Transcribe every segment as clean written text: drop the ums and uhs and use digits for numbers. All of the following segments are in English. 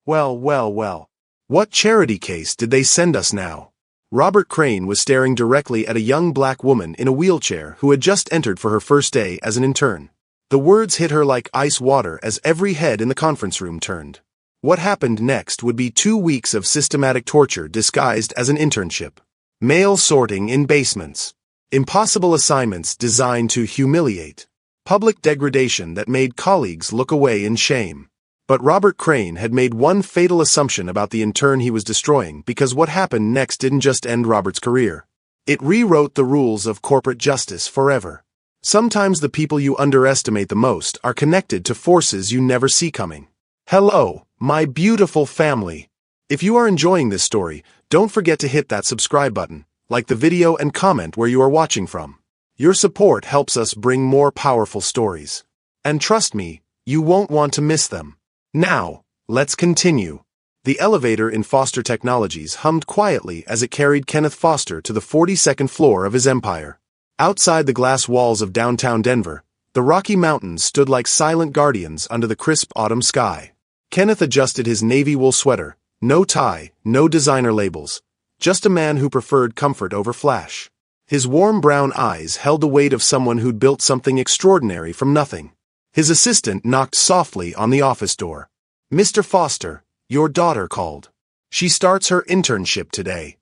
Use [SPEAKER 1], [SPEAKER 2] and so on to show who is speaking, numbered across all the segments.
[SPEAKER 1] Well, well, well. What charity case did they send us now? Robert Crane was staring directly at a young black woman in a wheelchair who had just entered for her first day as an intern. The words hit her like ice water as every head in the conference room turned. What happened next would be 2 weeks of systematic torture disguised as an internship. Mail sorting in basements. Impossible assignments designed to humiliate. Public degradation that made colleagues look away in shame. But Robert Crane had made one fatal assumption about the intern he was destroying, because what happened next didn't just end Robert's career. It rewrote the rules of corporate justice forever. Sometimes the people you underestimate the most are connected to forces you never see coming. Hello, my beautiful family. If you are enjoying this story, don't forget to hit that subscribe button, like the video and comment where you are watching from. Your support helps us bring more powerful stories. And trust me, you won't want to miss them. Now, let's continue. The elevator in Foster Technologies hummed quietly as it carried Kenneth Foster to the 42nd floor of his empire. Outside the glass walls of downtown Denver, the Rocky Mountains stood like silent guardians under the crisp autumn sky. Kenneth adjusted his navy wool sweater, no tie, no designer labels, just a man who preferred comfort over flash. His warm brown eyes held the weight of someone who'd built something extraordinary from nothing. His assistant knocked softly on the office door. "Mr. Foster, your daughter called. She starts her internship today."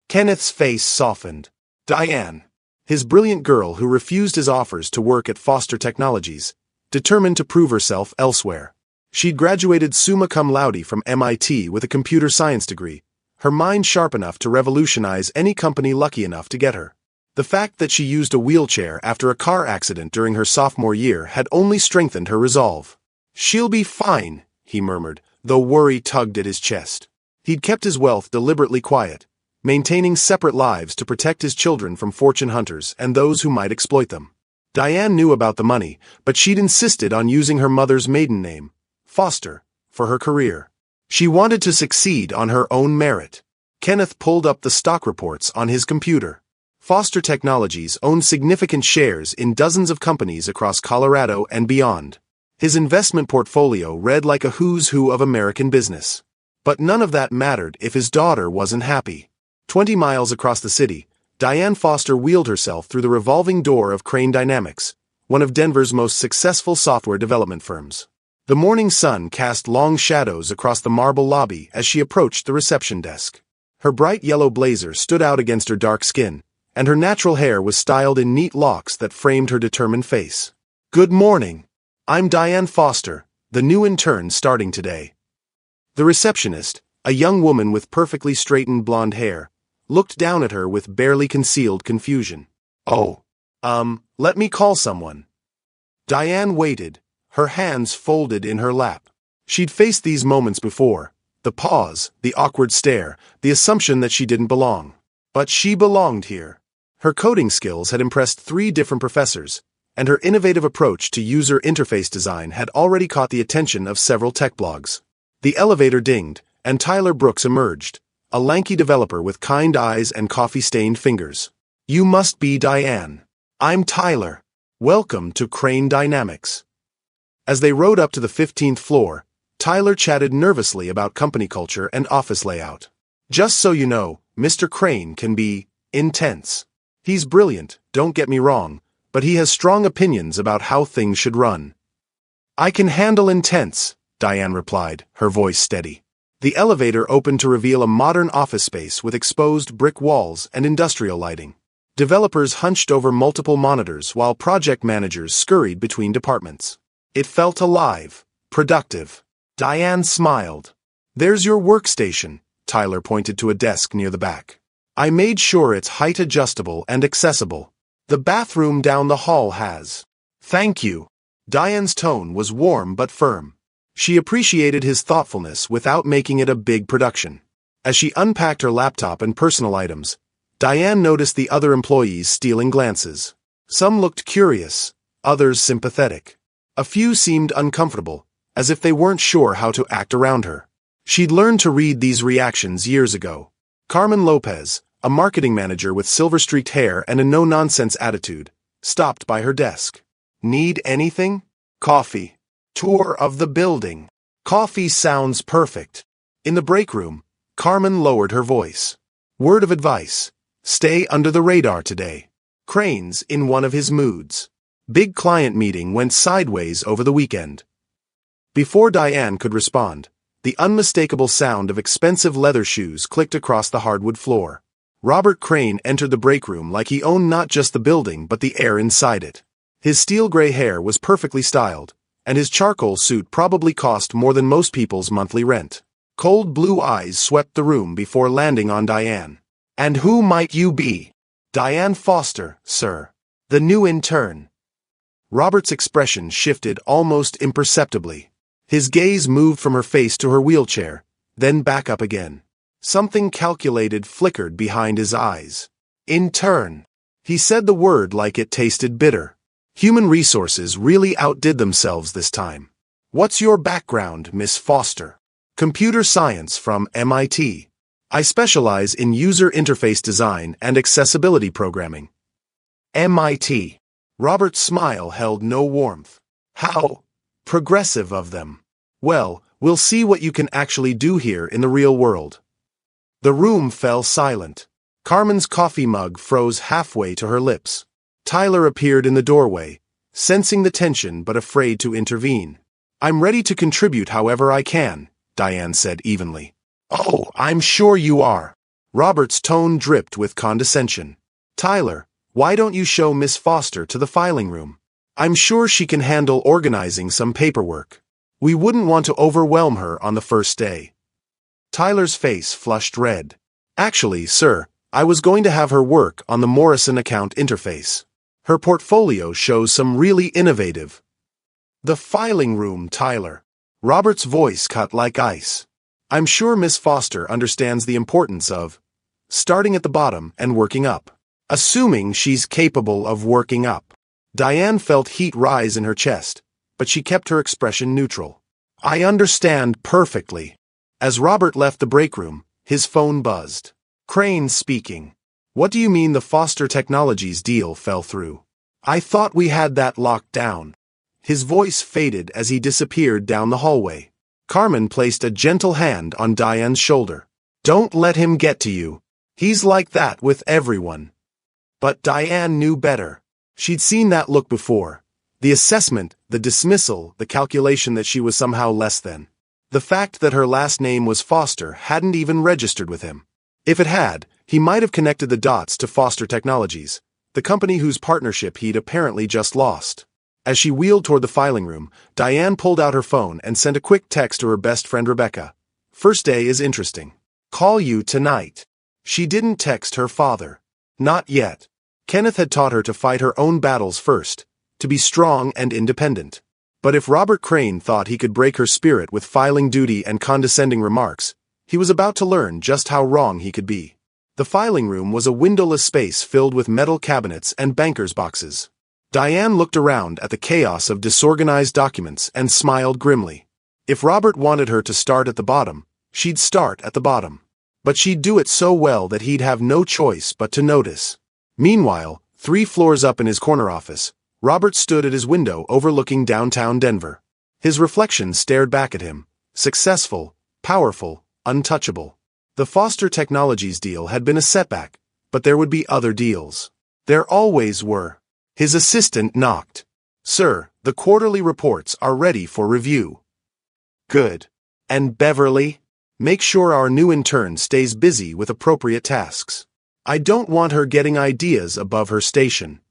[SPEAKER 1] Kenneth's face softened. Diane. His brilliant girl who refused his offers to work at Foster Technologies, determined to prove herself elsewhere. She'd graduated summa cum laude from MIT with a computer science degree, her mind sharp enough to revolutionize any company lucky enough to get her. The fact that she used a wheelchair after a car accident during her sophomore year had only strengthened her resolve. "She'll be fine," he murmured, though worry tugged at his chest. He'd kept his wealth deliberately quiet, maintaining separate lives to protect his children from fortune hunters and those who might exploit them. Diane knew about the money, but she'd insisted on using her mother's maiden name, Foster, for her career. She wanted to succeed on her own merit. Kenneth pulled up the stock reports on his computer. Foster Technologies owned significant shares in dozens of companies across Colorado and beyond. His investment portfolio read like a who's who of American business. But none of that mattered if his daughter wasn't happy. 20 miles across the city, Diane Foster wheeled herself through the revolving door of Crane Dynamics, one of Denver's most successful software development firms. The morning sun cast long shadows across the marble lobby as she approached the reception desk. Her bright yellow blazer stood out against her dark skin, and her natural hair was styled in neat locks that framed her determined face. "Good morning. I'm Diane Foster, the new intern starting today." The receptionist, a young woman with perfectly straightened blonde hair, looked down at her with barely concealed confusion. "Oh, let me call someone." Diane waited, her hands folded in her lap. She'd faced these moments before, the pause, the awkward stare, the assumption that she didn't belong. But she belonged here. Her coding skills had impressed 3 different professors, and her innovative approach to user interface design had already caught the attention of several tech blogs. The elevator dinged, and Tyler Brooks emerged, a lanky developer with kind eyes and coffee-stained fingers. "You must be Diane. I'm Tyler. Welcome to Crane Dynamics." As they rode up to the 15th floor, Tyler chatted nervously about company culture and office layout. "Just so you know, Mr. Crane can be intense. He's brilliant, don't get me wrong, but he has strong opinions about how things should run." "I can handle intense," Diane replied, her voice steady. The elevator opened to reveal a modern office space with exposed brick walls and industrial lighting. Developers hunched over multiple monitors while project managers scurried between departments. It felt alive, productive. Diane smiled. "There's your workstation," Tyler pointed to a desk near the back. "I made sure it's height adjustable and accessible. The bathroom down the hall has." "Thank you." Diane's tone was warm but firm. She appreciated his thoughtfulness without making it a big production. As she unpacked her laptop and personal items, Diane noticed the other employees stealing glances. Some looked curious, others sympathetic. A few seemed uncomfortable, as if they weren't sure how to act around her. She'd learned to read these reactions years ago. Carmen Lopez, a marketing manager with silver-streaked hair and a no-nonsense attitude, stopped by her desk. "Need anything? Coffee. Tour of the building." Coffee sounds perfect. In the break room, Carmen lowered her voice. Word of advice: stay under the radar today. Crane's in one of his moods. Big client meeting went sideways over the weekend. Before Diane could respond, the unmistakable sound of expensive leather shoes clicked across the hardwood floor. Robert Crane entered the break room like he owned not just the building but the air inside it. His steel-gray hair was perfectly styled, and his charcoal suit probably cost more than most people's monthly rent. Cold blue eyes swept the room before landing on Diane. "And who might you be?" "Diane Foster, sir. The new intern." Robert's expression shifted almost imperceptibly. His gaze moved from her face to her wheelchair, then back up again. Something calculated flickered behind his eyes. "Intern." He said the word like it tasted bitter. Human resources really outdid themselves this time. "What's your background, Miss Foster?" "Computer science from MIT. I specialize in user interface design and accessibility programming." MIT. Robert's smile held no warmth. "How progressive of them. Well, we'll see what you can actually do here in the real world." The room fell silent. Carmen's coffee mug froze halfway to her lips. Tyler appeared in the doorway, sensing the tension but afraid to intervene. "I'm ready to contribute however I can," Diane said evenly. "Oh, I'm sure you are." Robert's tone dripped with condescension. "Tyler, why don't you show Miss Foster to the filing room? I'm sure she can handle organizing some paperwork. We wouldn't want to overwhelm her on the first day." Tyler's face flushed red. "Actually, sir, I was going to have her work on the Morrison account interface. Her portfolio shows some really innovative." "The filing room, Tyler." Robert's voice cut like ice. "I'm sure Miss Foster understands the importance of starting at the bottom and working up. Assuming she's capable of working up." Diane felt heat rise in her chest, but she kept her expression neutral. "I understand perfectly." As Robert left the break room, his phone buzzed. Crane speaking. "What do you mean the Foster Technologies deal fell through? I thought we had that locked down." His voice faded as he disappeared down the hallway. Carmen placed a gentle hand on Diane's shoulder. "Don't let him get to you. He's like that with everyone." But Diane knew better. She'd seen that look before. The assessment, the dismissal, the calculation that she was somehow less than. The fact that her last name was Foster hadn't even registered with him. If it had, he might have connected the dots to Foster Technologies, the company whose partnership he'd apparently just lost. As she wheeled toward the filing room, Diane pulled out her phone and sent a quick text to her best friend Rebecca. "First day is interesting. Call you tonight." She didn't text her father. Not yet. Kenneth had taught her to fight her own battles first, to be strong and independent. But if Robert Crane thought he could break her spirit with filing duty and condescending remarks, he was about to learn just how wrong he could be. The filing room was a windowless space filled with metal cabinets and banker's boxes. Diane looked around at the chaos of disorganized documents and smiled grimly. If Robert wanted her to start at the bottom, she'd start at the bottom. But she'd do it so well that he'd have no choice but to notice. Meanwhile, 3 floors up in his corner office, Robert stood at his window overlooking downtown Denver. His reflection stared back at him, successful, powerful, untouchable. The Foster Technologies deal had been a setback, but there would be other deals. There always were. His assistant knocked. "Sir, the quarterly reports are ready for review." "Good. And Beverly? Make sure our new intern stays busy with appropriate tasks. I don't want her getting ideas above her station."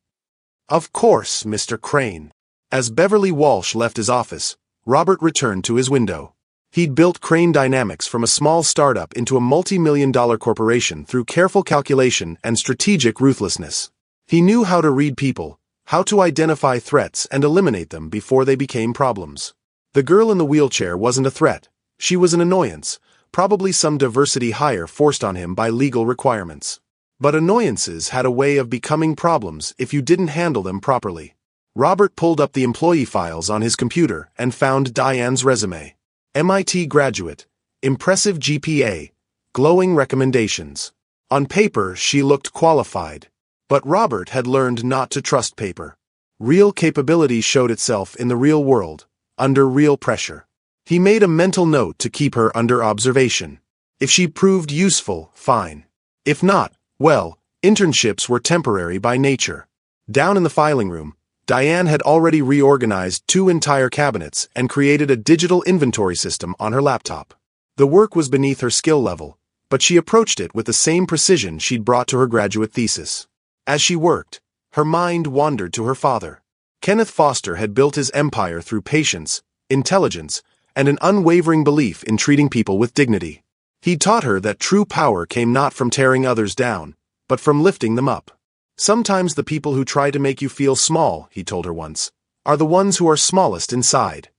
[SPEAKER 1] "Of course, Mr. Crane." As Beverly Walsh left his office, Robert returned to his window. He'd built Crane Dynamics from a small startup into a multi-million-dollar corporation through careful calculation and strategic ruthlessness. He knew how to read people, how to identify threats and eliminate them before they became problems. The girl in the wheelchair wasn't a threat. She was an annoyance, probably some diversity hire forced on him by legal requirements. But annoyances had a way of becoming problems if you didn't handle them properly. Robert pulled up the employee files on his computer and found Diane's resume. MIT graduate, impressive GPA, glowing recommendations. On paper, she looked qualified. But Robert had learned not to trust paper. Real capability showed itself in the real world, under real pressure. He made a mental note to keep her under observation. If she proved useful, fine. If not, well, internships were temporary by nature. Down in the filing room, Diane had already reorganized 2 entire cabinets and created a digital inventory system on her laptop. The work was beneath her skill level, but she approached it with the same precision she'd brought to her graduate thesis. As she worked, her mind wandered to her father. Kenneth Foster had built his empire through patience, intelligence, and an unwavering belief in treating people with dignity. He taught her that true power came not from tearing others down, but from lifting them up. Sometimes the people who try to make you feel small, he told her once, are the ones who are smallest inside.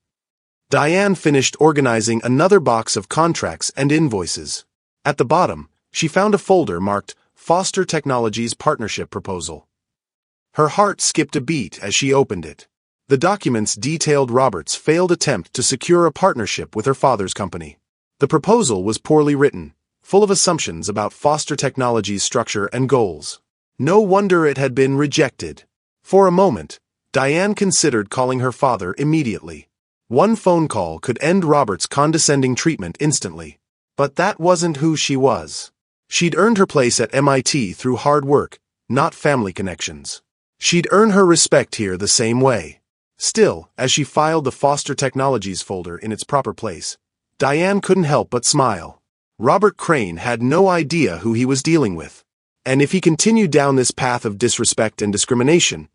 [SPEAKER 1] Diane finished organizing another box of contracts and invoices. At the bottom, she found a folder marked Foster Technologies Partnership Proposal. Her heart skipped a beat as she opened it. The documents detailed Robert's failed attempt to secure a partnership with her father's company. The proposal was poorly written, full of assumptions about Foster Technologies' structure and goals. No wonder it had been rejected. For a moment, Diane considered calling her father immediately. One phone call could end Robert's condescending treatment instantly. But that wasn't who she was. She'd earned her place at MIT through hard work, not family connections. She'd earn her respect here the same way. Still, as she filed the Foster Technologies folder in its proper place, Diane couldn't help but smile. Robert Crane had no idea who he was dealing with. And if he continued down this path of disrespect and discrimination,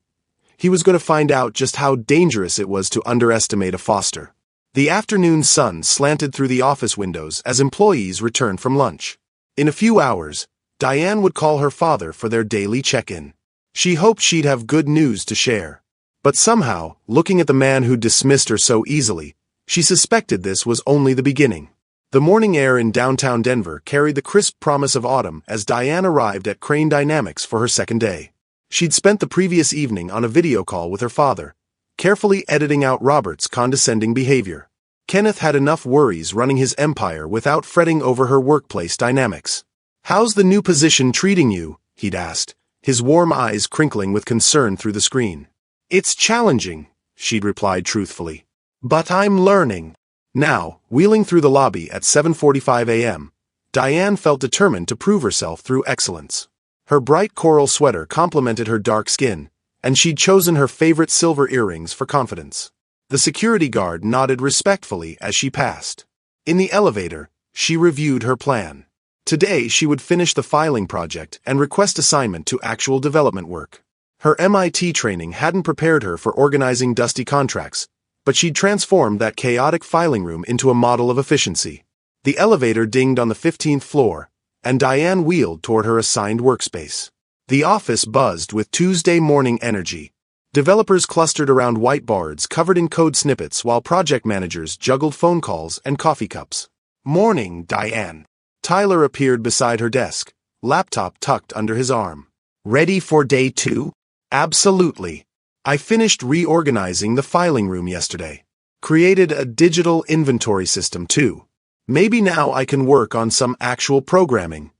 [SPEAKER 1] he was going to find out just how dangerous it was to underestimate a Foster. The afternoon sun slanted through the office windows as employees returned from lunch. In a few hours, Diane would call her father for their daily check-in. She hoped she'd have good news to share. But somehow, looking at the man who dismissed her so easily, she suspected this was only the beginning. The morning air in downtown Denver carried the crisp promise of autumn as Diane arrived at Crane Dynamics for her second day. She'd spent the previous evening on a video call with her father, carefully editing out Robert's condescending behavior. Kenneth had enough worries running his empire without fretting over her workplace dynamics. "How's the new position treating you?" he'd asked, his warm eyes crinkling with concern through the screen. "It's challenging," she'd replied truthfully. "But I'm learning." Now, wheeling through the lobby at 7:45 a.m., Diane felt determined to prove herself through excellence. Her bright coral sweater complemented her dark skin, and she'd chosen her favorite silver earrings for confidence. The security guard nodded respectfully as she passed. In the elevator, she reviewed her plan. Today she would finish the filing project and request assignment to actual development work. Her MIT training hadn't prepared her for organizing dusty contracts, but she'd transformed that chaotic filing room into a model of efficiency. The elevator dinged on the 15th floor, and Diane wheeled toward her assigned workspace. The office buzzed with Tuesday morning energy. Developers clustered around whiteboards covered in code snippets while project managers juggled phone calls and coffee cups. "Morning, Diane." Tyler appeared beside her desk, laptop tucked under his arm. "Ready for day 2? "Absolutely. I finished reorganizing the filing room yesterday. Created a digital inventory system too. Maybe now I can work on some actual programming."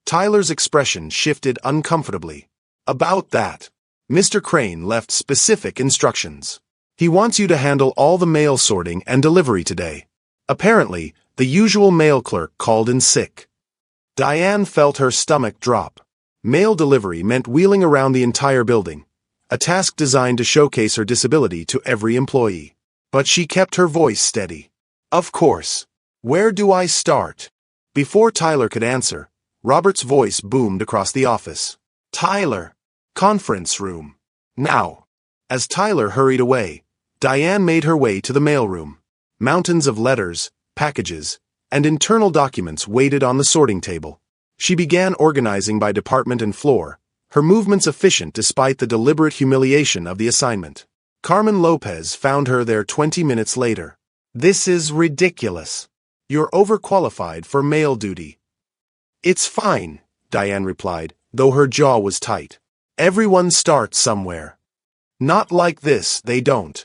[SPEAKER 1] Tyler's expression shifted uncomfortably. "About that. Mr. Crane left specific instructions. He wants you to handle all the mail sorting and delivery today." Apparently, the usual mail clerk called in sick. Diane felt her stomach drop. Mail delivery meant wheeling around the entire building, a task designed to showcase her disability to every employee. But she kept her voice steady. "Of course. Where do I start?" Before Tyler could answer, Robert's voice boomed across the office. "Tyler. Conference room. Now." As Tyler hurried away, Diane made her way to the mailroom. Mountains of letters, packages, and internal documents waited on the sorting table. She began organizing by department and floor, her movements efficient despite the deliberate humiliation of the assignment. Carmen Lopez found her there 20 minutes later. "This is ridiculous. You're overqualified for mail duty." "It's fine," Diane replied, though her jaw was tight. "Everyone starts somewhere." "Not like this, they don't."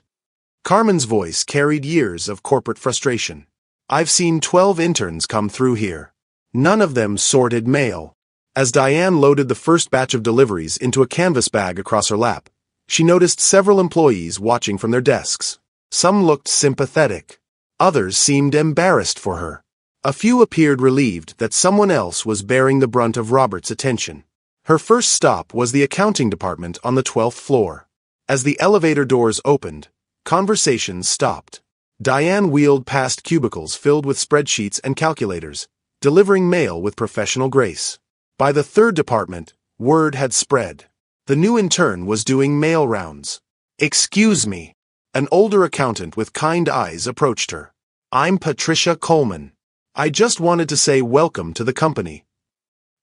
[SPEAKER 1] Carmen's voice carried years of corporate frustration. "I've seen 12 interns come through here. None of them sorted mail." As Diane loaded the first batch of deliveries into a canvas bag across her lap, she noticed several employees watching from their desks. Some looked sympathetic. Others seemed embarrassed for her. A few appeared relieved that someone else was bearing the brunt of Robert's attention. Her first stop was the accounting department on the 12th floor. As the elevator doors opened, conversations stopped. Diane wheeled past cubicles filled with spreadsheets and calculators, delivering mail with professional grace. By the third department, word had spread. The new intern was doing mail rounds. "Excuse me." An older accountant with kind eyes approached her. "I'm Patricia Coleman. I just wanted to say welcome to the company."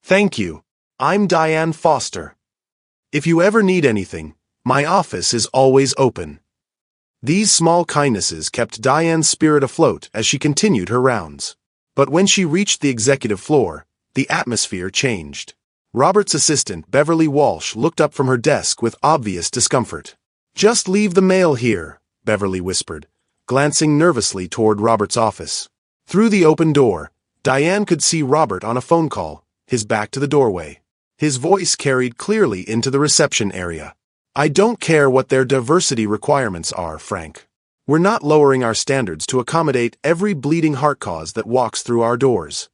[SPEAKER 1] "Thank you. I'm Diane Foster. If you ever need anything, my office is always open." These small kindnesses kept Diane's spirit afloat as she continued her rounds. But when she reached the executive floor, the atmosphere changed. Robert's assistant, Beverly Walsh, looked up from her desk with obvious discomfort. "Just leave the mail here," Beverly whispered, glancing nervously toward Robert's office. Through the open door, Diane could see Robert on a phone call, his back to the doorway. His voice carried clearly into the reception area. "I don't care what their diversity requirements are, Frank. We're not lowering our standards to accommodate every bleeding heart cause that walks through our doors."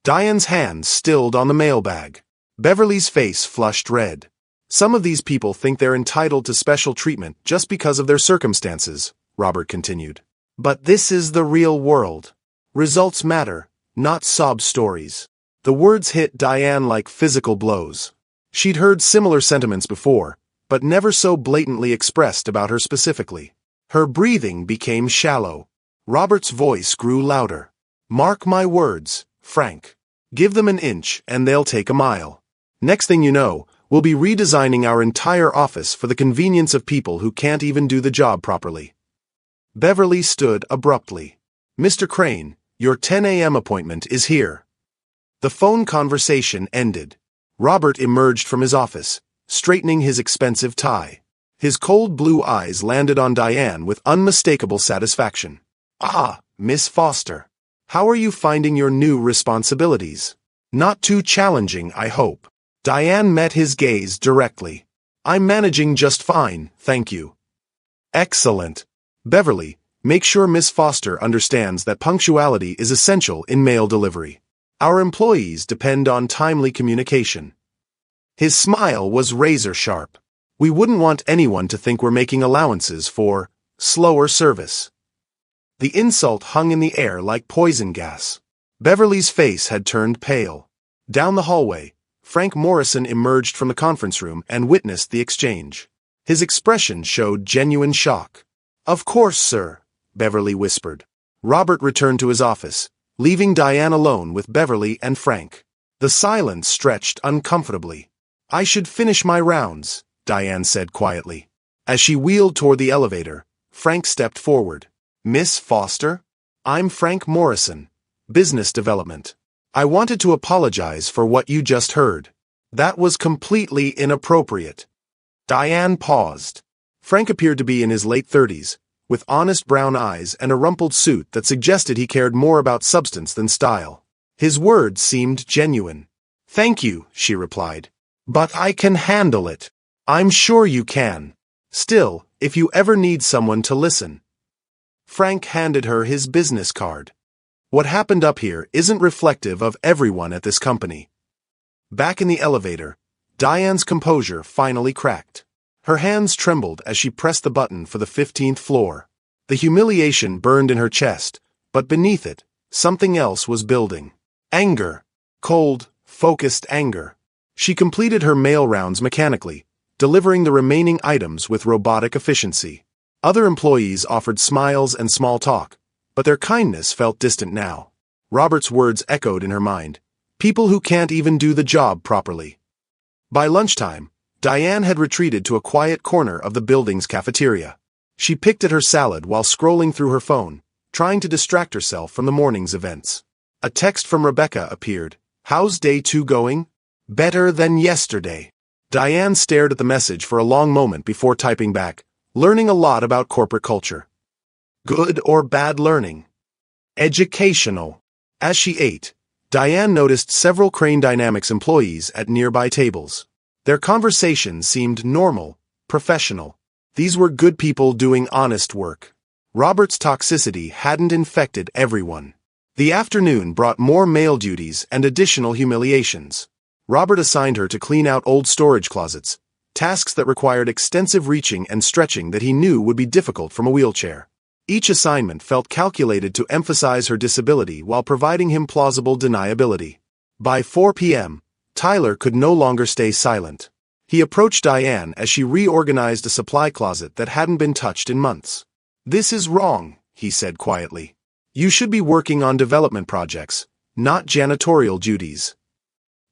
[SPEAKER 1] Diane's hand stilled on the mailbag. Beverly's face flushed red. "Some of these people think they're entitled to special treatment just because of their circumstances," Robert continued. "But this is the real world. Results matter, not sob stories." The words hit Diane like physical blows. She'd heard similar sentiments before, but never so blatantly expressed about her specifically. Her breathing became shallow. Robert's voice grew louder. "Mark my words, Frank. Give them an inch and they'll take a mile. Next thing you know, we'll be redesigning our entire office for the convenience of people who can't even do the job properly." Beverly stood abruptly. "Mr. Crane, your 10 a.m. appointment is here." The phone conversation ended. Robert emerged from his office, straightening his expensive tie. His cold blue eyes landed on Diane with unmistakable satisfaction. "Ah, Miss Foster. How are you finding your new responsibilities? Not too challenging, I hope." Diane met his gaze directly. "I'm managing just fine, thank you." "Excellent. Beverly, make sure Miss Foster understands that punctuality is essential in mail delivery. Our employees depend on timely communication." His smile was razor-sharp. "We wouldn't want anyone to think we're making allowances for slower service." The insult hung in the air like poison gas. Beverly's face had turned pale. Down the hallway, Frank Morrison emerged from the conference room and witnessed the exchange. His expression showed genuine shock. "Of course, sir," Beverly whispered. Robert returned to his office, leaving Diane alone with Beverly and Frank. The silence stretched uncomfortably. "I should finish my rounds," Diane said quietly. As she wheeled toward the elevator, Frank stepped forward. "Miss Foster? I'm Frank Morrison, Business Development. I wanted to apologize for what you just heard. That was completely inappropriate." Diane paused. Frank appeared to be in his late 30s, with honest brown eyes and a rumpled suit that suggested he cared more about substance than style. His words seemed genuine. "Thank you," she replied. "But I can handle it." "I'm sure you can. Still, if you ever need someone to listen." Frank handed her his business card. "What happened up here isn't reflective of everyone at this company." Back in the elevator, Diane's composure finally cracked. Her hands trembled as she pressed the button for the 15th floor. The humiliation burned in her chest, but beneath it, something else was building. Anger. Cold, focused anger. She completed her mail rounds mechanically, delivering the remaining items with robotic efficiency. Other employees offered smiles and small talk, but their kindness felt distant now. Robert's words echoed in her mind. People who can't even do the job properly. By lunchtime, Diane had retreated to a quiet corner of the building's cafeteria. She picked at her salad while scrolling through her phone, trying to distract herself from the morning's events. A text from Rebecca appeared. "How's day 2 going?" "Better than yesterday." Diane stared at the message for a long moment before typing back, "Learning a lot about corporate culture." Good or bad learning? Educational. As she ate, Diane noticed several Crane Dynamics employees at nearby tables. Their conversation seemed normal, professional. These were good people doing honest work. Robert's toxicity hadn't infected everyone. The afternoon brought more mail duties and additional humiliations. Robert assigned her to clean out old storage closets, tasks that required extensive reaching and stretching that he knew would be difficult from a wheelchair. Each assignment felt calculated to emphasize her disability while providing him plausible deniability. By 4 p.m., Tyler could no longer stay silent. He approached Diane as she reorganized a supply closet that hadn't been touched in months. "This is wrong," he said quietly. "You should be working on development projects, not janitorial duties."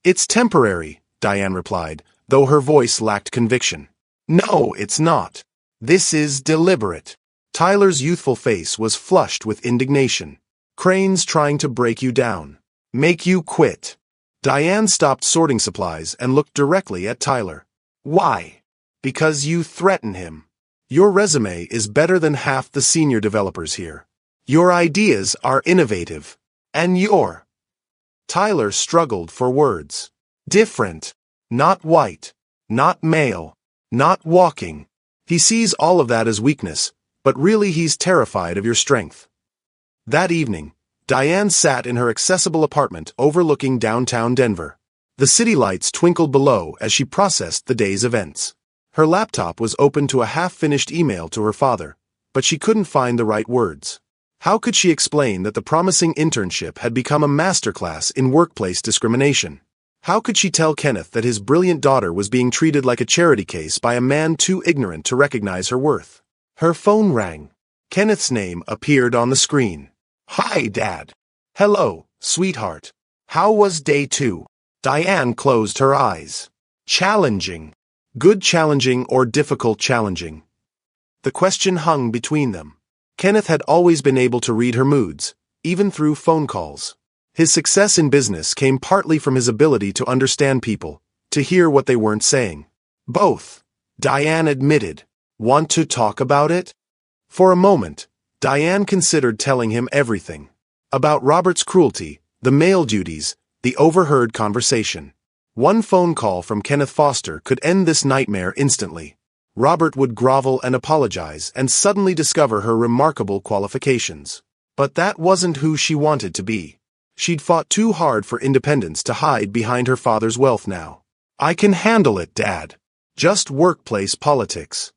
[SPEAKER 1] "It's temporary," Diane replied, though her voice lacked conviction. "No, it's not. This is deliberate." Tyler's youthful face was flushed with indignation. "Crane's trying to break you down. Make you quit." Diane stopped sorting supplies and looked directly at Tyler. "Why?" "Because you threaten him. Your resume is better than half the senior developers here. Your ideas are innovative. And you're—" Tyler struggled for words. "Different. Not white. Not male. Not walking." He sees all of that as weakness, but really he's terrified of your strength. That evening, Diane sat in her accessible apartment overlooking downtown Denver. The city lights twinkled below as she processed the day's events. Her laptop was open to a half-finished email to her father, but she couldn't find the right words. How could she explain that the promising internship had become a masterclass in workplace discrimination? How could she tell Kenneth that his brilliant daughter was being treated like a charity case by a man too ignorant to recognize her worth? Her phone rang. Kenneth's name appeared on the screen. "Hi, Dad." "Hello, sweetheart. How was day 2? Diane closed her eyes. "Challenging." Good challenging or difficult challenging? The question hung between them. Kenneth had always been able to read her moods, even through phone calls. His success in business came partly from his ability to understand people, to hear what they weren't saying. "Both," Diane admitted. "Want to talk about it?" For a moment, Diane considered telling him everything. About Robert's cruelty, the mail duties, the overheard conversation. One phone call from Kenneth Foster could end this nightmare instantly. Robert would grovel and apologize and suddenly discover her remarkable qualifications. But that wasn't who she wanted to be. She'd fought too hard for independence to hide behind her father's wealth now. "I can handle it, Dad. Just workplace politics."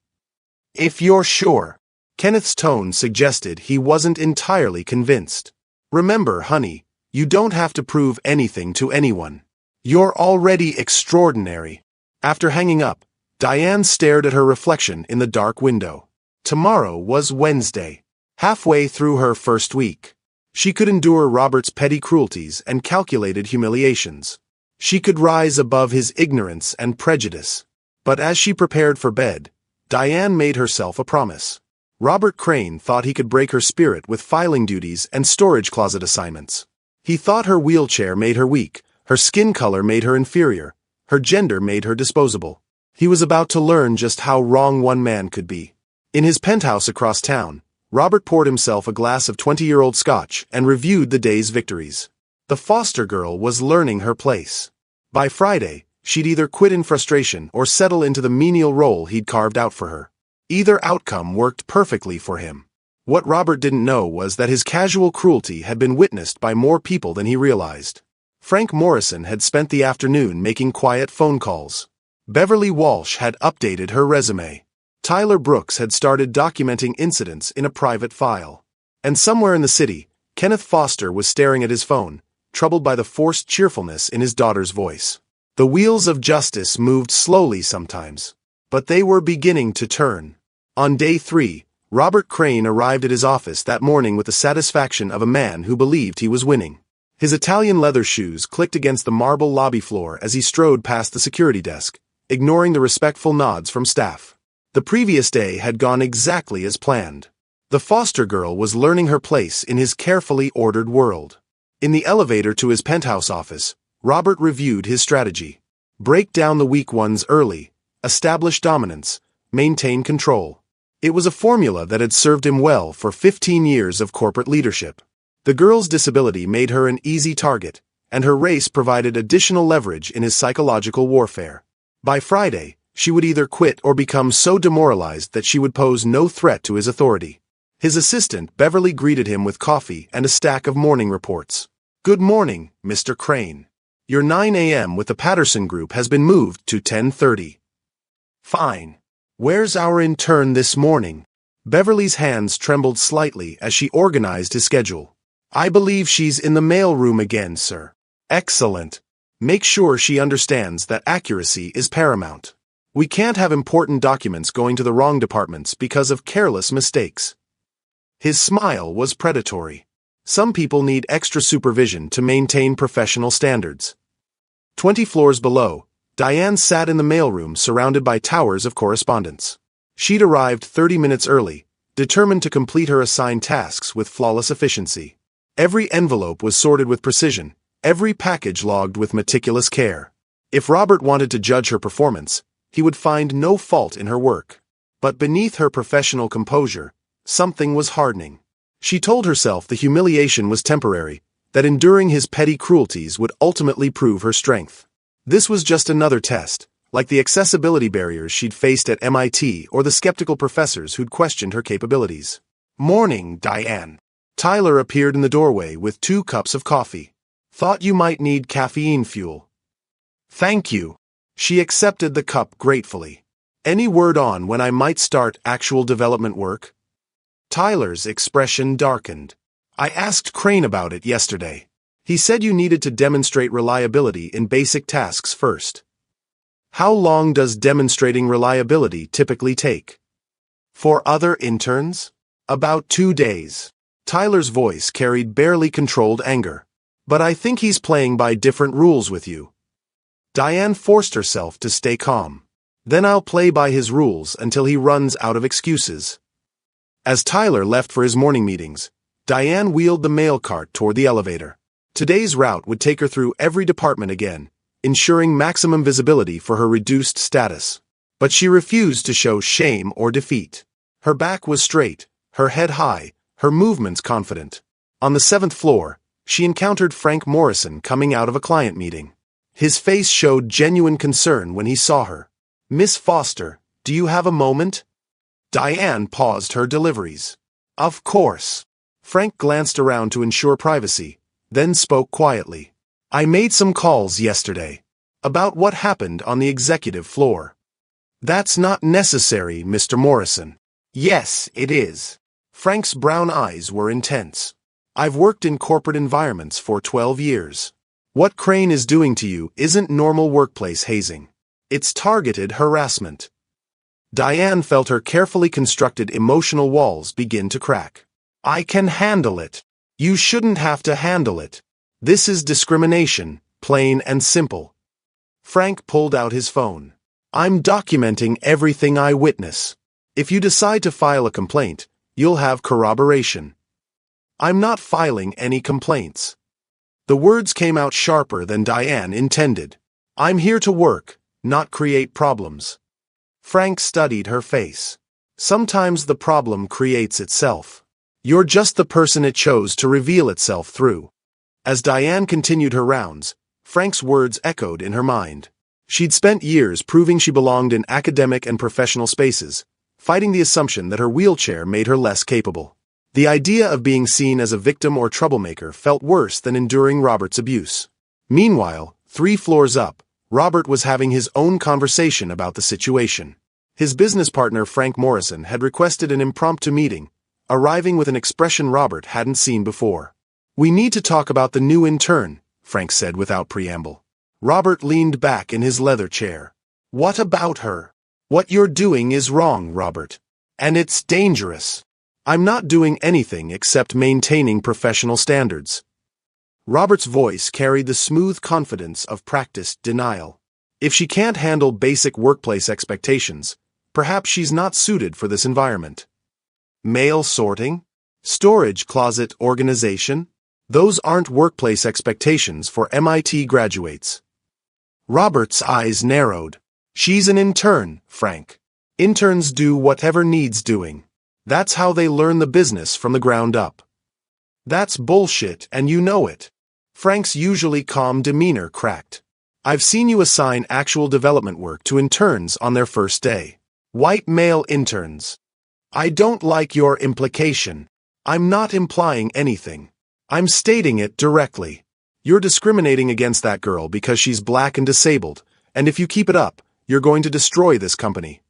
[SPEAKER 1] "If you're sure." Kenneth's tone suggested he wasn't entirely convinced. "Remember, honey, you don't have to prove anything to anyone. You're already extraordinary." After hanging up, Diane stared at her reflection in the dark window. Tomorrow was Wednesday, halfway through her first week. She could endure Robert's petty cruelties and calculated humiliations. She could rise above his ignorance and prejudice. But as she prepared for bed, Diane made herself a promise. Robert Crane thought he could break her spirit with filing duties and storage closet assignments. He thought her wheelchair made her weak, her skin color made her inferior, her gender made her disposable. He was about to learn just how wrong one man could be. In his penthouse across town, Robert poured himself a glass of 20-year-old scotch and reviewed the day's victories. The foster girl was learning her place. By Friday, she'd either quit in frustration or settle into the menial role he'd carved out for her. Either outcome worked perfectly for him. What Robert didn't know was that his casual cruelty had been witnessed by more people than he realized. Frank Morrison had spent the afternoon making quiet phone calls. Beverly Walsh had updated her resume. Tyler Brooks had started documenting incidents in a private file. And somewhere in the city, Kenneth Foster was staring at his phone, troubled by the forced cheerfulness in his daughter's voice. The wheels of justice moved slowly sometimes, but they were beginning to turn. On day 3, Robert Crane arrived at his office that morning with the satisfaction of a man who believed he was winning. His Italian leather shoes clicked against the marble lobby floor as he strode past the security desk, ignoring the respectful nods from staff. The previous day had gone exactly as planned. The foster girl was learning her place in his carefully ordered world. In the elevator to his penthouse office, Robert reviewed his strategy. Break down the weak ones early, establish dominance, maintain control. It was a formula that had served him well for 15 years of corporate leadership. The girl's disability made her an easy target, and her race provided additional leverage in his psychological warfare. By Friday, she would either quit or become so demoralized that she would pose no threat to his authority. His assistant, Beverly, greeted him with coffee and a stack of morning reports. "Good morning, Mr. Crane. Your 9 a.m. with the Patterson Group has been moved to 10:30. Fine. Where's our intern this morning?" Beverly's hands trembled slightly as she organized his schedule. "I believe she's in the mail room again, sir." "Excellent. Make sure she understands that accuracy is paramount. We can't have important documents going to the wrong departments because of careless mistakes." His smile was predatory. Some people need extra supervision to maintain professional standards. 20 floors below, Diane sat in the mailroom surrounded by towers of correspondence. She'd arrived 30 minutes early, determined to complete her assigned tasks with flawless efficiency. Every envelope was sorted with precision, every package logged with meticulous care. If Robert wanted to judge her performance, he would find no fault in her work. But beneath her professional composure, something was hardening. She told herself the humiliation was temporary, that enduring his petty cruelties would ultimately prove her strength. This was just another test, like the accessibility barriers she'd faced at MIT or the skeptical professors who'd questioned her capabilities. "Morning, Diane." Tyler appeared in the doorway with 2 cups of coffee. "Thought you might need caffeine fuel." "Thank you." She accepted the cup gratefully. "Any word on when I might start actual development work?" Tyler's expression darkened. "I asked Crane about it yesterday. He said you needed to demonstrate reliability in basic tasks first." "How long does demonstrating reliability typically take?" "For other interns? About 2 days." Tyler's voice carried barely controlled anger. "But I think he's playing by different rules with you." Diane forced herself to stay calm. "Then I'll play by his rules until he runs out of excuses." As Tyler left for his morning meetings, Diane wheeled the mail cart toward the elevator. Today's route would take her through every department again, ensuring maximum visibility for her reduced status. But she refused to show shame or defeat. Her back was straight, her head high, her movements confident. On the 7th floor, she encountered Frank Morrison coming out of a client meeting. His face showed genuine concern when he saw her. "Miss Foster, do you have a moment?" Diane paused her deliveries. "Of course." Frank glanced around to ensure privacy, then spoke quietly. "I made some calls yesterday. About what happened on the executive floor." "That's not necessary, Mr. Morrison." "Yes, it is." Frank's brown eyes were intense. "I've worked in corporate environments for 12 years. What Crane is doing to you isn't normal workplace hazing. It's targeted harassment." Diane felt her carefully constructed emotional walls begin to crack. "I can handle it." "You shouldn't have to handle it. This is discrimination, plain and simple." Frank pulled out his phone. "I'm documenting everything I witness. If you decide to file a complaint, you'll have corroboration." "I'm not filing any complaints." The words came out sharper than Diane intended. "I'm here to work, not create problems." Frank studied her face. "Sometimes the problem creates itself. You're just the person it chose to reveal itself through." As Diane continued her rounds, Frank's words echoed in her mind. She'd spent years proving she belonged in academic and professional spaces, fighting the assumption that her wheelchair made her less capable. The idea of being seen as a victim or troublemaker felt worse than enduring Robert's abuse. Meanwhile, 3 floors up, Robert was having his own conversation about the situation. His business partner Frank Morrison had requested an impromptu meeting, arriving with an expression Robert hadn't seen before. "We need to talk about the new intern," Frank said without preamble. Robert leaned back in his leather chair. "What about her?" "What you're doing is wrong, Robert. And it's dangerous." "I'm not doing anything except maintaining professional standards." Robert's voice carried the smooth confidence of practiced denial. If she can't handle basic workplace expectations, perhaps she's not suited for this environment. Mail sorting? Storage closet organization? Those aren't workplace expectations for MIT graduates. Robert's eyes narrowed. "She's an intern, Frank. Interns do whatever needs doing. That's how they learn the business from the ground up." "That's bullshit, and you know it." Frank's usually calm demeanor cracked. "I've seen you assign actual development work to interns on their first day. White male interns." I don't like your implication. I'm not implying anything. I'm stating it directly. You're discriminating against that girl because she's black and disabled, and if you keep it up, you're going to destroy this company.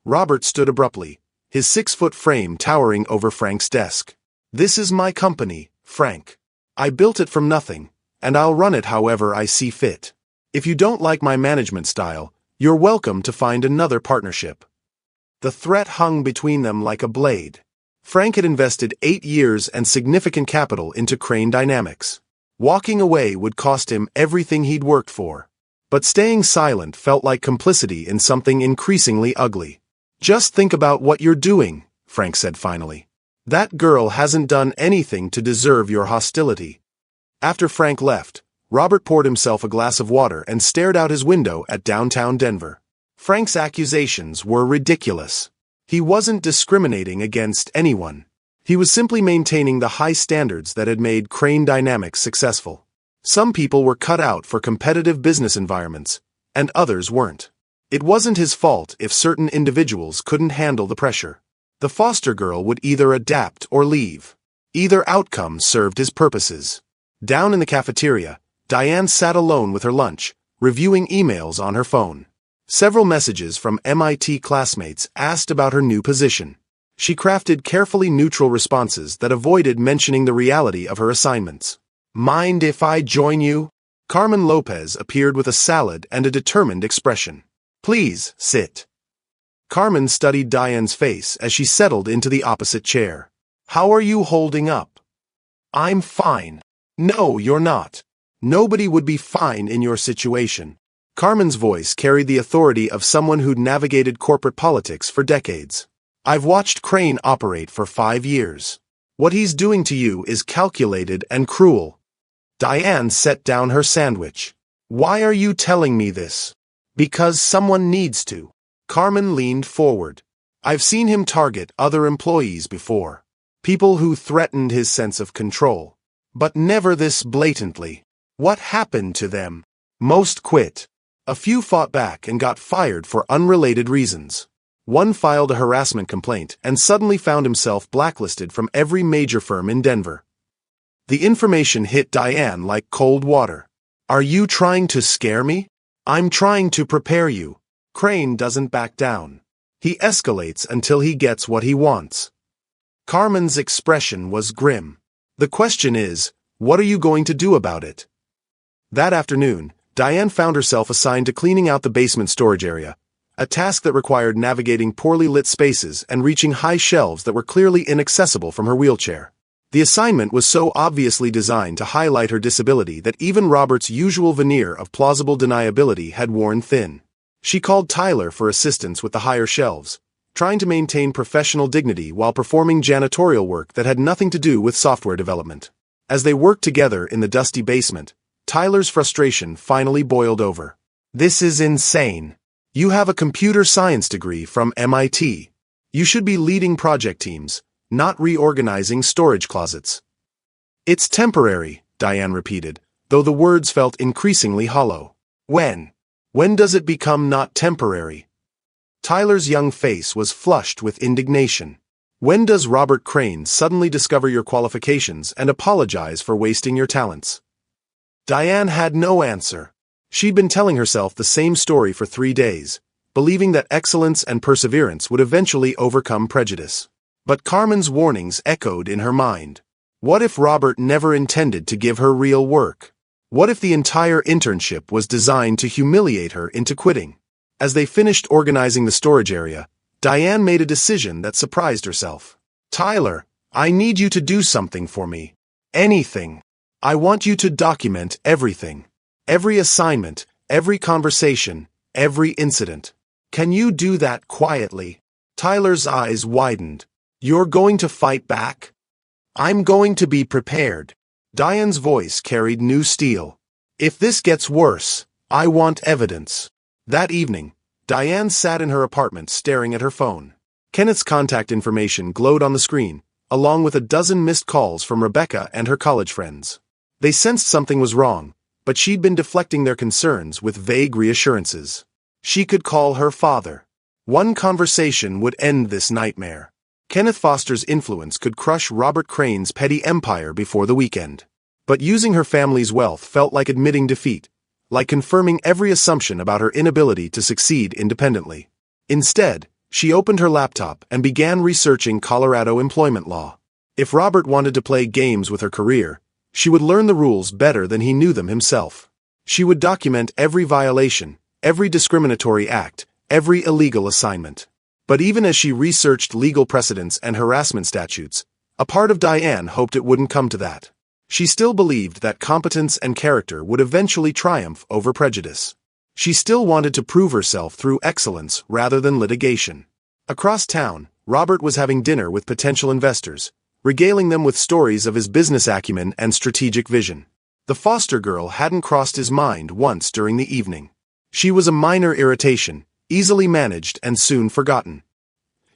[SPEAKER 1] Robert stood abruptly, his 6-foot frame towering over Frank's desk. This is my company, Frank. I built it from nothing, and I'll run it however I see fit. If you don't like my management style, you're welcome to find another partnership. The threat hung between them like a blade. Frank had invested 8 years and significant capital into Crane Dynamics. Walking away would cost him everything he'd worked for. But staying silent felt like complicity in something increasingly ugly. Just think about what you're doing, Frank said finally. That girl hasn't done anything to deserve your hostility. After Frank left, Robert poured himself a glass of water and stared out his window at downtown Denver. Frank's accusations were ridiculous. He wasn't discriminating against anyone. He was simply maintaining the high standards that had made Crane Dynamics successful. Some people were cut out for competitive business environments, and others weren't. It wasn't his fault if certain individuals couldn't handle the pressure. The foster girl would either adapt or leave. Either outcome served his purposes. Down in the cafeteria, Diane sat alone with her lunch, reviewing emails on her phone. Several messages from MIT classmates asked about her new position. She crafted carefully neutral responses that avoided mentioning the reality of her assignments. Mind if I join you? Carmen Lopez appeared with a salad and a determined expression. Please, sit. Carmen studied Diane's face as she settled into the opposite chair. How are you holding up? I'm fine. No, you're not. Nobody would be fine in your situation. Carmen's voice carried the authority of someone who'd navigated corporate politics for decades. I've watched Crane operate for 5 years. What he's doing to you is calculated and cruel. Diane set down her sandwich. Why are you telling me this? Because someone needs to. Carmen leaned forward. I've seen him target other employees before. People who threatened his sense of control. But never this blatantly. What happened to them? Most quit. A few fought back and got fired for unrelated reasons. One filed a harassment complaint and suddenly found himself blacklisted from every major firm in Denver. The information hit Diane like cold water. Are you trying to scare me? I'm trying to prepare you. Crane doesn't back down. He escalates until he gets what he wants. Carmen's expression was grim. The question is, what are you going to do about it? That afternoon, Diane found herself assigned to cleaning out the basement storage area, a task that required navigating poorly lit spaces and reaching high shelves that were clearly inaccessible from her wheelchair. The assignment was so obviously designed to highlight her disability that even Robert's usual veneer of plausible deniability had worn thin. She called Tyler for assistance with the higher shelves, trying to maintain professional dignity while performing janitorial work that had nothing to do with software development. As they worked together in the dusty basement, Tyler's frustration finally boiled over. This is insane. You have a computer science degree from MIT. You should be leading project teams, not reorganizing storage closets. It's temporary, Diane repeated, though the words felt increasingly hollow. When? When does it become not temporary? Tyler's young face was flushed with indignation. When does Robert Crane suddenly discover your qualifications and apologize for wasting your talents? Diane had no answer. She'd been telling herself the same story for 3 days, believing that excellence and perseverance would eventually overcome prejudice. But Carmen's warnings echoed in her mind. What if Robert never intended to give her real work? What if the entire internship was designed to humiliate her into quitting? As they finished organizing the storage area, Diane made a decision that surprised herself. Tyler, I need you to do something for me. Anything. I want you to document everything. Every assignment, every conversation, every incident. Can you do that quietly? Tyler's eyes widened. You're going to fight back? I'm going to be prepared. Diane's voice carried new steel. If this gets worse, I want evidence. That evening, Diane sat in her apartment staring at her phone. Kenneth's contact information glowed on the screen, along with a dozen missed calls from Rebecca and her college friends. They sensed something was wrong, but she'd been deflecting their concerns with vague reassurances. She could call her father. One conversation would end this nightmare. Kenneth Foster's influence could crush Robert Crane's petty empire before the weekend. But using her family's wealth felt like admitting defeat, like confirming every assumption about her inability to succeed independently. Instead, she opened her laptop and began researching Colorado employment law. If Robert wanted to play games with her career, she would learn the rules better than he knew them himself. She would document every violation, every discriminatory act, every illegal assignment. But even as she researched legal precedents and harassment statutes, a part of Diane hoped it wouldn't come to that. She still believed that competence and character would eventually triumph over prejudice. She still wanted to prove herself through excellence rather than litigation. Across town, Robert was having dinner with potential investors, regaling them with stories of his business acumen and strategic vision. The Foster girl hadn't crossed his mind once during the evening. She was a minor irritation, easily managed and soon forgotten.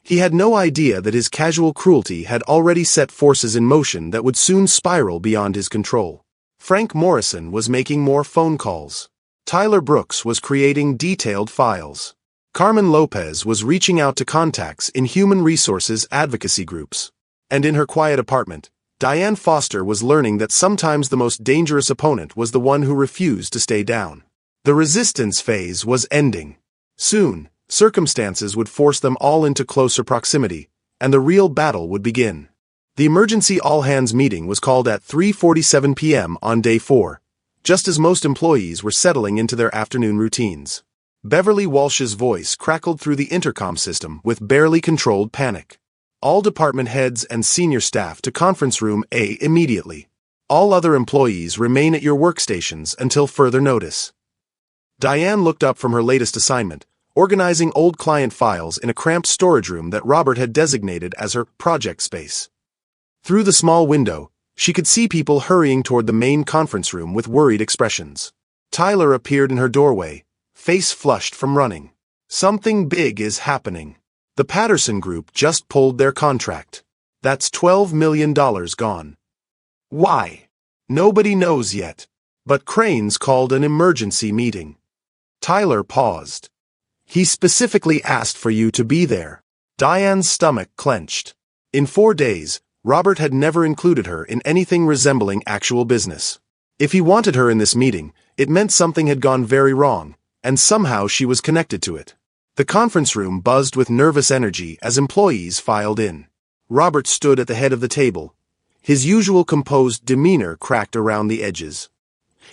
[SPEAKER 1] He had no idea that his casual cruelty had already set forces in motion that would soon spiral beyond his control. Frank Morrison was making more phone calls. Tyler Brooks was creating detailed files. Carmen Lopez was reaching out to contacts in human resources advocacy groups. And in her quiet apartment, Diane Foster was learning that sometimes the most dangerous opponent was the one who refused to stay down. The resistance phase was ending. Soon, circumstances would force them all into closer proximity, and the real battle would begin. The emergency all-hands meeting was called at 3:47 p.m. on day 4, just as most employees were settling into their afternoon routines. Beverly Walsh's voice crackled through the intercom system with barely controlled panic. All department heads and senior staff to conference room A immediately. All other employees remain at your workstations until further notice. Diane looked up from her latest assignment, organizing old client files in a cramped storage room that Robert had designated as her project space. Through the small window, she could see people hurrying toward the main conference room with worried expressions. Tyler appeared in her doorway, face flushed from running. Something big is happening. The Patterson Group just pulled their contract. That's $12 million gone. Why? Nobody knows yet. But Crane's called an emergency meeting. Tyler paused. He specifically asked for you to be there. Diane's stomach clenched. In 4 days, Robert had never included her in anything resembling actual business. If he wanted her in this meeting, it meant something had gone very wrong, and somehow she was connected to it. The conference room buzzed with nervous energy as employees filed in. Robert stood at the head of the table. His usual composed demeanor cracked around the edges.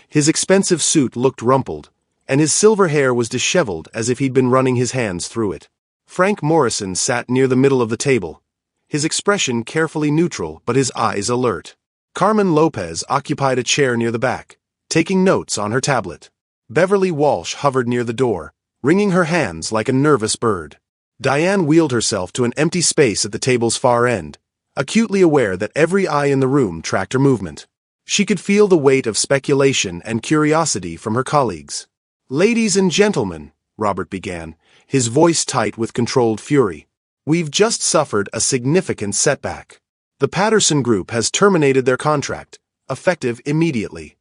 [SPEAKER 1] His expensive suit looked rumpled, and his silver hair was disheveled as if he'd been running his hands through it. Frank Morrison sat near the middle of the table, his expression carefully neutral but his eyes alert. Carmen Lopez occupied a chair near the back, taking notes on her tablet. Beverly Walsh hovered near the door, wringing her hands like a nervous bird. Diane wheeled herself to an empty space at the table's far end, acutely aware that every eye in the room tracked her movement. She could feel the weight of speculation and curiosity from her colleagues. "Ladies and gentlemen," Robert began, his voice tight with controlled fury, "we've just suffered a significant setback. The Patterson Group has terminated their contract, effective immediately."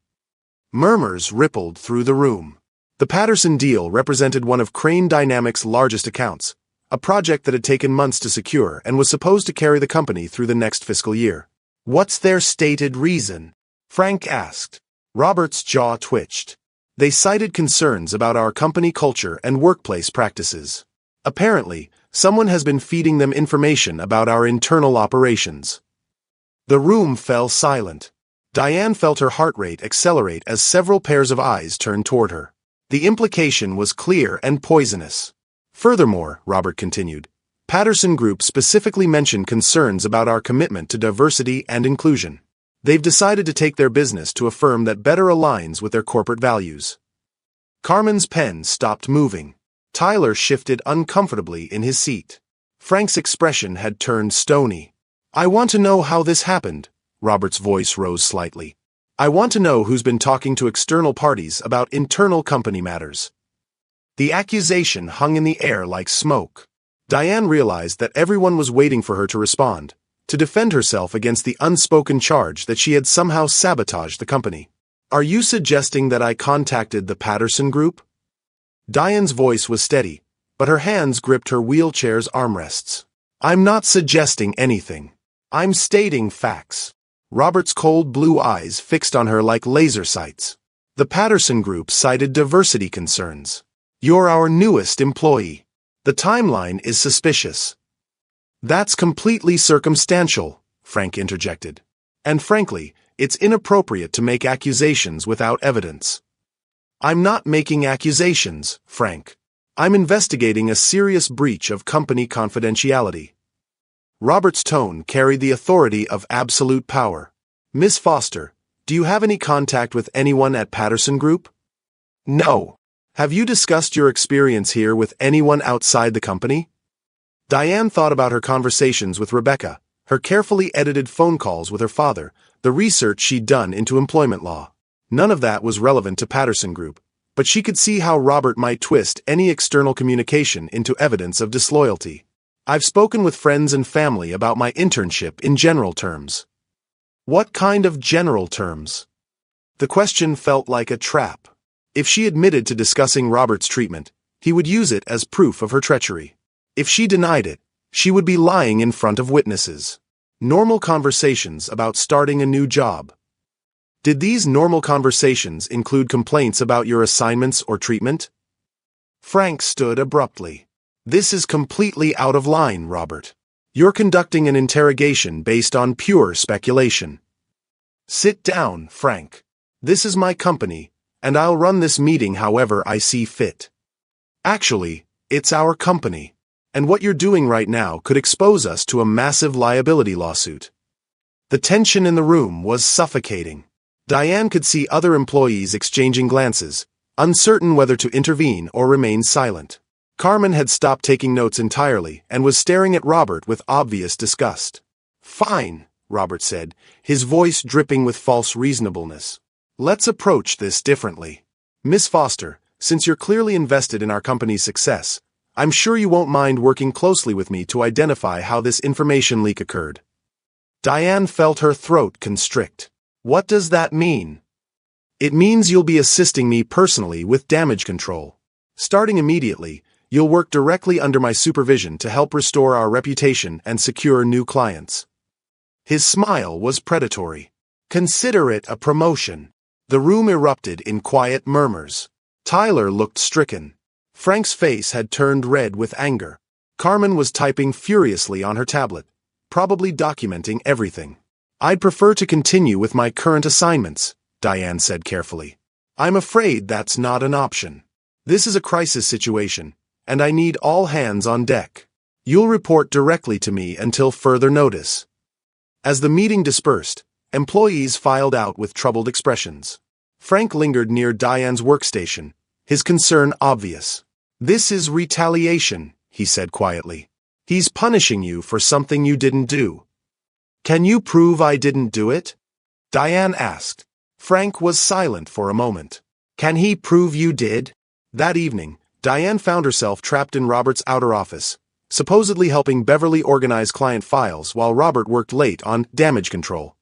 [SPEAKER 1] Murmurs rippled through the room. The Patterson deal represented one of Crane Dynamics' largest accounts, a project that had taken months to secure and was supposed to carry the company through the next fiscal year. "What's their stated reason?" Frank asked. Robert's jaw twitched. "They cited concerns about our company culture and workplace practices. Apparently, someone has been feeding them information about our internal operations." The room fell silent. Diane felt her heart rate accelerate as several pairs of eyes turned toward her. The implication was clear and poisonous. "Furthermore," Robert continued, "Patterson Group specifically mentioned concerns about our commitment to diversity and inclusion. They've decided to take their business to a firm that better aligns with their corporate values." Carmen's pen stopped moving. Tyler shifted uncomfortably in his seat. Frank's expression had turned stony. "I want to know how this happened." Robert's voice rose slightly. "I want to know who's been talking to external parties about internal company matters." The accusation hung in the air like smoke. Diane realized that everyone was waiting for her to respond, to defend herself against the unspoken charge that she had somehow sabotaged the company. "Are you suggesting that I contacted the Patterson Group?" Diane's voice was steady, but her hands gripped her wheelchair's armrests. I'm not suggesting anything. I'm stating facts. Robert's cold blue eyes fixed on her like laser sights. The Patterson Group cited diversity concerns. You're our newest employee. The timeline is suspicious. That's completely circumstantial, Frank interjected. And frankly, it's inappropriate to make accusations without evidence. I'm not making accusations, Frank. I'm investigating a serious breach of company confidentiality. Robert's tone carried the authority of absolute power. Miss Foster, do you have any contact with anyone at Patterson Group? No. Have you discussed your experience here with anyone outside the company? Diane thought about her conversations with Rebecca, her carefully edited phone calls with her father, the research she'd done into employment law. None of that was relevant to Patterson Group, but she could see how Robert might twist any external communication into evidence of disloyalty. I've spoken with friends and family about my internship in general terms. What kind of general terms? The question felt like a trap. If she admitted to discussing Robert's treatment, he would use it as proof of her treachery. If she denied it, she would be lying in front of witnesses. Normal conversations about starting a new job. Did these normal conversations include complaints about your assignments or treatment? Frank stood abruptly. This is completely out of line, Robert. You're conducting an interrogation based on pure speculation. Sit down, Frank. This is my company, and I'll run this meeting however I see fit. Actually, it's our company, and what you're doing right now could expose us to a massive liability lawsuit. The tension in the room was suffocating. Diane could see other employees exchanging glances, uncertain whether to intervene or remain silent. Carmen had stopped taking notes entirely and was staring at Robert with obvious disgust. Fine, Robert said, his voice dripping with false reasonableness. Let's approach this differently. Miss Foster, since you're clearly invested in our company's success, I'm sure you won't mind working closely with me to identify how this information leak occurred. Diane felt her throat constrict. What does that mean? It means you'll be assisting me personally with damage control. Starting immediately, you'll work directly under my supervision to help restore our reputation and secure new clients. His smile was predatory. Consider it a promotion. The room erupted in quiet murmurs. Tyler looked stricken. Frank's face had turned red with anger. Carmen was typing furiously on her tablet, probably documenting everything. I'd prefer to continue with my current assignments, Diane said carefully. I'm afraid that's not an option. This is a crisis situation, and I need all hands on deck. You'll report directly to me until further notice. As the meeting dispersed, employees filed out with troubled expressions. Frank lingered near Diane's workstation, his concern obvious. This is retaliation, he said quietly. He's punishing you for something you didn't do. Can you prove I didn't do it? Diane asked. Frank was silent for a moment. Can he prove you did? That evening, Diane found herself trapped in Robert's outer office, supposedly helping Beverly organize client files while Robert worked late on damage control.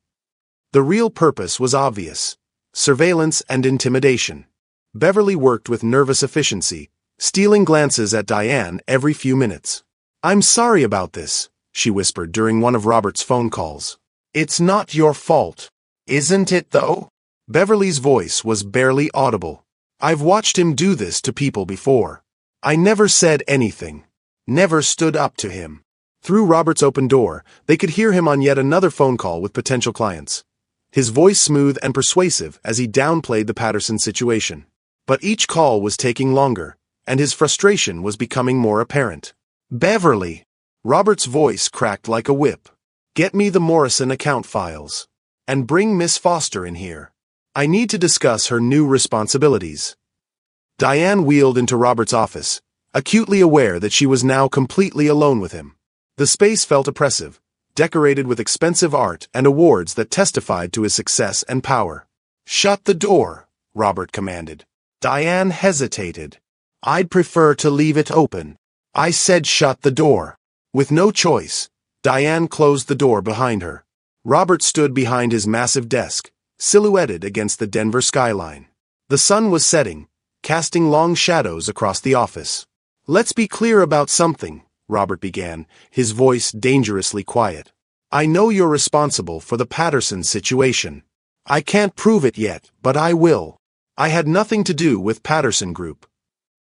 [SPEAKER 1] The real purpose was obvious: surveillance and intimidation. Beverly worked with nervous efficiency, stealing glances at Diane every few minutes. I'm sorry about this, she whispered during one of Robert's phone calls. It's not your fault. Isn't it though? Beverly's voice was barely audible. I've watched him do this to people before. I never said anything. Never stood up to him. Through Robert's open door, they could hear him on yet another phone call with potential clients. His voice smooth and persuasive as he downplayed the Patterson situation. But each call was taking longer, and his frustration was becoming more apparent. Beverly! Robert's voice cracked like a whip. Get me the Morrison account files. And bring Miss Foster in here. I need to discuss her new responsibilities. Diane wheeled into Robert's office, acutely aware that she was now completely alone with him. The space felt oppressive, decorated with expensive art and awards that testified to his success and power. Shut the door, Robert commanded. Diane hesitated. I'd prefer to leave it open. I said shut the door. With no choice, Diane closed the door behind her. Robert stood behind his massive desk, silhouetted against the Denver skyline. The sun was setting, casting long shadows across the office. Let's be clear about something, Robert began, his voice dangerously quiet. "I know you're responsible for the Patterson situation. I can't prove it yet, but I will. I had nothing to do with Patterson Group.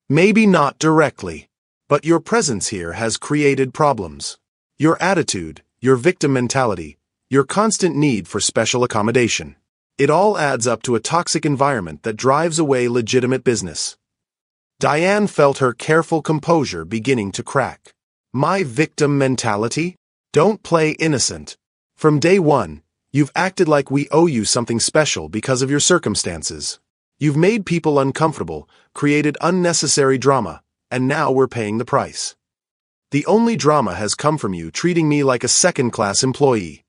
[SPEAKER 1] Maybe not directly. But your presence here has created problems. Your attitude, your victim mentality, your constant need for special accommodation. It all adds up to a toxic environment that drives away legitimate business." Diane felt her careful composure beginning to crack. "My victim mentality? Don't play innocent. From day one, you've acted like we owe you something special because of your circumstances. You've made people uncomfortable, created unnecessary drama, and now we're paying the price. The only drama has come from you treating me like a second-class employee."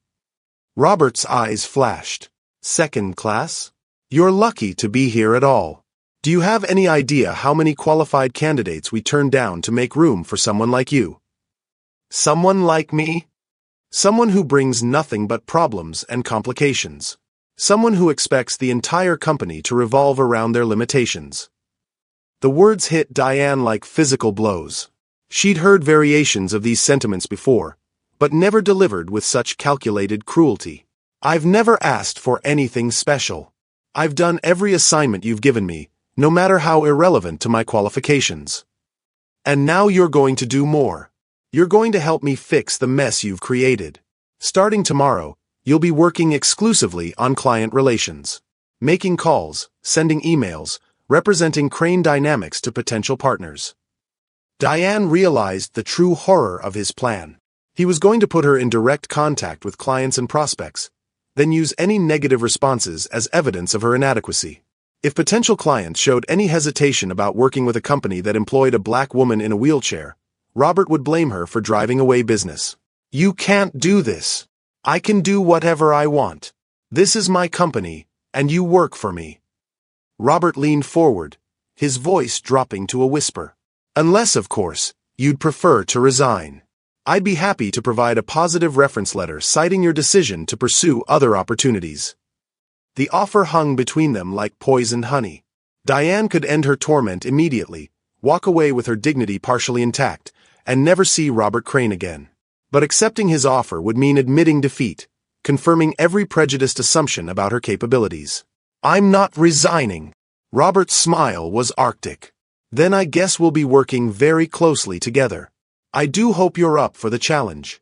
[SPEAKER 1] Robert's eyes flashed. "Second class? You're lucky to be here at all. Do you have any idea how many qualified candidates we turned down to make room for someone like you?" "Someone like me?" "Someone who brings nothing but problems and complications. Someone who expects the entire company to revolve around their limitations." The words hit Diane like physical blows. She'd heard variations of these sentiments before, but never delivered with such calculated cruelty. "I've never asked for anything special. I've done every assignment you've given me, no matter how irrelevant to my qualifications. And now you're going to do more. You're going to help me fix the mess you've created. Starting tomorrow, you'll be working exclusively on client relations. Making calls, sending emails, representing Crane Dynamics to potential partners." Diane realized the true horror of his plan. He was going to put her in direct contact with clients and prospects, then use any negative responses as evidence of her inadequacy. If potential clients showed any hesitation about working with a company that employed a black woman in a wheelchair, Robert would blame her for driving away business. "You can't do this. I can do whatever I want. This is my company, and you work for me." Robert leaned forward, his voice dropping to a whisper. "Unless, of course, you'd prefer to resign. I'd be happy to provide a positive reference letter citing your decision to pursue other opportunities." The offer hung between them like poisoned honey. Diane could end her torment immediately, walk away with her dignity partially intact, and never see Robert Crane again. But accepting his offer would mean admitting defeat, confirming every prejudiced assumption about her capabilities. "I'm not resigning." Robert's smile was arctic. "Then I guess we'll be working very closely together. I do hope you're up for the challenge."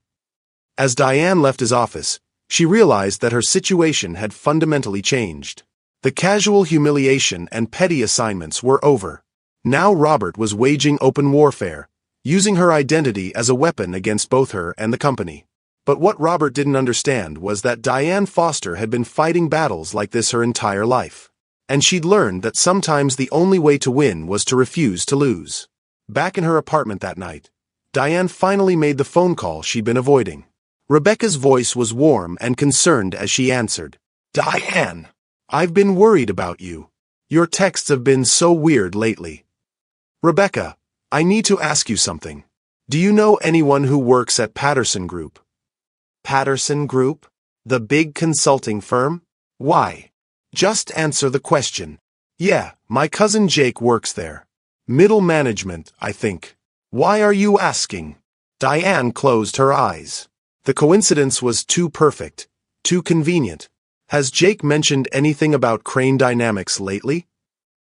[SPEAKER 1] As Diane left his office, she realized that her situation had fundamentally changed. The casual humiliation and petty assignments were over. Now Robert was waging open warfare, using her identity as a weapon against both her and the company. But what Robert didn't understand was that Diane Foster had been fighting battles like this her entire life. And she'd learned that sometimes the only way to win was to refuse to lose. Back in her apartment that night, Diane finally made the phone call she'd been avoiding. Rebecca's voice was warm and concerned as she answered. "Diane, I've been worried about you. Your texts have been so weird lately." "Rebecca, I need to ask you something. Do you know anyone who works at Patterson Group?" "Patterson Group? The big consulting firm? Why? Just answer the question." "Yeah, my cousin Jake works there. Middle management, I think." "Why are you asking?" Diane closed her eyes. The coincidence was too perfect, too convenient. "Has Jake mentioned anything about Crane Dynamics lately?"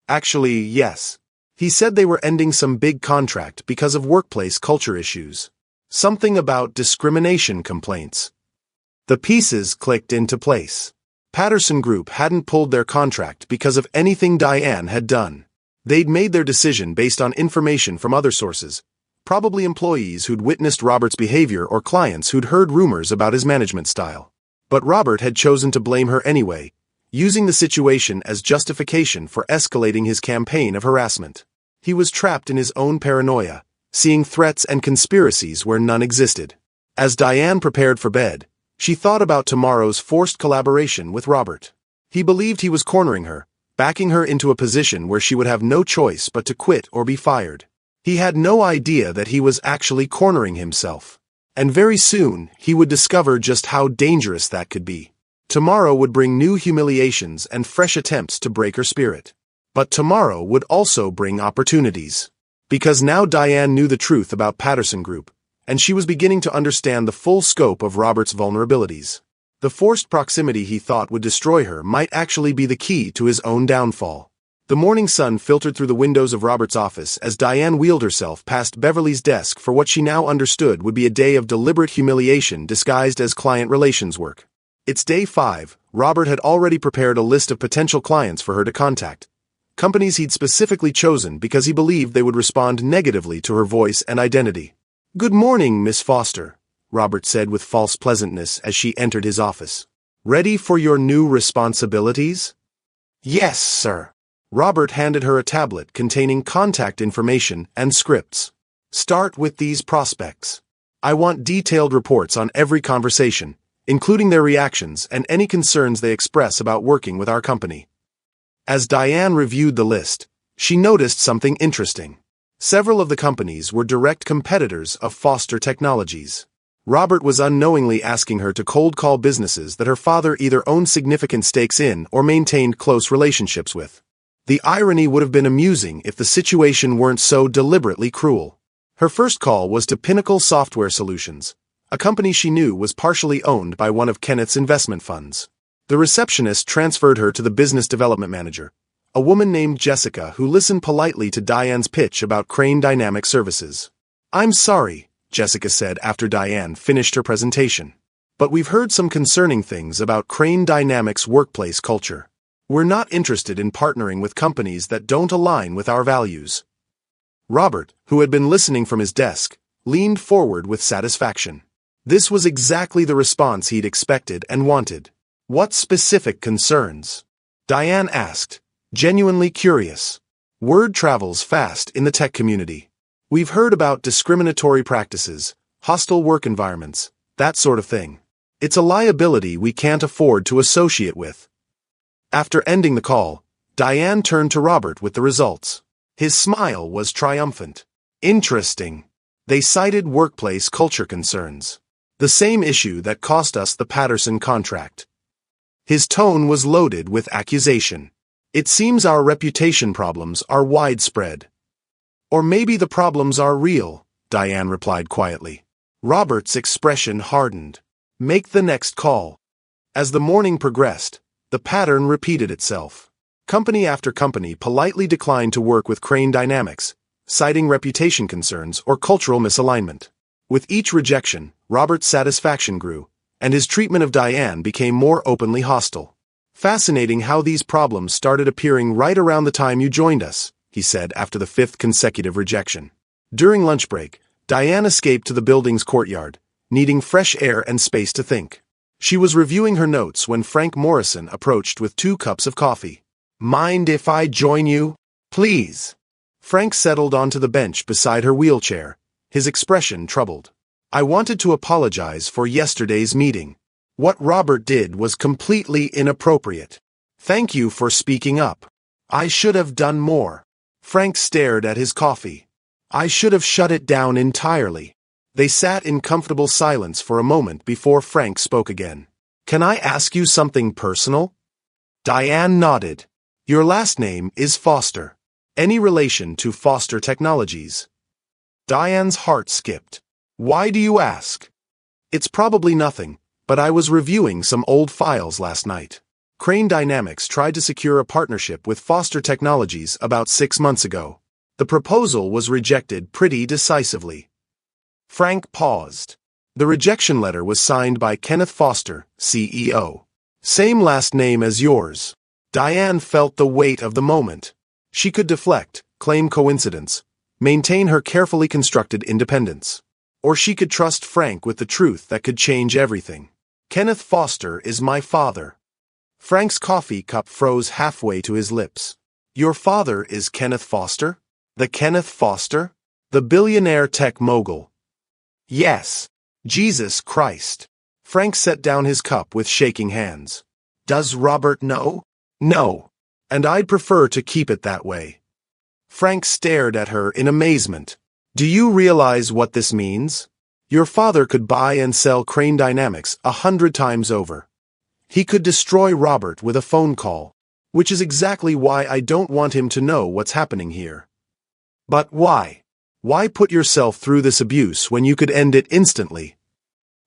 [SPEAKER 1] "Actually, yes. He said they were ending some big contract because of workplace culture issues. Something about discrimination complaints." The pieces clicked into place. Patterson Group hadn't pulled their contract because of anything Diane had done. They'd made their decision based on information from other sources, probably employees who'd witnessed Robert's behavior or clients who'd heard rumors about his management style. But Robert had chosen to blame her anyway, using the situation as justification for escalating his campaign of harassment. He was trapped in his own paranoia, seeing threats and conspiracies where none existed. As Diane prepared for bed, she thought about tomorrow's forced collaboration with Robert. He believed he was cornering her, backing her into a position where she would have no choice but to quit or be fired. He had no idea that he was actually cornering himself. And very soon, he would discover just how dangerous that could be. Tomorrow would bring new humiliations and fresh attempts to break her spirit. But tomorrow would also bring opportunities. Because now Diane knew the truth about Patterson Group, and she was beginning to understand the full scope of Robert's vulnerabilities. The forced proximity he thought would destroy her might actually be the key to his own downfall. The morning sun filtered through the windows of Robert's office as Diane wheeled herself past Beverly's desk for what she now understood would be a day of deliberate humiliation disguised as client relations work. It's day 5. Robert had already prepared a list of potential clients for her to contact. Companies he'd specifically chosen because he believed they would respond negatively to her voice and identity. "Good morning, Miss Foster," Robert said with false pleasantness as she entered his office. "Ready for your new responsibilities?" "Yes, sir." Robert handed her a tablet containing contact information and scripts. "Start with these prospects. I want detailed reports on every conversation, including their reactions and any concerns they express about working with our company." As Diane reviewed the list, she noticed something interesting. Several of the companies were direct competitors of Foster Technologies. Robert was unknowingly asking her to cold call businesses that her father either owned significant stakes in or maintained close relationships with. The irony would have been amusing if the situation weren't so deliberately cruel. Her first call was to Pinnacle Software Solutions, a company she knew was partially owned by one of Kenneth's investment funds. The receptionist transferred her to the business development manager, a woman named Jessica who listened politely to Diane's pitch about Crane Dynamics services. "I'm sorry," Jessica said after Diane finished her presentation, "but we've heard some concerning things about Crane Dynamics' workplace culture. We're not interested in partnering with companies that don't align with our values." Robert, who had been listening from his desk, leaned forward with satisfaction. This was exactly the response he'd expected and wanted. "What specific concerns?" Diane asked, genuinely curious. "Word travels fast in the tech community. We've heard about discriminatory practices, hostile work environments, that sort of thing. It's a liability we can't afford to associate with." After ending the call, Diane turned to Robert with the results. His smile was triumphant. "Interesting. They cited workplace culture concerns. The same issue that cost us the Patterson contract." His tone was loaded with accusation. "It seems our reputation problems are widespread." "Or maybe the problems are real," Diane replied quietly. Robert's expression hardened. "Make the next call." As the morning progressed, the pattern repeated itself. Company after company politely declined to work with Crane Dynamics, citing reputation concerns or cultural misalignment. With each rejection, Robert's satisfaction grew, and his treatment of Diane became more openly hostile. "Fascinating how these problems started appearing right around the time you joined us," he said after the 5th consecutive rejection. During lunch break, Diane escaped to the building's courtyard, needing fresh air and space to think. She was reviewing her notes when Frank Morrison approached with 2 cups of coffee. "Mind if I join you? Please." Frank settled onto the bench beside her wheelchair, his expression troubled. "I wanted to apologize for yesterday's meeting. What Robert did was completely inappropriate. Thank you for speaking up. I should have done more." Frank stared at his coffee. "I should have shut it down entirely." They sat in comfortable silence for a moment before Frank spoke again. "Can I ask you something personal?" Diane nodded. "Your last name is Foster. Any relation to Foster Technologies?" Diane's heart skipped. "Why do you ask?" "It's probably nothing, but I was reviewing some old files last night. Crane Dynamics tried to secure a partnership with Foster Technologies about 6 months ago. The proposal was rejected pretty decisively." Frank paused. The rejection letter was signed by Kenneth Foster, CEO. "Same last name as yours." Diane felt the weight of the moment. She could deflect, claim coincidence, maintain her carefully constructed independence. Or she could trust Frank with the truth that could change everything. "Kenneth Foster is my father." Frank's coffee cup froze halfway to his lips. "Your father is Kenneth Foster? The Kenneth Foster? The billionaire tech mogul?" "Yes." "Jesus Christ." Frank set down his cup with shaking hands. "Does Robert know?" "No. And I'd prefer to keep it that way." Frank stared at her in amazement. "Do you realize what this means? Your father could buy and sell Crane Dynamics 100 times over. He could destroy Robert with a phone call, which is exactly why I don't want him to know what's happening here." But why? Why put yourself through this abuse when you could end it instantly?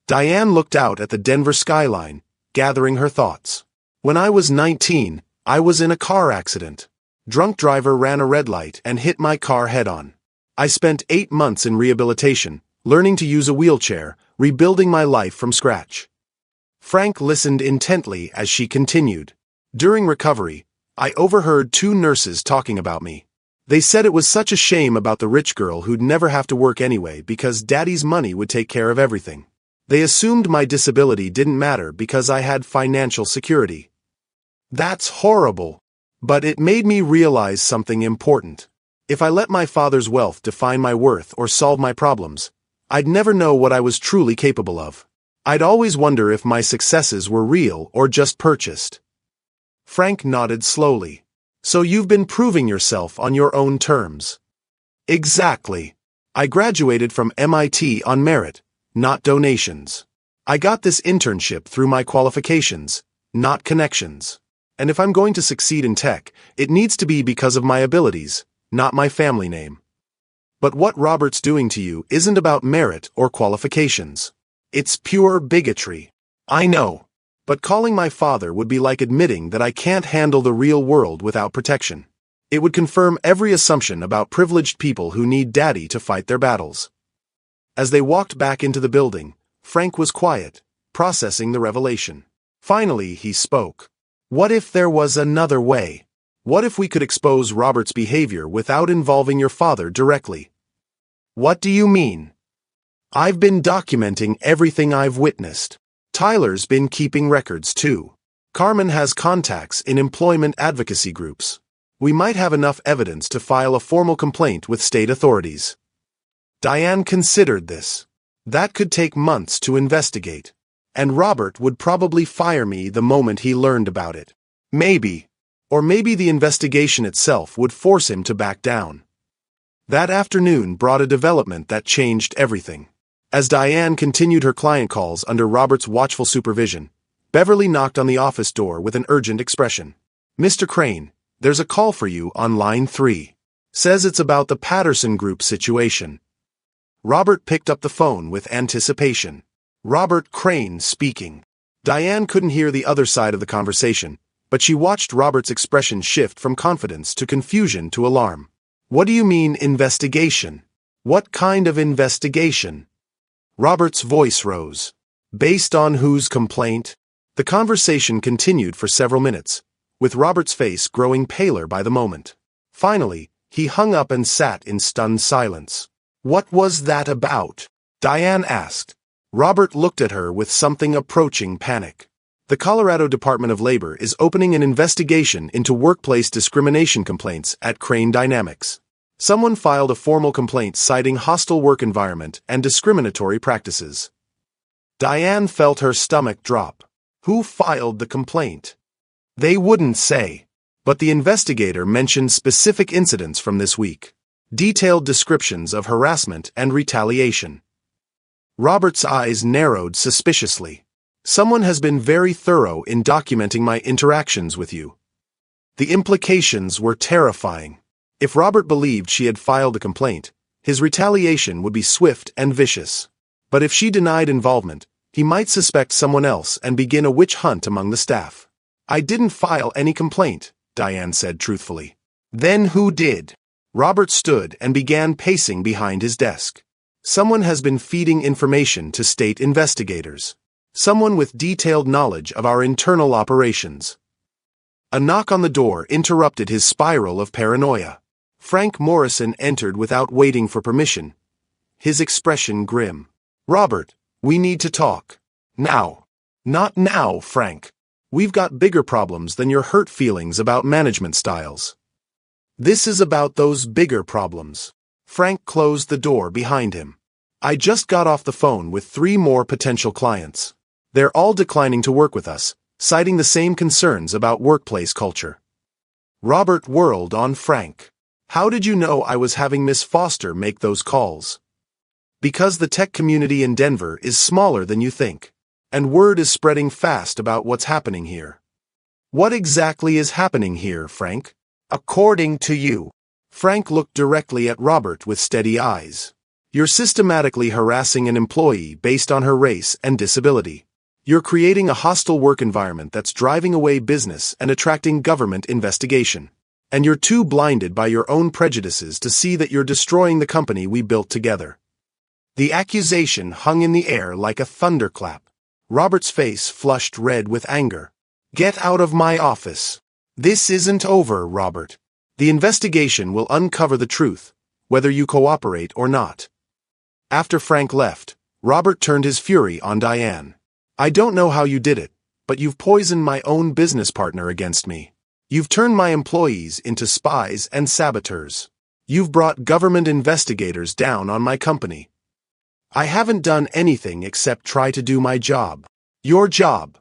[SPEAKER 1] Diane looked out at the Denver skyline, gathering her thoughts. When I was 19, I was in a car accident. Drunk driver ran a red light and hit my car head-on. I spent 8 months in rehabilitation, learning to use a wheelchair, rebuilding my life from scratch. Frank listened intently as she continued. During recovery, I overheard 2 nurses talking about me. They said it was such a shame about the rich girl who'd never have to work anyway because daddy's money would take care of everything. They assumed my disability didn't matter because I had financial security. That's horrible. But it made me realize something important. If I let my father's wealth define my worth or solve my problems, I'd never know what I was truly capable of. I'd always wonder if my successes were real or just purchased. Frank nodded slowly. So you've been proving yourself on your own terms. Exactly. I graduated from MIT on merit, not donations. I got this internship through my qualifications, not connections. And if I'm going to succeed in tech, it needs to be because of my abilities, not my family name. But what Robert's doing to you isn't about merit or qualifications. It's pure bigotry. I know. But calling my father would be like admitting that I can't handle the real world without protection. It would confirm every assumption about privileged people who need daddy to fight their battles. As they walked back into the building, Frank was quiet, processing the revelation. Finally, he spoke. What if there was another way? What if we could expose Robert's behavior without involving your father directly? What do you mean? I've been documenting everything I've witnessed. Tyler's been keeping records too. Carmen has contacts in employment advocacy groups. We might have enough evidence to file a formal complaint with state authorities. Diane considered this. That could take months to investigate. And Robert would probably fire me the moment he learned about it. Maybe. Or maybe the investigation itself would force him to back down. That afternoon brought a development that changed everything. As Diane continued her client calls under Robert's watchful supervision, Beverly knocked on the office door with an urgent expression. Mr. Crane, there's a call for you on line 3. Says it's about the Patterson Group situation. Robert picked up the phone with anticipation. Robert Crane speaking. Diane couldn't hear the other side of the conversation, but she watched Robert's expression shift from confidence to confusion to alarm. What do you mean investigation? What kind of investigation? Robert's voice rose. Based on whose complaint? The conversation continued for several minutes, with Robert's face growing paler by the moment. Finally, he hung up and sat in stunned silence. What was that about? Diane asked. Robert looked at her with something approaching panic. The Colorado Department of Labor is opening an investigation into workplace discrimination complaints at Crane Dynamics. Someone filed a formal complaint citing hostile work environment and discriminatory practices. Diane felt her stomach drop. Who filed the complaint? They wouldn't say. But the investigator mentioned specific incidents from this week. Detailed descriptions of harassment and retaliation. Robert's eyes narrowed suspiciously. Someone has been very thorough in documenting my interactions with you. The implications were terrifying. If Robert believed she had filed a complaint, his retaliation would be swift and vicious. But if she denied involvement, he might suspect someone else and begin a witch hunt among the staff. I didn't file any complaint, Diane said truthfully. Then who did? Robert stood and began pacing behind his desk. Someone has been feeding information to state investigators. Someone with detailed knowledge of our internal operations. A knock on the door interrupted his spiral of paranoia. Frank Morrison entered without waiting for permission, his expression grim. Robert, we need to talk. Now. Not now, Frank. We've got bigger problems than your hurt feelings about management styles. This is about those bigger problems. Frank closed the door behind him. I just got off the phone with 3 more potential clients. They're all declining to work with us, citing the same concerns about workplace culture. Robert whirled on Frank. How did you know I was having Miss Foster make those calls? Because the tech community in Denver is smaller than you think, and word is spreading fast about what's happening here. What exactly is happening here, Frank? According to you. Frank looked directly at Robert with steady eyes. You're systematically harassing an employee based on her race and disability. You're creating a hostile work environment that's driving away business and attracting government investigation. And you're too blinded by your own prejudices to see that you're destroying the company we built together. The accusation hung in the air like a thunderclap. Robert's face flushed red with anger. Get out of my office. This isn't over, Robert. The investigation will uncover the truth, whether you cooperate or not. After Frank left, Robert turned his fury on Diane. I don't know how you did it, but you've poisoned my own business partner against me. You've turned my employees into spies and saboteurs. You've brought government investigators down on my company. I haven't done anything except try to do my job. Your job.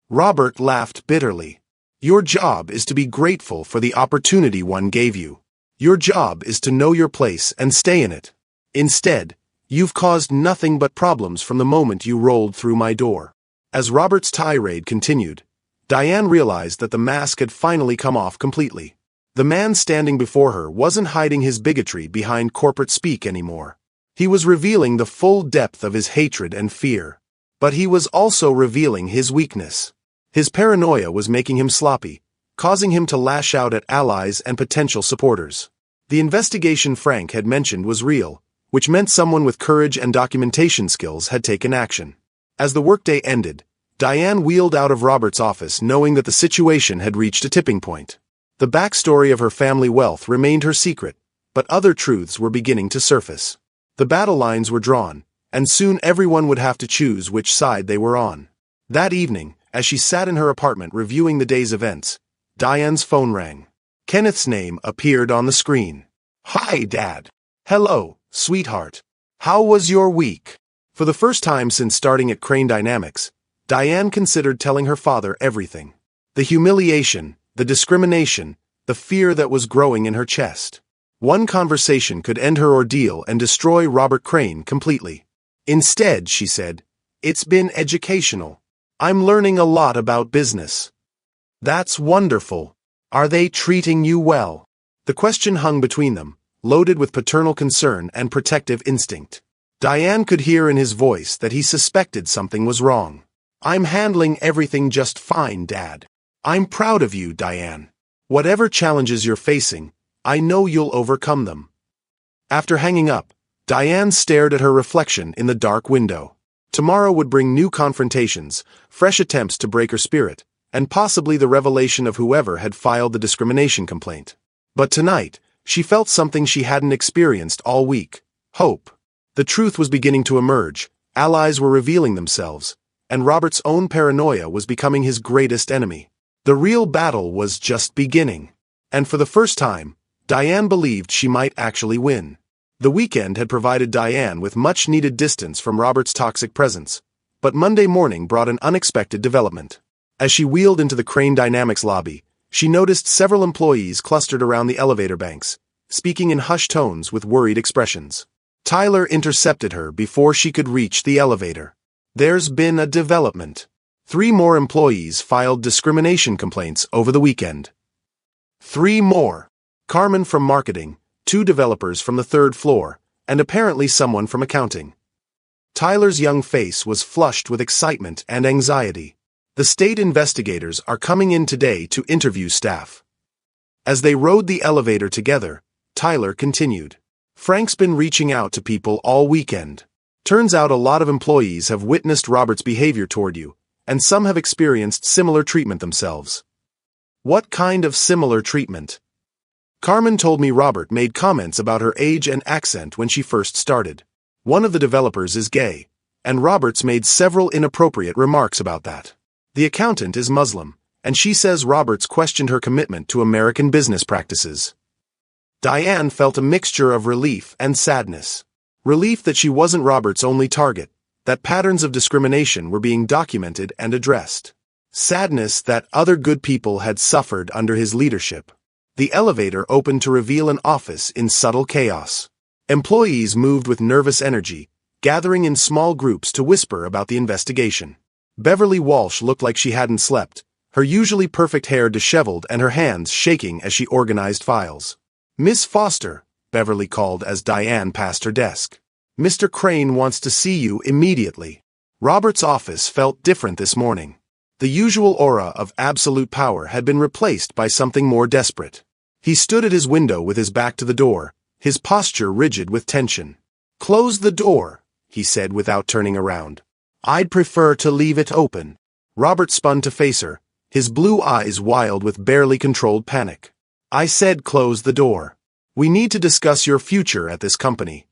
[SPEAKER 1] Robert laughed bitterly. Your job is to be grateful for the opportunity one gave you. Your job is to know your place and stay in it. Instead, you've caused nothing but problems from the moment you rolled through my door. As Robert's tirade continued, Diane realized that the mask had finally come off completely. The man standing before her wasn't hiding his bigotry behind corporate speak anymore. He was revealing the full depth of his hatred and fear. But he was also revealing his weakness. His paranoia was making him sloppy, causing him to lash out at allies and potential supporters. The investigation Frank had mentioned was real, which meant someone with courage and documentation skills had taken action. As the workday ended, Diane wheeled out of Robert's office knowing that the situation had reached a tipping point. The backstory of her family wealth remained her secret, but other truths were beginning to surface. The battle lines were drawn, and soon everyone would have to choose which side they were on. That evening, as she sat in her apartment reviewing the day's events, Diane's phone rang. Kenneth's name appeared on the screen. Hi, Dad. Hello, sweetheart. How was your week? For the first time since starting at Crane Dynamics, Diane considered telling her father everything. The humiliation, the discrimination, the fear that was growing in her chest. One conversation could end her ordeal and destroy Robert Crane completely. Instead, she said, it's been educational. I'm learning a lot about business. That's wonderful. Are they treating you well? The question hung between them, loaded with paternal concern and protective instinct. Diane could hear in his voice that he suspected something was wrong. I'm handling everything just fine, Dad. I'm proud of you, Diane. Whatever challenges you're facing, I know you'll overcome them. After hanging up, Diane stared at her reflection in the dark window. Tomorrow would bring new confrontations, fresh attempts to break her spirit, and possibly the revelation of whoever had filed the discrimination complaint. But tonight, she felt something she hadn't experienced all week: hope. The truth was beginning to emerge, allies were revealing themselves, and Robert's own paranoia was becoming his greatest enemy. The real battle was just beginning. And for the first time, Diane believed she might actually win. The weekend had provided Diane with much-needed distance from Robert's toxic presence, but Monday morning brought an unexpected development. As she wheeled into the Crane Dynamics lobby, she noticed several employees clustered around the elevator banks, speaking in hushed tones with worried expressions. Tyler intercepted her before she could reach the elevator. There's been a development. 3 more employees filed discrimination complaints over the weekend. 3 more. Carmen from marketing, 2 developers from the 3rd floor, and apparently someone from accounting. Tyler's young face was flushed with excitement and anxiety. The state investigators are coming in today to interview staff. As they rode the elevator together, Tyler continued. Frank's been reaching out to people all weekend. Turns out a lot of employees have witnessed Robert's behavior toward you, and some have experienced similar treatment themselves. What kind of similar treatment? Carmen told me Robert made comments about her age and accent when she first started. One of the developers is gay, and Robert's made several inappropriate remarks about that. The accountant is Muslim, and she says Roberts questioned her commitment to American business practices. Diane felt a mixture of relief and sadness. Relief that she wasn't Robert's only target, that patterns of discrimination were being documented and addressed. Sadness that other good people had suffered under his leadership. The elevator opened to reveal an office in subtle chaos. Employees moved with nervous energy, gathering in small groups to whisper about the investigation. Beverly Walsh looked like she hadn't slept, her usually perfect hair disheveled and her hands shaking as she organized files. "Miss Foster," Beverly called as Diane passed her desk. "Mr. Crane wants to see you immediately." Robert's office felt different this morning. The usual aura of absolute power had been replaced by something more desperate. He stood at his window with his back to the door, his posture rigid with tension. "Close the door," he said without turning around. "I'd prefer to leave it open." Robert spun to face her, his blue eyes wild with barely controlled panic. "I said close the door. We need to discuss your future at this company."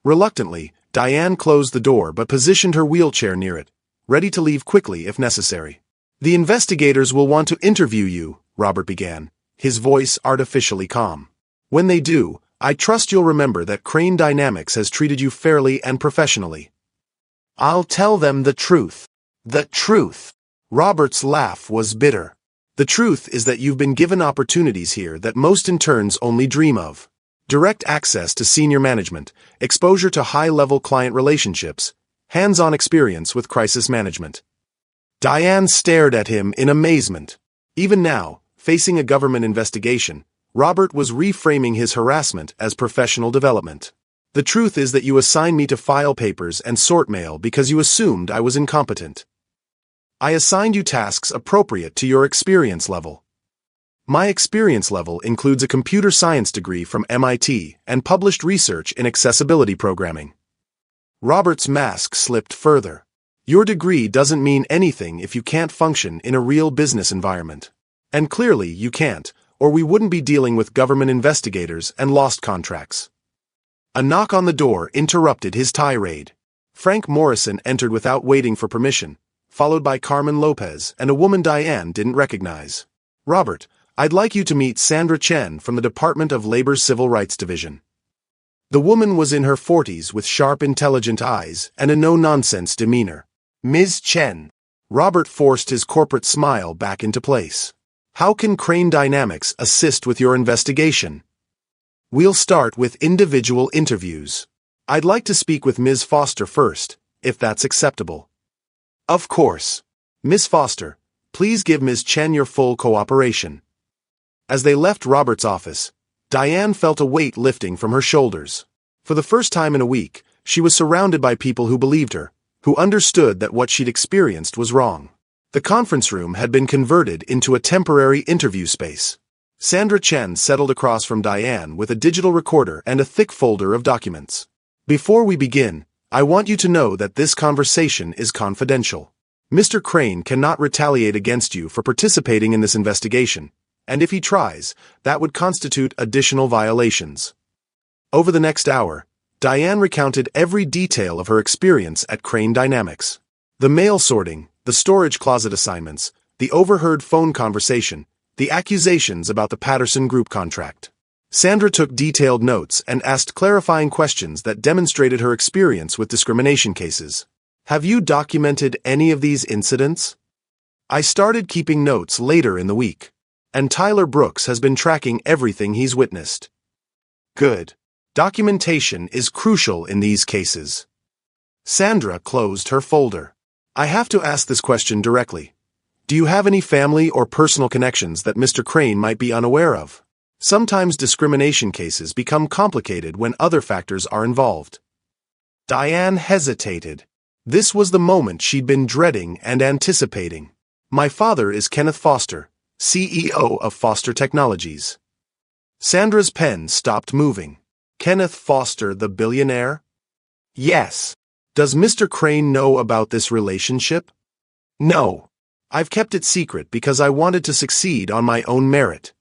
[SPEAKER 1] Reluctantly, Diane closed the door but positioned her wheelchair near it, ready to leave quickly if necessary. "The investigators will want to interview you," Robert began, his voice artificially calm. "When they do, I trust you'll remember that Crane Dynamics has treated you fairly and professionally." "I'll tell them the truth." "The truth." Robert's laugh was bitter. "The truth is that you've been given opportunities here that most interns only dream of. Direct access to senior management, exposure to high-level client relationships, hands-on experience with crisis management." Diane stared at him in amazement. Even now, facing a government investigation, Robert was reframing his harassment as professional development. "The truth is that you assigned me to file papers and sort mail because you assumed I was incompetent. I assigned you tasks appropriate to your experience level. My experience level includes a computer science degree from MIT and published research in accessibility programming." Robert's mask slipped further. "Your degree doesn't mean anything if you can't function in a real business environment. And clearly you can't, or we wouldn't be dealing with government investigators and lost contracts." A knock on the door interrupted his tirade. Frank Morrison entered without waiting for permission, followed by Carmen Lopez and a woman Diane didn't recognize. "Robert, I'd like you to meet Sandra Chen from the Department of Labor's Civil Rights Division." The woman was in her 40s with sharp, intelligent eyes and a no-nonsense demeanor. "Ms. Chen." Robert forced his corporate smile back into place. "How can Crane Dynamics assist with your investigation?" "We'll start with individual interviews. I'd like to speak with Ms. Foster first, if that's acceptable." "Of course. Ms. Foster, please give Ms. Chen your full cooperation." As they left Robert's office, Diane felt a weight lifting from her shoulders. For the first time in a week, she was surrounded by people who believed her, who understood that what she'd experienced was wrong. The conference room had been converted into a temporary interview space. Sandra Chen settled across from Diane with a digital recorder and a thick folder of documents. "Before we begin, I want you to know that this conversation is confidential. Mr. Crane cannot retaliate against you for participating in this investigation, and if he tries, that would constitute additional violations." Over the next hour, Diane recounted every detail of her experience at Crane Dynamics. The mail sorting, the storage closet assignments, the overheard phone conversation, the accusations about the Patterson Group contract. Sandra took detailed notes and asked clarifying questions that demonstrated her experience with discrimination cases. "Have you documented any of these incidents?" "I started keeping notes later in the week. And Tyler Brooks has been tracking everything he's witnessed." "Good. Documentation is crucial in these cases." Sandra closed her folder. "I have to ask this question directly. Do you have any family or personal connections that Mr. Crane might be unaware of? Sometimes discrimination cases become complicated when other factors are involved." Diane hesitated. This was the moment she'd been dreading and anticipating. "My father is Kenneth Foster, CEO of Foster Technologies." Sandra's pen stopped moving. "Kenneth Foster, the billionaire?" "Yes." "Does Mr. Crane know about this relationship?" "No. I've kept it secret because I wanted to succeed on my own merit."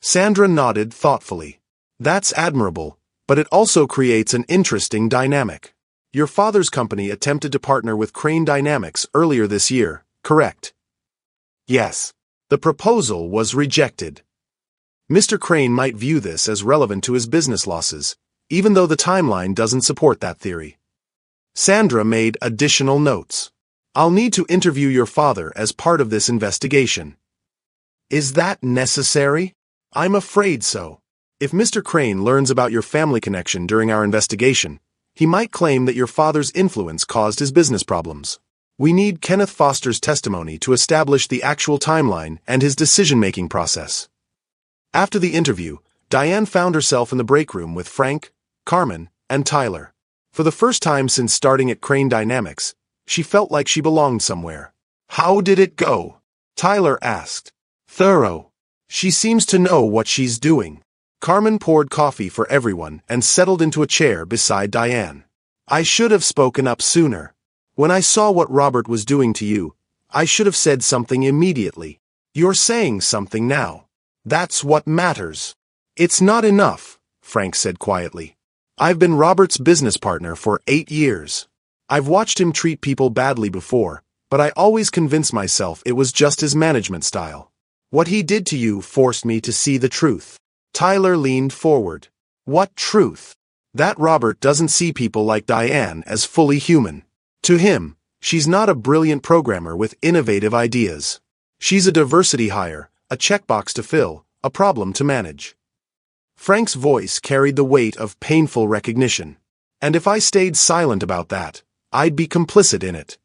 [SPEAKER 1] Sandra nodded thoughtfully. "That's admirable, but it also creates an interesting dynamic. Your father's company attempted to partner with Crane Dynamics earlier this year, correct?" "Yes." "The proposal was rejected. Mr. Crane might view this as relevant to his business losses, even though the timeline doesn't support that theory." Sandra made additional notes. "I'll need to interview your father as part of this investigation." "Is that necessary?" "I'm afraid so. If Mr. Crane learns about your family connection during our investigation, he might claim that your father's influence caused his business problems. We need Kenneth Foster's testimony to establish the actual timeline and his decision-making process." After the interview, Diane found herself in the break room with Frank, Carmen, and Tyler. For the first time since starting at Crane Dynamics, she felt like she belonged somewhere. "How did it go?" Tyler asked. "Thorough. She seems to know what she's doing." Carmen poured coffee for everyone and settled into a chair beside Diane. "I should have spoken up sooner. When I saw what Robert was doing to you, I should have said something immediately. You're saying something now. That's what matters." "It's not enough," Frank said quietly. "I've been Robert's business partner for 8 years. I've watched him treat people badly before, but I always convinced myself it was just his management style. What he did to you forced me to see the truth." Tyler leaned forward. "What truth?" "That Robert doesn't see people like Diane as fully human. To him, she's not a brilliant programmer with innovative ideas. She's a diversity hire, a checkbox to fill, a problem to manage." Frank's voice carried the weight of painful recognition. "And if I stayed silent about that, I'd be complicit in it."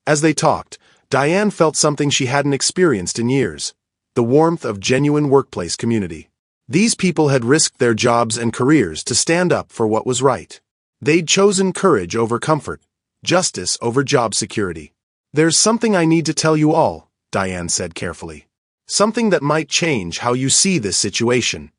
[SPEAKER 1] As they talked, Diane felt something she hadn't experienced in years: the warmth of genuine workplace community. These people had risked their jobs and careers to stand up for what was right. They'd chosen courage over comfort, justice over job security. "There's something I need to tell you all," Diane said carefully. "Something that might change how you see this situation."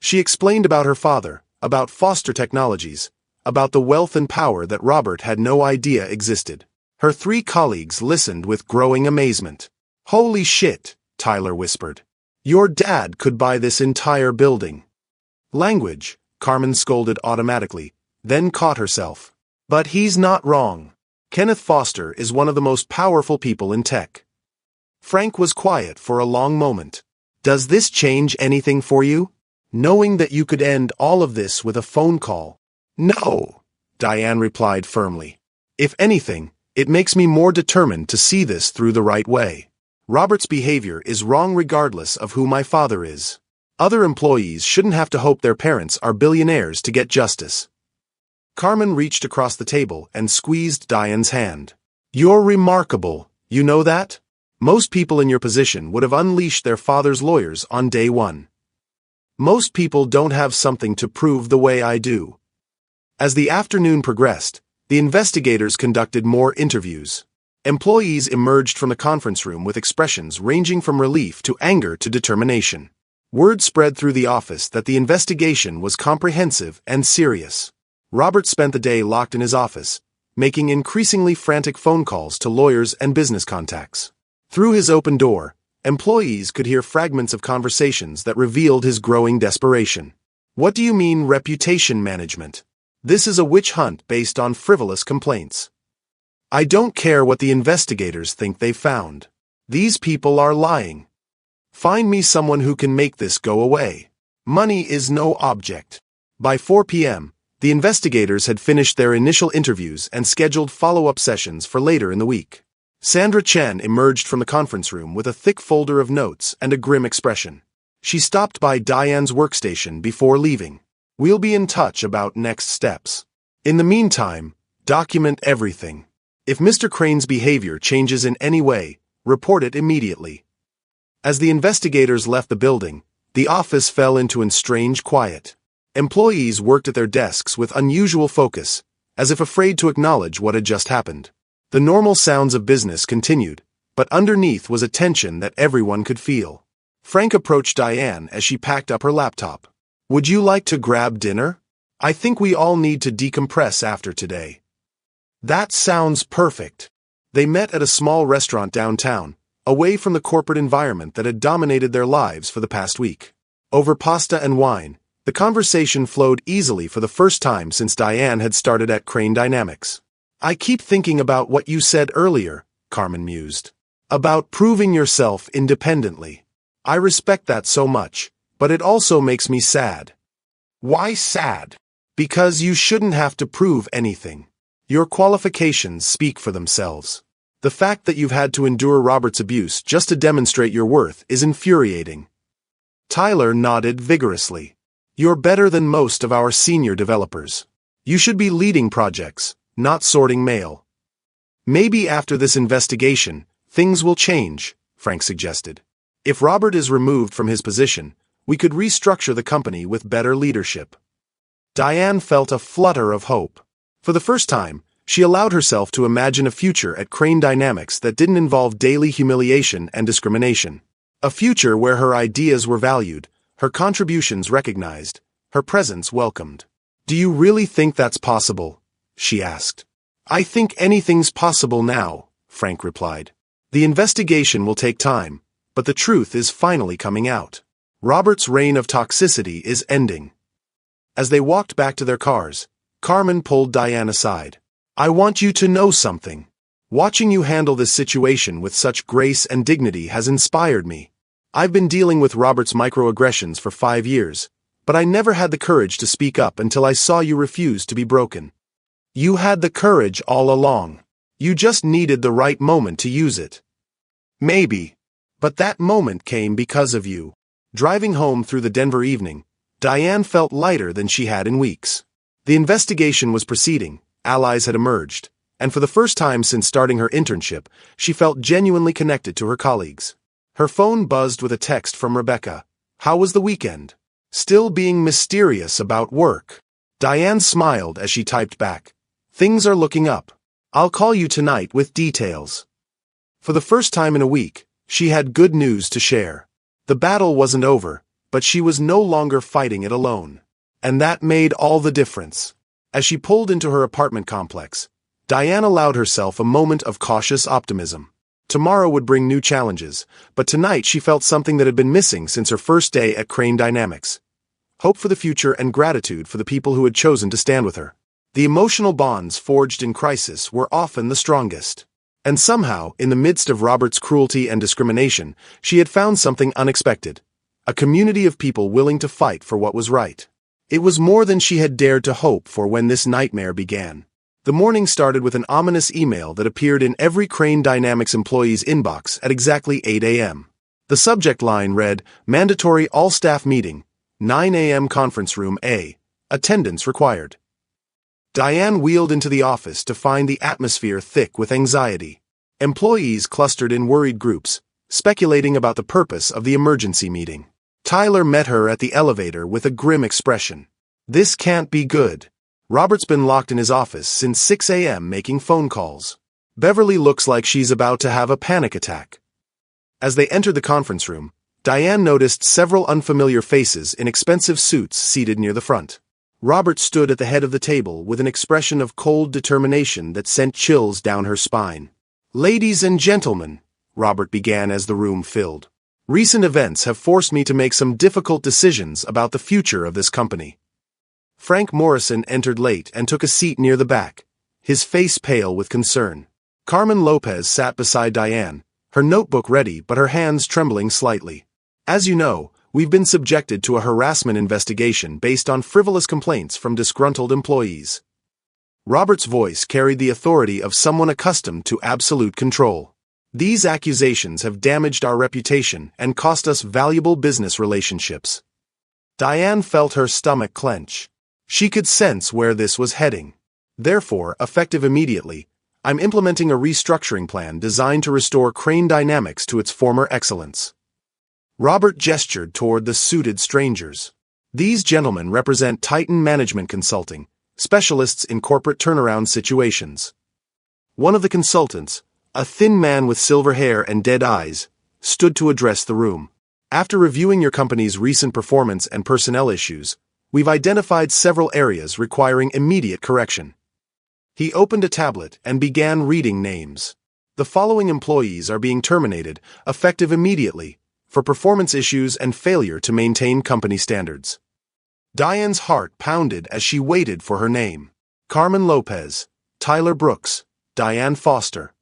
[SPEAKER 1] She explained about her father, about Foster Technologies, about the wealth and power that Robert had no idea existed. Her 3 colleagues listened with growing amazement. "Holy shit," Tyler whispered. "Your dad could buy this entire building." "Language," Carmen scolded automatically, then caught herself. "But he's not wrong. Kenneth Foster is one of the most powerful people in tech." Frank was quiet for a long moment. "Does this change anything for you? Knowing that you could end all of this with a phone call?" "No," Diane replied firmly. "If anything, it makes me more determined to see this through the right way. Robert's behavior is wrong regardless of who my father is. Other employees shouldn't have to hope their parents are billionaires to get justice." Carmen reached across the table and squeezed Diane's hand. "You're remarkable, you know that? Most people in your position would have unleashed their father's lawyers on day one. Most people don't have something to prove the way I do." As the afternoon progressed, the investigators conducted more interviews. Employees emerged from the conference room with expressions ranging from relief to anger to determination. Word spread through the office that the investigation was comprehensive and serious. Robert spent the day locked in his office, making increasingly frantic phone calls to lawyers and business contacts. Through his open door, employees could hear fragments of conversations that revealed his growing desperation. "What do you mean reputation management? This is a witch hunt based on frivolous complaints. I don't care what the investigators think they found. These people are lying. Find me someone who can make this go away. Money is no object." By 4 p.m., the investigators had finished their initial interviews and scheduled follow-up sessions for later in the week. Sandra Chen emerged from the conference room with a thick folder of notes and a grim expression. She stopped by Diane's workstation before leaving. "We'll be in touch about next steps. In the meantime, document everything. If Mr. Crane's behavior changes in any way, report it immediately." As the investigators left the building, the office fell into a strange quiet. Employees worked at their desks with unusual focus, as if afraid to acknowledge what had just happened. The normal sounds of business continued, but underneath was a tension that everyone could feel. Frank approached Diane as she packed up her laptop. "Would you like to grab dinner? I think we all need to decompress after today." "That sounds perfect." They met at a small restaurant downtown, away from the corporate environment that had dominated their lives for the past week. Over pasta and wine, the conversation flowed easily for the first time since Diane had started at Crane Dynamics. "I keep thinking about what you said earlier," Carmen mused. "About proving yourself independently. I respect that so much, but it also makes me sad." "Why sad?" "Because you shouldn't have to prove anything. Your qualifications speak for themselves. The fact that you've had to endure Robert's abuse just to demonstrate your worth is infuriating." Tyler nodded vigorously. "You're better than most of our senior developers. You should be leading projects, not sorting mail." "Maybe after this investigation, things will change," Frank suggested. "If Robert is removed from his position, We could restructure the company with better leadership. Diane felt a flutter of hope. For the first time, she allowed herself to imagine a future at Crane Dynamics that didn't involve daily humiliation and discrimination. A future where her ideas were valued, her contributions recognized, her presence welcomed. "Do you really think that's possible?" she asked. "I think anything's possible now," Frank replied. "The investigation will take time, but the truth is finally coming out. Robert's reign of toxicity is ending." As they walked back to their cars, Carmen pulled Diane aside. "I want you to know something. Watching you handle this situation with such grace and dignity has inspired me. I've been dealing with Robert's microaggressions for 5 years, but I never had the courage to speak up until I saw you refuse to be broken. You had the courage all along. You just needed the right moment to use it. Maybe. But that moment came because of you." Driving home through the Denver evening, Diane felt lighter than she had in weeks. The investigation was proceeding, allies had emerged, and for the first time since starting her internship, she felt genuinely connected to her colleagues. Her phone buzzed with a text from Rebecca. "How was the weekend?" "Still being mysterious about work." Diane smiled as she typed back. "Things are looking up. I'll call you tonight with details." For the first time in a week, she had good news to share. The battle wasn't over, but she was no longer fighting it alone. And that made all the difference. As she pulled into her apartment complex, Diane allowed herself a moment of cautious optimism. Tomorrow would bring new challenges, but tonight she felt something that had been missing since her first day at Crane Dynamics. Hope for the future and gratitude for the people who had chosen to stand with her. The emotional bonds forged in crisis were often the strongest. And somehow, in the midst of Robert's cruelty and discrimination, she had found something unexpected. A community of people willing to fight for what was right. It was more than she had dared to hope for when this nightmare began. The morning started with an ominous email that appeared in every Crane Dynamics employee's inbox at exactly 8 a.m. The subject line read, "Mandatory all-staff meeting, 9 a.m. conference room A, attendance required." Diane wheeled into the office to find the atmosphere thick with anxiety. Employees clustered in worried groups, speculating about the purpose of the emergency meeting. Tyler met her at the elevator with a grim expression. "This can't be good. Robert's been locked in his office since 6 a.m. making phone calls. Beverly looks like she's about to have a panic attack." As they entered the conference room, Diane noticed several unfamiliar faces in expensive suits seated near the front. Robert stood at the head of the table with an expression of cold determination that sent chills down her spine. "Ladies and gentlemen," Robert began as the room filled. "Recent events have forced me to make some difficult decisions about the future of this company." Frank Morrison entered late and took a seat near the back, his face pale with concern. Carmen Lopez sat beside Diane, her notebook ready but her hands trembling slightly. "As you know, we've been subjected to a harassment investigation based on frivolous complaints from disgruntled employees." Robert's voice carried the authority of someone accustomed to absolute control. "These accusations have damaged our reputation and cost us valuable business relationships." Diane felt her stomach clench. She could sense where this was heading. "Therefore, effective immediately, I'm implementing a restructuring plan designed to restore Crane Dynamics to its former excellence." Robert gestured toward the suited strangers. "These gentlemen represent Titan Management Consulting, specialists in corporate turnaround situations." One of the consultants, a thin man with silver hair and dead eyes, stood to address the room. "After reviewing your company's recent performance and personnel issues, we've identified several areas requiring immediate correction." He opened a tablet and began reading names. "The following employees are being terminated, effective immediately, for performance issues and failure to maintain company standards." Diane's heart pounded as she waited for her name. Carmen Lopez, Tyler Brooks, Diane Foster.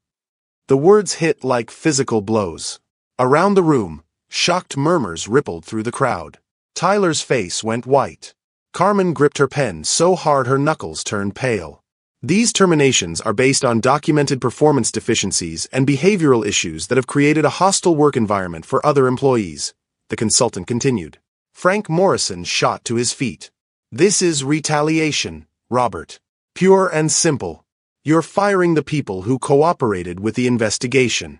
[SPEAKER 1] The words hit like physical blows. Around the room, shocked murmurs rippled through the crowd. Tyler's face went white. Carmen gripped her pen so hard her knuckles turned pale. "These terminations are based on documented performance deficiencies and behavioral issues that have created a hostile work environment for other employees," the consultant continued. Frank Morrison shot to his feet. "This is retaliation, Robert. Pure and simple. You're firing the people who cooperated with the investigation.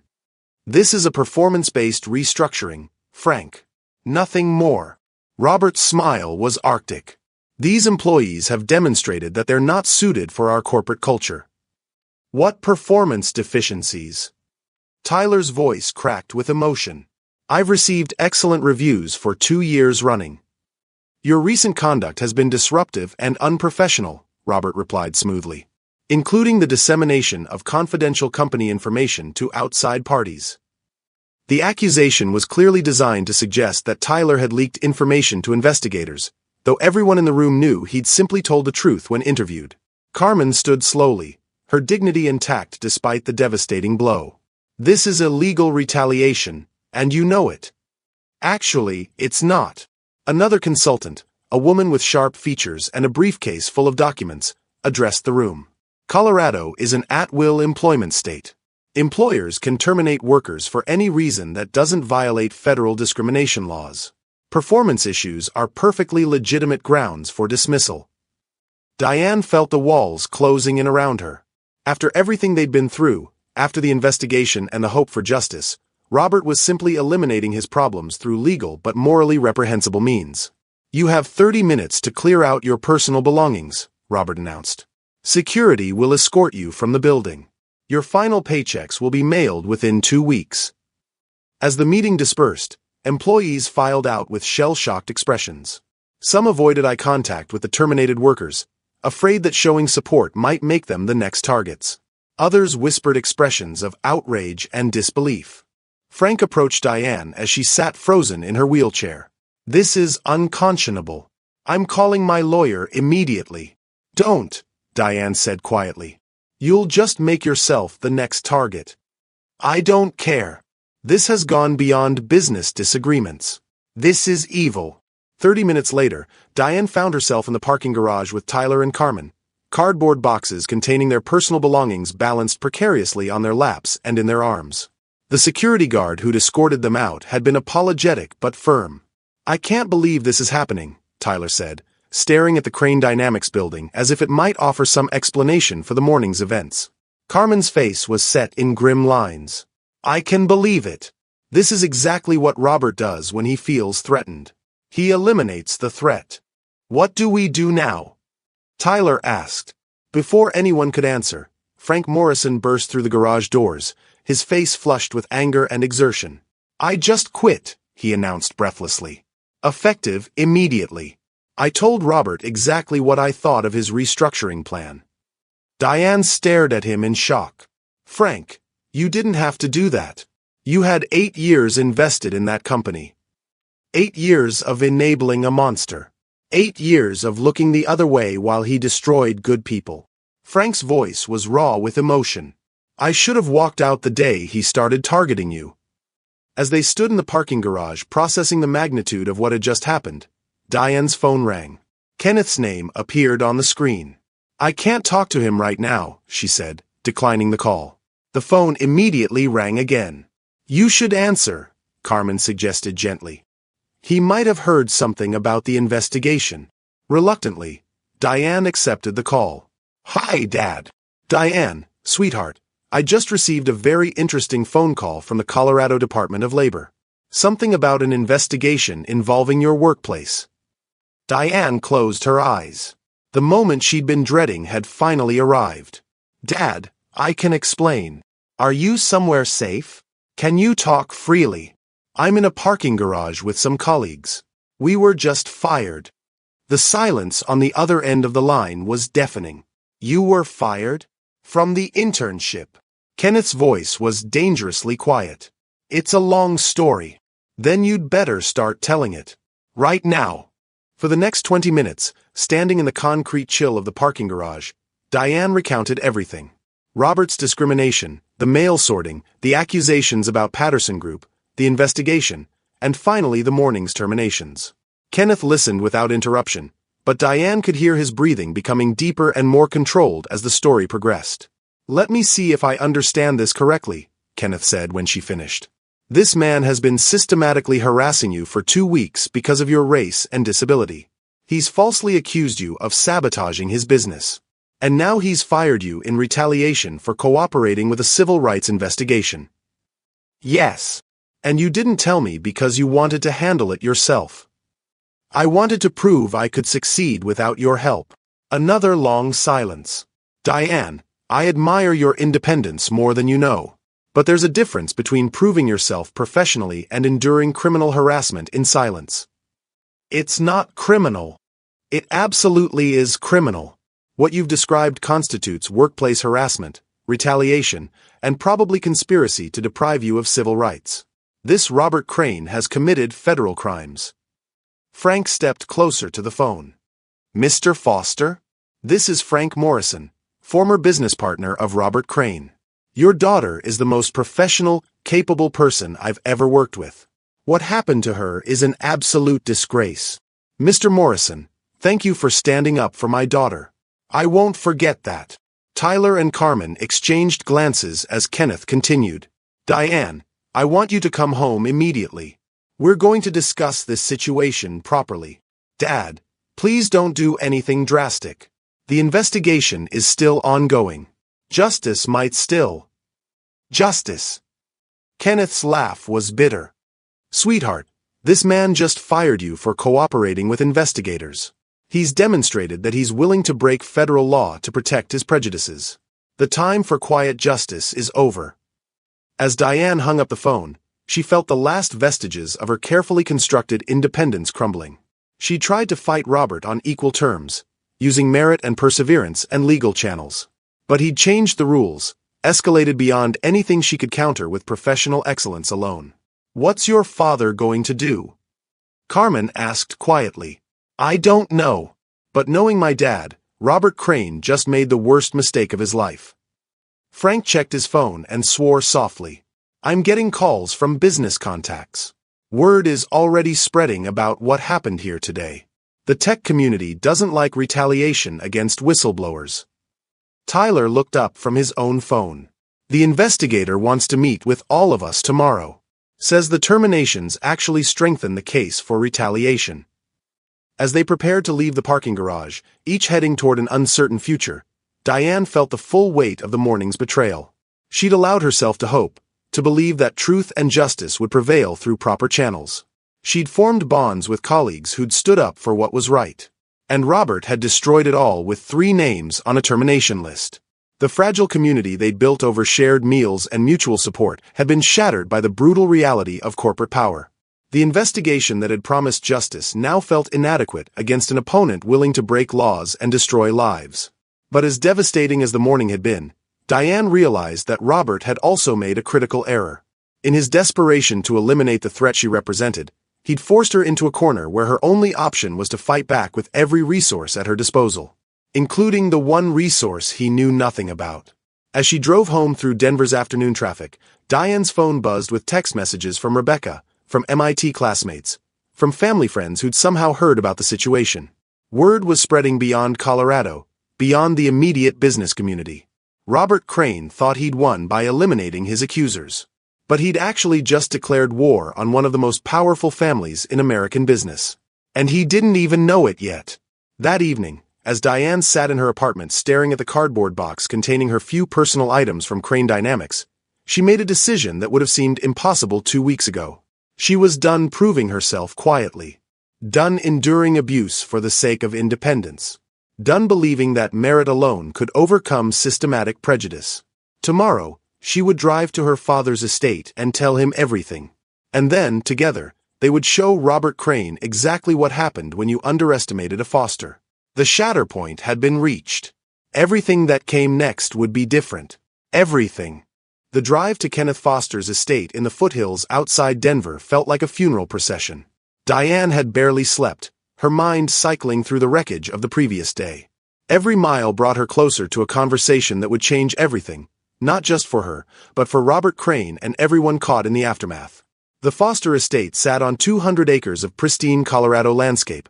[SPEAKER 1] This is a performance-based restructuring, Frank. Nothing more." Robert's smile was arctic. These employees have demonstrated that they're not suited for our corporate culture. What performance deficiencies? Tyler's voice cracked with emotion. I've received excellent reviews for 2 years running. Your recent conduct has been disruptive and unprofessional, Robert replied smoothly, including the dissemination of confidential company information to outside parties. The accusation was clearly designed to suggest that Tyler had leaked information to investigators, though everyone in the room knew he'd simply told the truth when interviewed. Carmen stood slowly, her dignity intact despite the devastating blow. This is illegal retaliation, and you know it. Actually, it's not. Another consultant, a woman with sharp features and a briefcase full of documents, addressed the room. Colorado is an at-will employment state. Employers can terminate workers for any reason that doesn't violate federal discrimination laws. Performance issues are perfectly legitimate grounds for dismissal. Diane felt the walls closing in around her. After everything they'd been through, after the investigation and the hope for justice, Robert was simply eliminating his problems through legal but morally reprehensible means. You have 30 minutes to clear out your personal belongings, Robert announced. Security will escort you from the building. Your final paychecks will be mailed within 2 weeks. As the meeting dispersed, employees filed out with shell-shocked expressions. Some avoided eye contact with the terminated workers, afraid that showing support might make them the next targets. Others whispered expressions of outrage and disbelief. Frank approached Diane as she sat frozen in her wheelchair. This is unconscionable. I'm calling my lawyer immediately. Don't, Diane said quietly. You'll just make yourself the next target. I don't care. This has gone beyond business disagreements. This is evil. 30 minutes later, Diane found herself in the parking garage with Tyler and Carmen. Cardboard boxes containing their personal belongings balanced precariously on their laps and in their arms. The security guard who'd escorted them out had been apologetic but firm. I can't believe this is happening, Tyler said, staring at the Crane Dynamics building as if it might offer some explanation for the morning's events. Carmen's face was set in grim lines. I can believe it. This is exactly what Robert does when he feels threatened. He eliminates the threat. What do we do now? Tyler asked. Before anyone could answer, Frank Morrison burst through the garage doors, his face flushed with anger and exertion. I just quit, he announced breathlessly. Effective immediately. I told Robert exactly what I thought of his restructuring plan. Diane stared at him in shock. Frank, you didn't have to do that. You had 8 years invested in that company. 8 years of enabling a monster. 8 years of looking the other way while he destroyed good people. Frank's voice was raw with emotion. I should have walked out the day he started targeting you. As they stood in the parking garage processing the magnitude of what had just happened, Diane's phone rang. Kenneth's name appeared on the screen. I can't talk to him right now, she said, declining the call. The phone immediately rang again. You should answer, Carmen suggested gently. He might have heard something about the investigation. Reluctantly, Diane accepted the call. Hi, Dad. Diane, sweetheart, I just received a very interesting phone call from the Colorado Department of Labor. Something about an investigation involving your workplace. Diane closed her eyes. The moment she'd been dreading had finally arrived. Dad, I can explain. Are you somewhere safe? Can you talk freely? I'm in a parking garage with some colleagues. We were just fired. The silence on the other end of the line was deafening. You were fired? From the internship. Kenneth's voice was dangerously quiet. It's a long story. Then you'd better start telling it. Right now. For the next 20 minutes, standing in the concrete chill of the parking garage, Diane recounted everything. Robert's discrimination, the mail sorting, the accusations about Patterson Group, the investigation, and finally the morning's terminations. Kenneth listened without interruption, but Diane could hear his breathing becoming deeper and more controlled as the story progressed. Let me see if I understand this correctly, Kenneth said when she finished. This man has been systematically harassing you for 2 weeks because of your race and disability. He's falsely accused you of sabotaging his business. And now he's fired you in retaliation for cooperating with a civil rights investigation. Yes. And you didn't tell me because you wanted to handle it yourself. I wanted to prove I could succeed without your help. Another long silence. Diane, I admire your independence more than you know. But there's a difference between proving yourself professionally and enduring criminal harassment in silence. It's not criminal. It absolutely is criminal. What you've described constitutes workplace harassment, retaliation, and probably conspiracy to deprive you of civil rights. This Robert Crane has committed federal crimes. Frank stepped closer to the phone. Mr. Foster? This is Frank Morrison, former business partner of Robert Crane. Your daughter is the most professional, capable person I've ever worked with. What happened to her is an absolute disgrace. Mr. Morrison, thank you for standing up for my daughter. I won't forget that. Tyler and Carmen exchanged glances as Kenneth continued. Diane, I want you to come home immediately. We're going to discuss this situation properly. Dad, please don't do anything drastic. The investigation is still ongoing. Justice might still. Justice. Kenneth's laugh was bitter. Sweetheart, this man just fired you for cooperating with investigators. He's demonstrated that he's willing to break federal law to protect his prejudices. The time for quiet justice is over. As Diane hung up the phone, she felt the last vestiges of her carefully constructed independence crumbling. She tried to fight Robert on equal terms, using merit and perseverance and legal channels. But he'd changed the rules, escalated beyond anything she could counter with professional excellence alone. What's your father going to do? Carmen asked quietly. I don't know. But knowing my dad, Robert Crane just made the worst mistake of his life. Frank checked his phone and swore softly. I'm getting calls from business contacts. Word is already spreading about what happened here today. The tech community doesn't like retaliation against whistleblowers. Tyler looked up from his own phone. The investigator wants to meet with all of us tomorrow. Says the terminations actually strengthen the case for retaliation. As they prepared to leave the parking garage, each heading toward an uncertain future, Diane felt the full weight of the morning's betrayal. She'd allowed herself to hope, to believe that truth and justice would prevail through proper channels. She'd formed bonds with colleagues who'd stood up for what was right. And Robert had destroyed it all with 3 names on a termination list. The fragile community they'd built over shared meals and mutual support had been shattered by the brutal reality of corporate power. The investigation that had promised justice now felt inadequate against an opponent willing to break laws and destroy lives. But as devastating as the morning had been, Diane realized that Robert had also made a critical error. In his desperation to eliminate the threat she represented, he'd forced her into a corner where her only option was to fight back with every resource at her disposal, including the one resource he knew nothing about. As she drove home through Denver's afternoon traffic, Diane's phone buzzed with text messages from Rebecca, from MIT classmates, from family friends who'd somehow heard about the situation. Word was spreading beyond Colorado, beyond the immediate business community. Robert Crane thought he'd won by eliminating his accusers. But he'd actually just declared war on one of the most powerful families in American business. And he didn't even know it yet. That evening, as Diane sat in her apartment staring at the cardboard box containing her few personal items from Crane Dynamics, she made a decision that would have seemed impossible 2 weeks ago. She was done proving herself quietly. Done enduring abuse for the sake of independence. Done believing that merit alone could overcome systematic prejudice. Tomorrow, she would drive to her father's estate and tell him everything. And then, together, they would show Robert Crane exactly what happened when you underestimated a Foster. The shatter point had been reached. Everything that came next would be different. Everything. The drive to Kenneth Foster's estate in the foothills outside Denver felt like a funeral procession. Diane had barely slept, her mind cycling through the wreckage of the previous day. Every mile brought her closer to a conversation that would change everything. Not just for her, but for Robert Crane and everyone caught in the aftermath. The Foster estate sat on 200 acres of pristine Colorado landscape,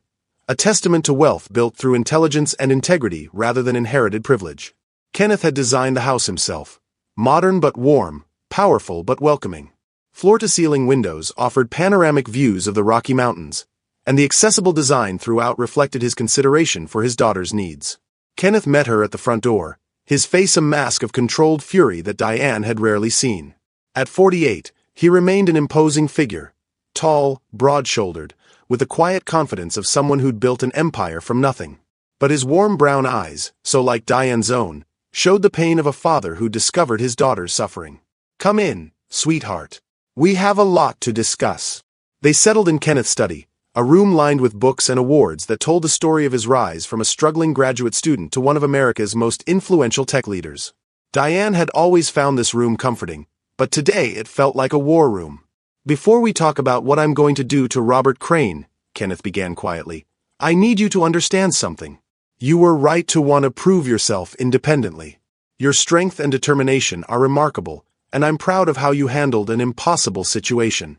[SPEAKER 1] a testament to wealth built through intelligence and integrity rather than inherited privilege. Kenneth had designed the house himself, modern but warm, powerful but welcoming. Floor-to-ceiling windows offered panoramic views of the Rocky Mountains, and the accessible design throughout reflected his consideration for his daughter's needs. Kenneth met her at the front door, his face a mask of controlled fury that Diane had rarely seen. At 48, he remained an imposing figure, tall, broad-shouldered, with the quiet confidence of someone who'd built an empire from nothing. But his warm brown eyes, so like Diane's own, showed the pain of a father who discovered his daughter's suffering. "Come in, sweetheart. We have a lot to discuss." They settled in Kenneth's study, a room lined with books and awards that told the story of his rise from a struggling graduate student to one of America's most influential tech leaders. Diane had always found this room comforting, but today it felt like a war room. "Before we talk about what I'm going to do to Robert Crane," Kenneth began quietly, "I need you to understand something. You were right to want to prove yourself independently. Your strength and determination are remarkable, and I'm proud of how you handled an impossible situation.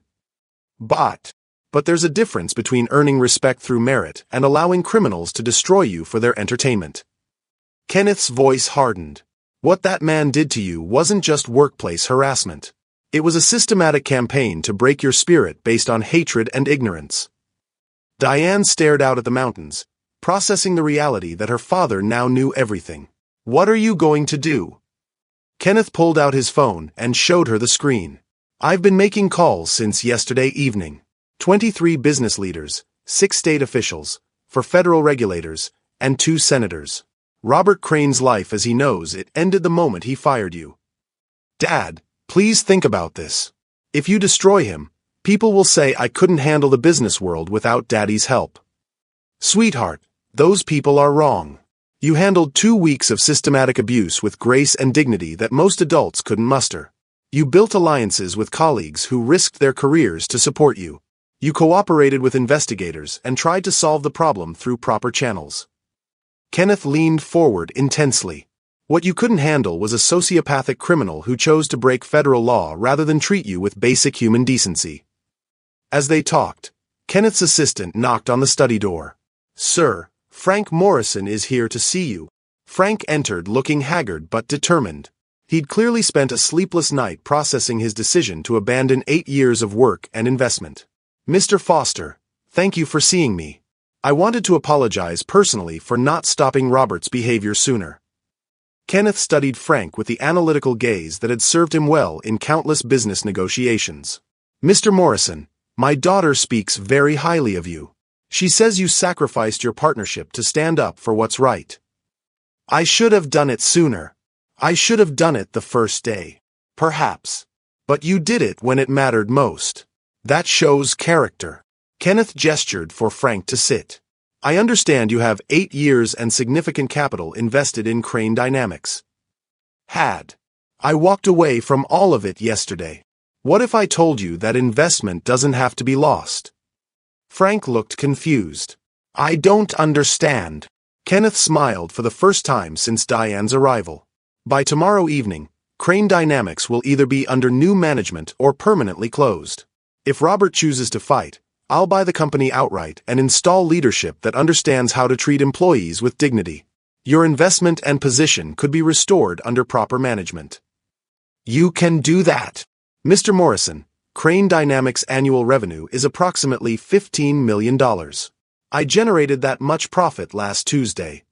[SPEAKER 1] But there's a difference between earning respect through merit and allowing criminals to destroy you for their entertainment." Kenneth's voice hardened. What that man did to you wasn't just workplace harassment. It was a systematic campaign to break your spirit based on hatred and ignorance. Diane stared out at the mountains, processing the reality that her father now knew everything. "What are you going to do?" Kenneth pulled out his phone and showed her the screen. "I've been making calls since yesterday evening. 23 business leaders, 6 state officials, for federal regulators, and 2 senators. Robert Crane's life as he knows it ended the moment he fired you. Dad, please think about this. If you destroy him, people will say I couldn't handle the business world without Daddy's help. Sweetheart, those people are wrong. You handled 2 weeks of systematic abuse with grace and dignity that most adults couldn't muster. You built alliances with colleagues who risked their careers to support you. You cooperated with investigators and tried to solve the problem through proper channels." Kenneth leaned forward intensely. What you couldn't handle was a sociopathic criminal who chose to break federal law rather than treat you with basic human decency. As they talked, Kenneth's assistant knocked on the study door. "Sir, Frank Morrison is here to see you." Frank entered looking haggard but determined. He'd clearly spent a sleepless night processing his decision to abandon 8 years of work and investment. "Mr. Foster, thank you for seeing me. I wanted to apologize personally for not stopping Robert's behavior sooner." Kenneth studied Frank with the analytical gaze that had served him well in countless business negotiations. "Mr. Morrison, my daughter speaks very highly of you. She says you sacrificed your partnership to stand up for what's right. I should have done it sooner. I should have done it the first day. Perhaps. But you did it when it mattered most. That shows character." Kenneth gestured for Frank to sit. "I understand you have 8 years and significant capital invested in Crane Dynamics." I walked away from all of it yesterday. What if I told you that investment doesn't have to be lost?" Frank looked confused. "I don't understand." Kenneth smiled for the first time since Diane's arrival. "By tomorrow evening, Crane Dynamics will either be under new management or permanently closed. If Robert chooses to fight, I'll buy the company outright and install leadership that understands how to treat employees with dignity. Your investment and position could be restored under proper management." "You can do that." "Mr. Morrison, Crane Dynamics' annual revenue is approximately $15 million. I generated that much profit last Tuesday."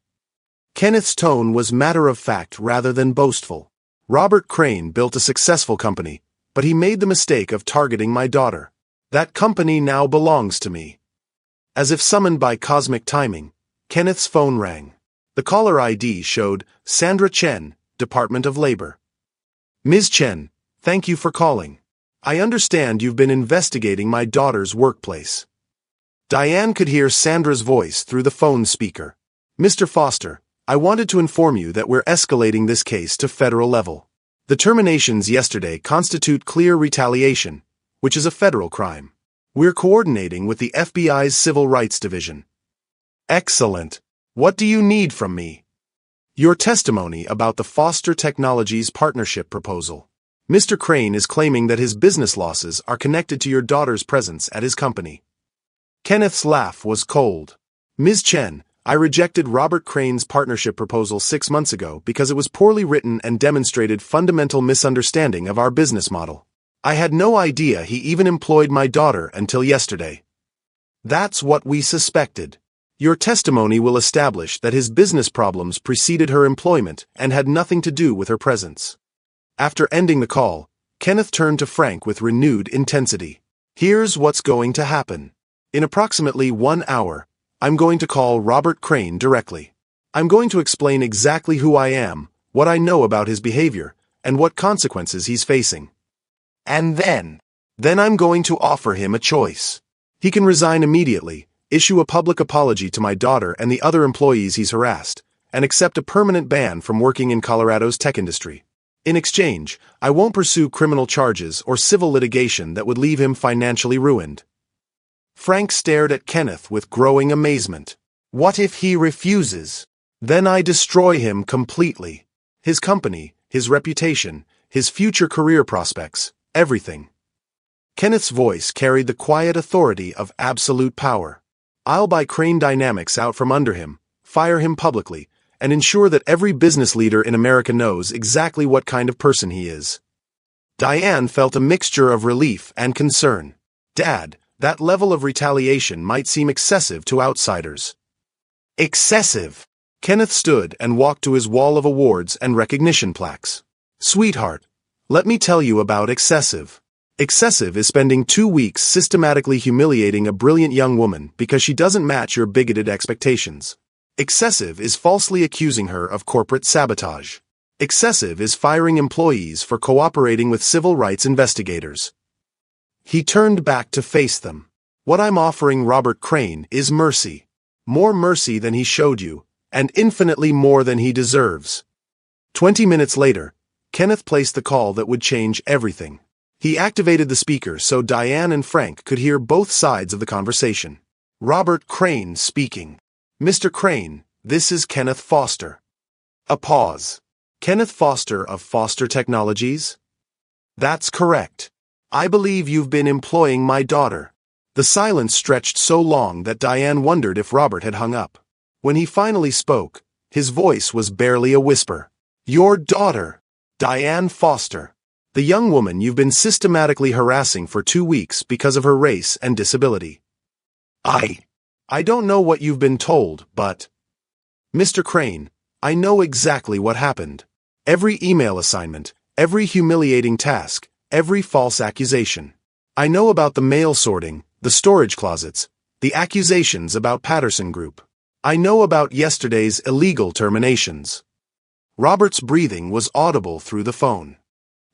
[SPEAKER 1] Kenneth's tone was matter-of-fact rather than boastful. "Robert Crane built a successful company, but he made the mistake of targeting my daughter. That company now belongs to me." As if summoned by cosmic timing, Kenneth's phone rang. The caller ID showed Sandra Chen, Department of Labor. "Ms. Chen, thank you for calling. I understand you've been investigating my daughter's workplace." Diane could hear Sandra's voice through the phone speaker. "Mr. Foster, I wanted to inform you that we're escalating this case to federal level. The terminations yesterday constitute clear retaliation, which is a federal crime. We're coordinating with the FBI's Civil Rights Division." "Excellent. What do you need from me?" "Your testimony about the Foster Technologies partnership proposal. Mr. Crane is claiming that his business losses are connected to your daughter's presence at his company." Kenneth's laugh was cold. "Ms. Chen, I rejected Robert Crane's partnership proposal 6 months ago because it was poorly written and demonstrated fundamental misunderstanding of our business model. I had no idea he even employed my daughter until yesterday." "That's what we suspected. Your testimony will establish that his business problems preceded her employment and had nothing to do with her presence." After ending the call, Kenneth turned to Frank with renewed intensity. "Here's what's going to happen. In approximately 1 hour, I'm going to call Robert Crane directly. I'm going to explain exactly who I am, what I know about his behavior, and what consequences he's facing. And then I'm going to offer him a choice. He can resign immediately, issue a public apology to my daughter and the other employees he's harassed, and accept a permanent ban from working in Colorado's tech industry. In exchange, I won't pursue criminal charges or civil litigation that would leave him financially ruined. Frank stared at Kenneth with growing amazement. What if he refuses? Then I destroy him completely. His company, his reputation, his future career prospects, everything. Kenneth's voice carried the quiet authority of absolute power. I'll buy Crane Dynamics out from under him, fire him publicly, and ensure that every business leader in America knows exactly what kind of person he is. Diane felt a mixture of relief and concern. Dad, that level of retaliation might seem excessive to outsiders. Excessive? Kenneth stood and walked to his wall of awards and recognition plaques. Sweetheart, let me tell you about excessive. Excessive is spending 2 weeks systematically humiliating a brilliant young woman because she doesn't match your bigoted expectations. Excessive is falsely accusing her of corporate sabotage. Excessive is firing employees for cooperating with civil rights investigators. He turned back to face them. What I'm offering Robert Crane is mercy. More mercy than he showed you, and infinitely more than he deserves. 20 minutes later, Kenneth placed the call that would change everything. He activated the speaker so Diane and Frank could hear both sides of the conversation. Robert Crane speaking. Mr. Crane, this is Kenneth Foster. A pause. Kenneth Foster of Foster Technologies? That's correct. I believe you've been employing my daughter. The silence stretched so long that Diane wondered if Robert had hung up. When he finally spoke, his voice was barely a whisper. Your daughter, Diane Foster. The young woman you've been systematically harassing for 2 weeks because of her race and disability. I don't know what you've been told, but... Mr. Crane, I know exactly what happened. Every email assignment, every humiliating task, every false accusation. I know about the mail sorting, the storage closets, the accusations about Patterson Group. I know about yesterday's illegal terminations. Robert's breathing was audible through the phone.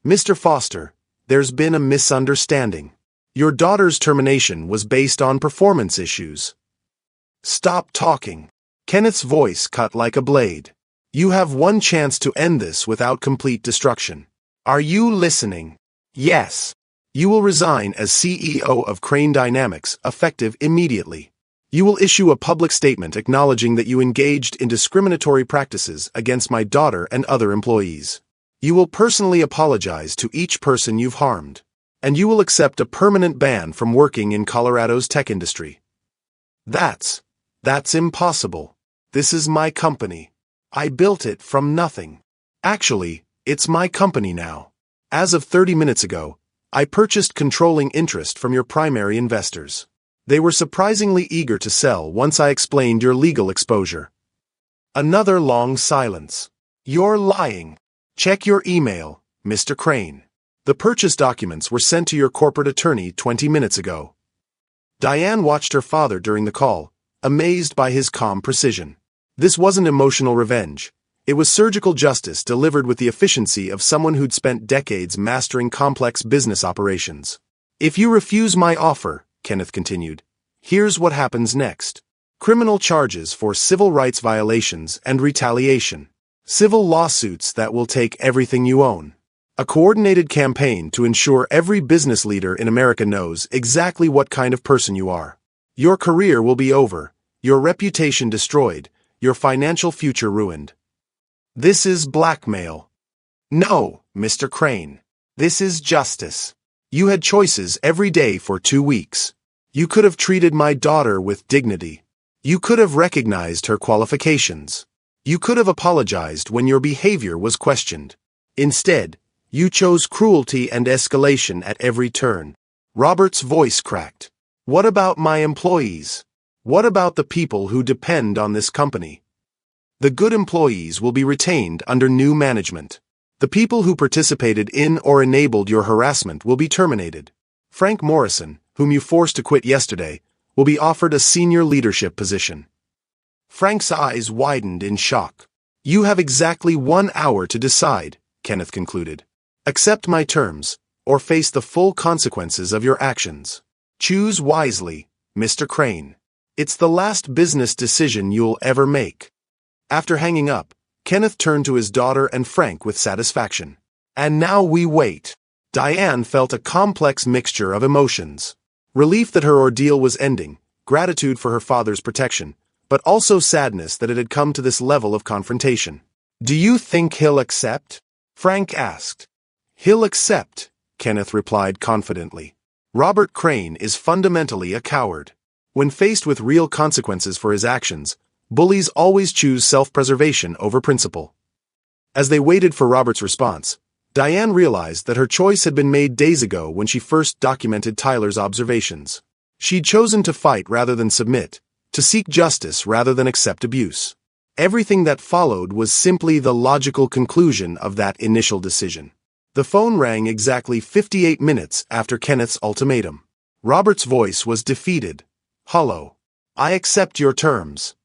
[SPEAKER 1] Mr. Foster, there's been a misunderstanding. Your daughter's termination was based on performance issues. Stop talking. Kenneth's voice cut like a blade. You have one chance to end this without complete destruction. Are you listening? Yes. You will resign as CEO of Crane Dynamics, effective immediately. You will issue a public statement acknowledging that you engaged in discriminatory practices against my daughter and other employees. You will personally apologize to each person you've harmed. And you will accept a permanent ban from working in Colorado's tech industry. That's impossible. This is my company. I built it from nothing. Actually, it's my company now. As of 30 minutes ago, I purchased controlling interest from your primary investors. They were surprisingly eager to sell once I explained your legal exposure. Another long silence. You're lying. Check your email, Mr. Crane. The purchase documents were sent to your corporate attorney 20 minutes ago. Diane watched her father during the call, amazed by his calm precision. This wasn't emotional revenge. It was surgical justice delivered with the efficiency of someone who'd spent decades mastering complex business operations. If you refuse my offer, Kenneth continued, here's what happens next. Criminal charges for civil rights violations and retaliation. Civil lawsuits that will take everything you own. A coordinated campaign to ensure every business leader in America knows exactly what kind of person you are. Your career will be over, your reputation destroyed, your financial future ruined. This is blackmail. No, Mr. Crane. This is justice. You had choices every day for 2 weeks. You could have treated my daughter with dignity. You could have recognized her qualifications. You could have apologized when your behavior was questioned. Instead, you chose cruelty and escalation at every turn. Robert's voice cracked. What about my employees? What about the people who depend on this company? The good employees will be retained under new management. The people who participated in or enabled your harassment will be terminated. Frank Morrison, whom you forced to quit yesterday, will be offered a senior leadership position. Frank's eyes widened in shock. You have exactly 1 hour to decide, Kenneth concluded. Accept my terms, or face the full consequences of your actions. Choose wisely, Mr. Crane. It's the last business decision you'll ever make. After hanging up, Kenneth turned to his daughter and Frank with satisfaction. And now we wait. Diane felt a complex mixture of emotions. Relief that her ordeal was ending, gratitude for her father's protection, but also sadness that it had come to this level of confrontation. Do you think he'll accept? Frank asked. He'll accept, Kenneth replied confidently. Robert Crane is fundamentally a coward. When faced with real consequences for his actions, bullies always choose self-preservation over principle. As they waited for Robert's response, Diane realized that her choice had been made days ago when she first documented Tyler's observations. She'd chosen to fight rather than submit, to seek justice rather than accept abuse. Everything that followed was simply the logical conclusion of that initial decision. The phone rang exactly 58 minutes after Kenneth's ultimatum. Robert's voice was defeated. Hello. I accept your terms.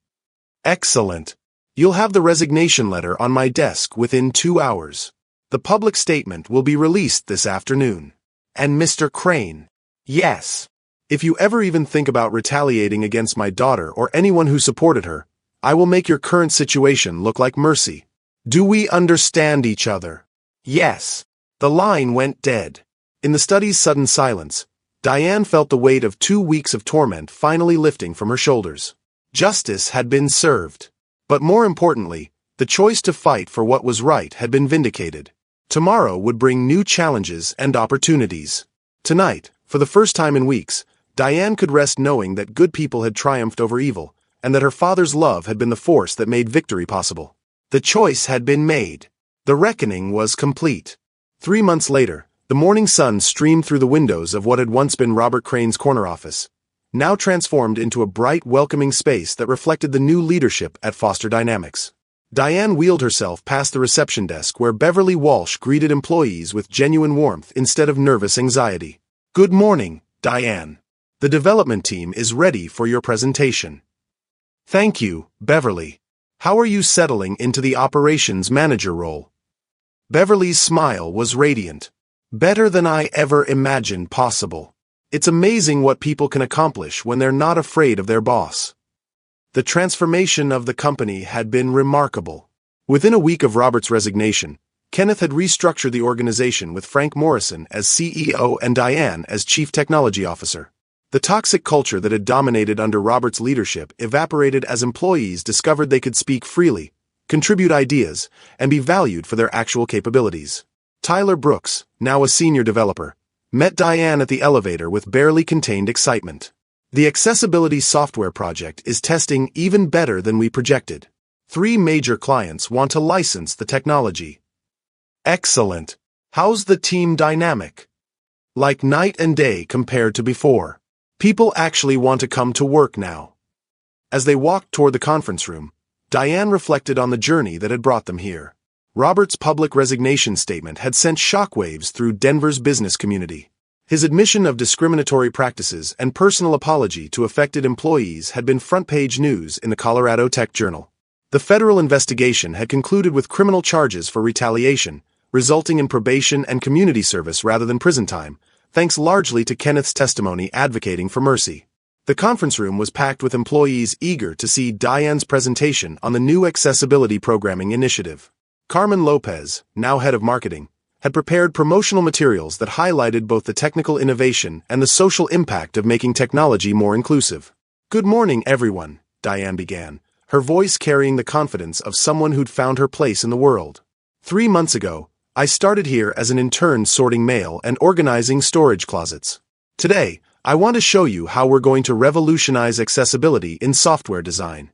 [SPEAKER 1] Excellent. You'll have the resignation letter on my desk within 2 hours. The public statement will be released this afternoon. And Mr. Crane. Yes. If you ever even think about retaliating against my daughter or anyone who supported her, I will make your current situation look like mercy. Do we understand each other? Yes. The line went dead. In the study's sudden silence, Diane felt the weight of 2 weeks of torment finally lifting from her shoulders. Justice had been served. But more importantly, the choice to fight for what was right had been vindicated. Tomorrow would bring new challenges and opportunities. Tonight, for the first time in weeks, Diane could rest knowing that good people had triumphed over evil, and that her father's love had been the force that made victory possible. The choice had been made. The reckoning was complete. 3 months later, the morning sun streamed through the windows of what had once been Robert Crane's corner office, now transformed into a bright, welcoming space that reflected the new leadership at Foster Dynamics. Diane wheeled herself past the reception desk where Beverly Walsh greeted employees with genuine warmth instead of nervous anxiety. Good morning, Diane. The development team is ready for your presentation. Thank you, Beverly. How are you settling into the operations manager role? Beverly's smile was radiant. Better than I ever imagined possible. It's amazing what people can accomplish when they're not afraid of their boss. The transformation of the company had been remarkable. Within a week of Robert's resignation, Kenneth had restructured the organization with Frank Morrison as CEO and Diane as Chief Technology Officer. The toxic culture that had dominated under Robert's leadership evaporated as employees discovered they could speak freely, contribute ideas, and be valued for their actual capabilities. Tyler Brooks, now a senior developer, met Diane at the elevator with barely contained excitement. The accessibility software project is testing even better than we projected. 3 major clients want to license the technology. Excellent. How's the team dynamic? Like night and day compared to before. People actually want to come to work now. As they walked toward the conference room, Diane reflected on the journey that had brought them here. Robert's public resignation statement had sent shockwaves through Denver's business community. His admission of discriminatory practices and personal apology to affected employees had been front-page news in the Colorado Tech Journal. The federal investigation had concluded with criminal charges for retaliation, resulting in probation and community service rather than prison time, thanks largely to Kenneth's testimony advocating for mercy. The conference room was packed with employees eager to see Diane's presentation on the new accessibility programming initiative. Carmen Lopez, now head of marketing, had prepared promotional materials that highlighted both the technical innovation and the social impact of making technology more inclusive. Good morning, everyone, Diane began, her voice carrying the confidence of someone who'd found her place in the world. 3 months ago, I started here as an intern sorting mail and organizing storage closets. Today, I want to show you how we're going to revolutionize accessibility in software design.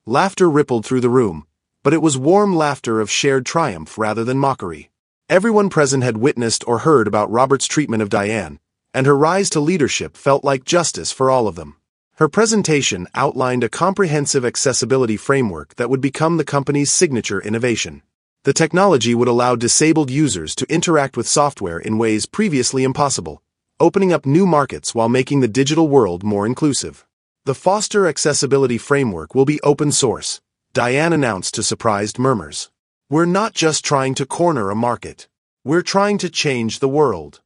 [SPEAKER 1] Laughter rippled through the room, but it was warm laughter of shared triumph rather than mockery. Everyone present had witnessed or heard about Robert's treatment of Diane, and her rise to leadership felt like justice for all of them. Her presentation outlined a comprehensive accessibility framework that would become the company's signature innovation. The technology would allow disabled users to interact with software in ways previously impossible, opening up new markets while making the digital world more inclusive. The Foster Accessibility Framework will be open source, Diane announced to surprised murmurs. We're not just trying to corner a market. We're trying to change the world.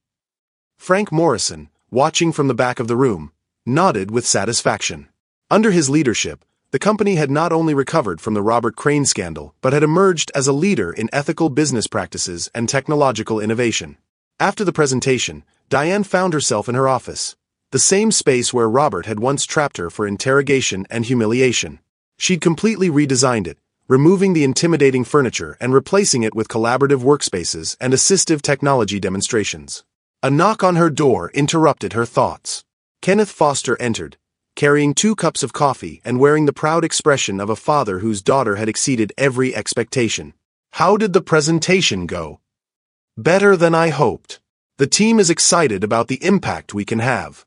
[SPEAKER 1] Frank Morrison, watching from the back of the room, nodded with satisfaction. Under his leadership, the company had not only recovered from the Robert Crane scandal, but had emerged as a leader in ethical business practices and technological innovation. After the presentation, Diane found herself in her office, the same space where Robert had once trapped her for interrogation and humiliation. She'd completely redesigned it, removing the intimidating furniture and replacing it with collaborative workspaces and assistive technology demonstrations. A knock on her door interrupted her thoughts. Kenneth Foster entered, carrying 2 cups of coffee and wearing the proud expression of a father whose daughter had exceeded every expectation. How did the presentation go? Better than I hoped. The team is excited about the impact we can have.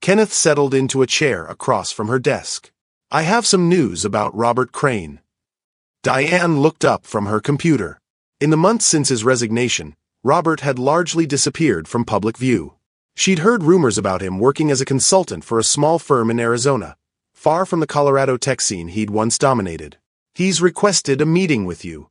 [SPEAKER 1] Kenneth settled into a chair across from her desk. I have some news about Robert Crane. Diane looked up from her computer. In the months since his resignation, Robert had largely disappeared from public view. She'd heard rumors about him working as a consultant for a small firm in Arizona, far from the Colorado tech scene he'd once dominated. He's requested a meeting with you.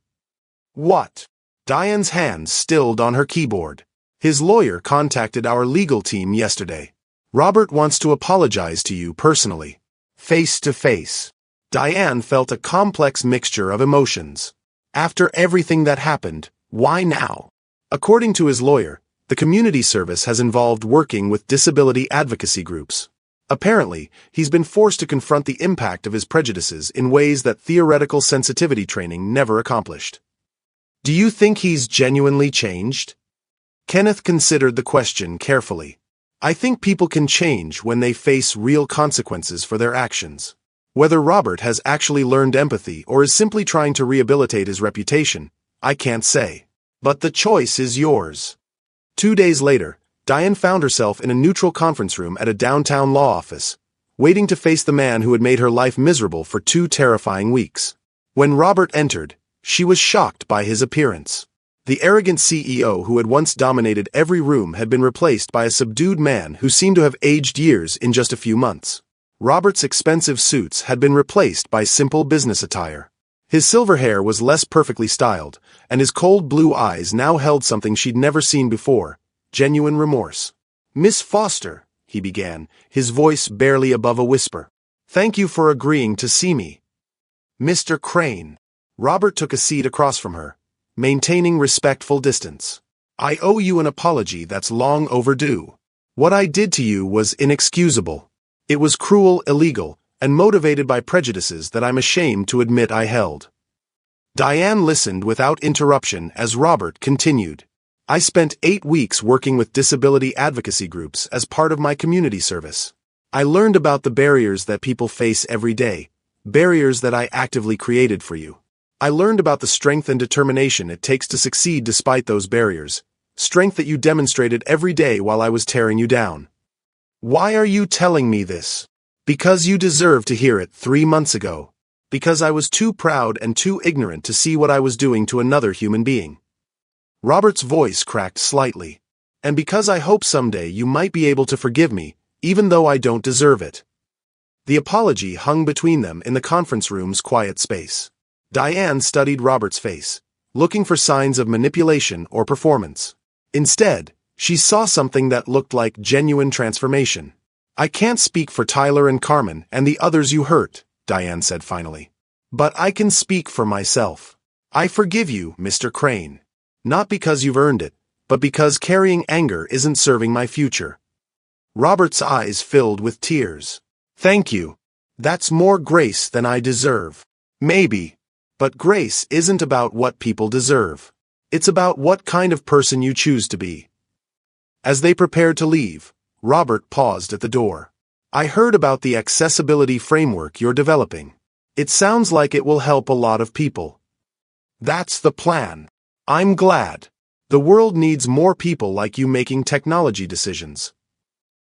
[SPEAKER 1] What? Diane's hands stilled on her keyboard. His lawyer contacted our legal team yesterday. Robert wants to apologize to you personally. Face to face. Diane felt a complex mixture of emotions. After everything that happened, why now? According to his lawyer, the community service has involved working with disability advocacy groups. Apparently, he's been forced to confront the impact of his prejudices in ways that theoretical sensitivity training never accomplished. Do you think he's genuinely changed? Kenneth considered the question carefully. I think people can change when they face real consequences for their actions. Whether Robert has actually learned empathy or is simply trying to rehabilitate his reputation, I can't say. But the choice is yours. 2 days later, Diane found herself in a neutral conference room at a downtown law office, waiting to face the man who had made her life miserable for 2 terrifying weeks. When Robert entered, she was shocked by his appearance. The arrogant CEO who had once dominated every room had been replaced by a subdued man who seemed to have aged years in just a few months. Robert's expensive suits had been replaced by simple business attire. His silver hair was less perfectly styled, and his cold blue eyes now held something she'd never seen before, genuine remorse. Miss Foster, he began, his voice barely above a whisper. Thank you for agreeing to see me. Mr. Crane. Robert took a seat across from her, maintaining respectful distance. I owe you an apology that's long overdue. What I did to you was inexcusable. It was cruel, illegal, and motivated by prejudices that I'm ashamed to admit I held. Diane listened without interruption as Robert continued. I spent 8 weeks working with disability advocacy groups as part of my community service. I learned about the barriers that people face every day, barriers that I actively created for you. I learned about the strength and determination it takes to succeed despite those barriers, strength that you demonstrated every day while I was tearing you down. Why are you telling me this? Because you deserved to hear it 3 months ago. Because I was too proud and too ignorant to see what I was doing to another human being. Robert's voice cracked slightly. And because I hope someday you might be able to forgive me, even though I don't deserve it. The apology hung between them in the conference room's quiet space. Diane studied Robert's face, looking for signs of manipulation or performance. Instead, she saw something that looked like genuine transformation. I can't speak for Tyler and Carmen and the others you hurt, Diane said finally. But I can speak for myself. I forgive you, Mr. Crane. Not because you've earned it, but because carrying anger isn't serving my future. Robert's eyes filled with tears. Thank you. That's more grace than I deserve. Maybe. But grace isn't about what people deserve. It's about what kind of person you choose to be. As they prepared to leave, Robert paused at the door. I heard about the accessibility framework you're developing. It sounds like it will help a lot of people. That's the plan. I'm glad. The world needs more people like you making technology decisions.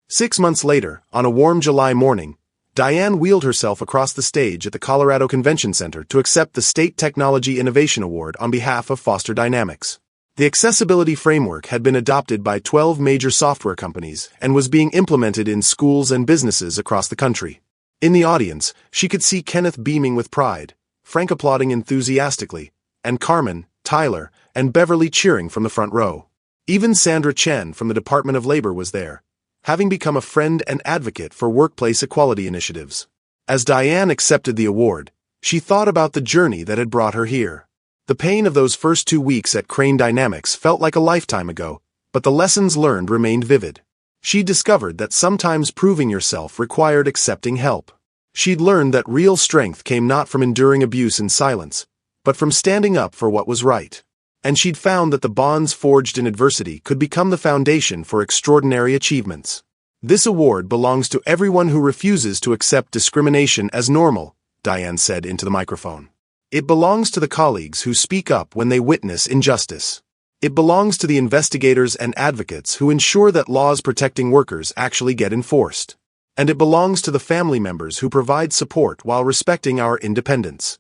[SPEAKER 1] 6 months later, on a warm July morning, Diane wheeled herself across the stage at the Colorado Convention Center to accept the State Technology Innovation Award on behalf of Foster Dynamics. The accessibility framework had been adopted by 12 major software companies and was being implemented in schools and businesses across the country. In the audience, she could see Kenneth beaming with pride, Frank applauding enthusiastically, and Carmen, Tyler, and Beverly cheering from the front row. Even Sandra Chen from the Department of Labor was there, having become a friend and advocate for workplace equality initiatives. As Diane accepted the award, she thought about the journey that had brought her here. The pain of those first 2 weeks at Crane Dynamics felt like a lifetime ago, but the lessons learned remained vivid. She discovered that sometimes proving yourself required accepting help. She'd learned that real strength came not from enduring abuse in silence, but from standing up for what was right. And she'd found that the bonds forged in adversity could become the foundation for extraordinary achievements. This award belongs to everyone who refuses to accept discrimination as normal, Diane said into the microphone. It belongs to the colleagues who speak up when they witness injustice. It belongs to the investigators and advocates who ensure that laws protecting workers actually get enforced. And it belongs to the family members who provide support while respecting our independence.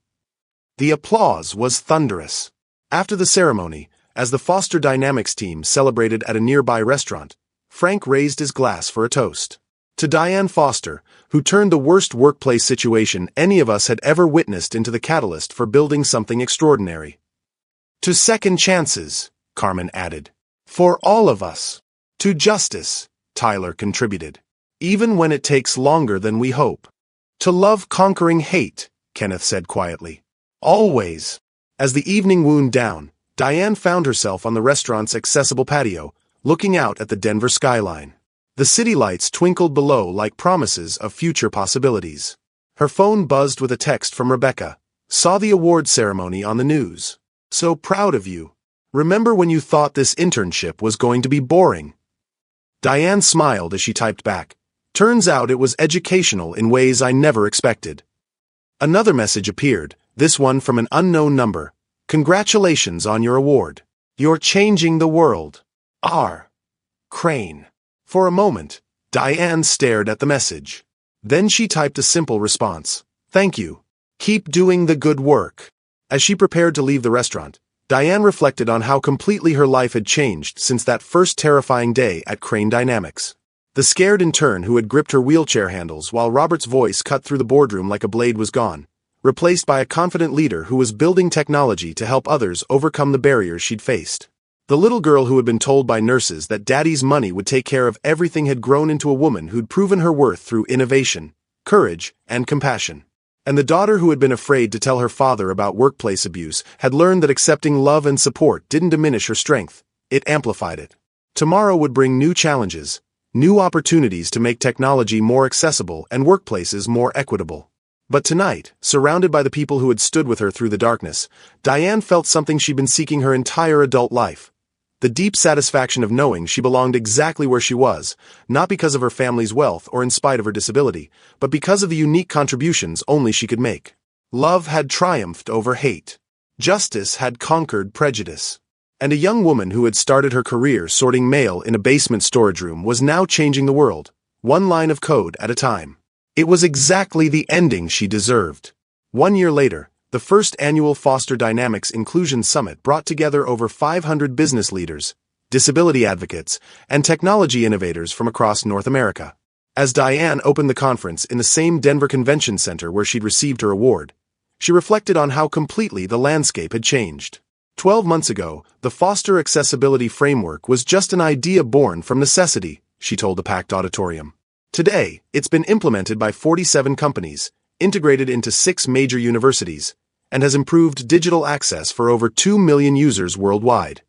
[SPEAKER 1] The applause was thunderous. After the ceremony, as the Foster Dynamics team celebrated at a nearby restaurant, Frank raised his glass for a toast. To Diane Foster, who turned the worst workplace situation any of us had ever witnessed into the catalyst for building something extraordinary. To second chances, Carmen added. For all of us. To justice, Tyler contributed. Even when it takes longer than we hope. To love conquering hate, Kenneth said quietly. Always. As the evening wound down, Diane found herself on the restaurant's accessible patio, looking out at the Denver skyline. The city lights twinkled below like promises of future possibilities. Her phone buzzed with a text from Rebecca. Saw the award ceremony on the news. So proud of you. Remember when you thought this internship was going to be boring? Diane smiled as she typed back. Turns out it was educational in ways I never expected. Another message appeared, this one from an unknown number. Congratulations on your award. You're changing the world. R. Crane. For a moment, Diane stared at the message. Then she typed a simple response. Thank you. Keep doing the good work. As she prepared to leave the restaurant, Diane reflected on how completely her life had changed since that first terrifying day at Crane Dynamics. The scared intern who had gripped her wheelchair handles while Robert's voice cut through the boardroom like a blade was gone, replaced by a confident leader who was building technology to help others overcome the barriers she'd faced. The little girl who had been told by nurses that daddy's money would take care of everything had grown into a woman who'd proven her worth through innovation, courage, and compassion. And the daughter who had been afraid to tell her father about workplace abuse had learned that accepting love and support didn't diminish her strength, it amplified it. Tomorrow would bring new challenges, new opportunities to make technology more accessible and workplaces more equitable. But tonight, surrounded by the people who had stood with her through the darkness, Diane felt something she'd been seeking her entire adult life. The deep satisfaction of knowing she belonged exactly where she was, not because of her family's wealth or in spite of her disability, but because of the unique contributions only she could make. Love had triumphed over hate. Justice had conquered prejudice. And a young woman who had started her career sorting mail in a basement storage room was now changing the world, one line of code at a time. It was exactly the ending she deserved. 1 year later, the first annual Foster Dynamics Inclusion Summit brought together over 500 business leaders, disability advocates, and technology innovators from across North America. As Diane opened the conference in the same Denver Convention Center where she'd received her award, she reflected on how completely the landscape had changed. 12 months ago, the Foster Accessibility Framework was just an idea born from necessity, she told the packed auditorium. Today, it's been implemented by 47 companies, integrated into 6 major universities, and has improved digital access for over 2 million users worldwide.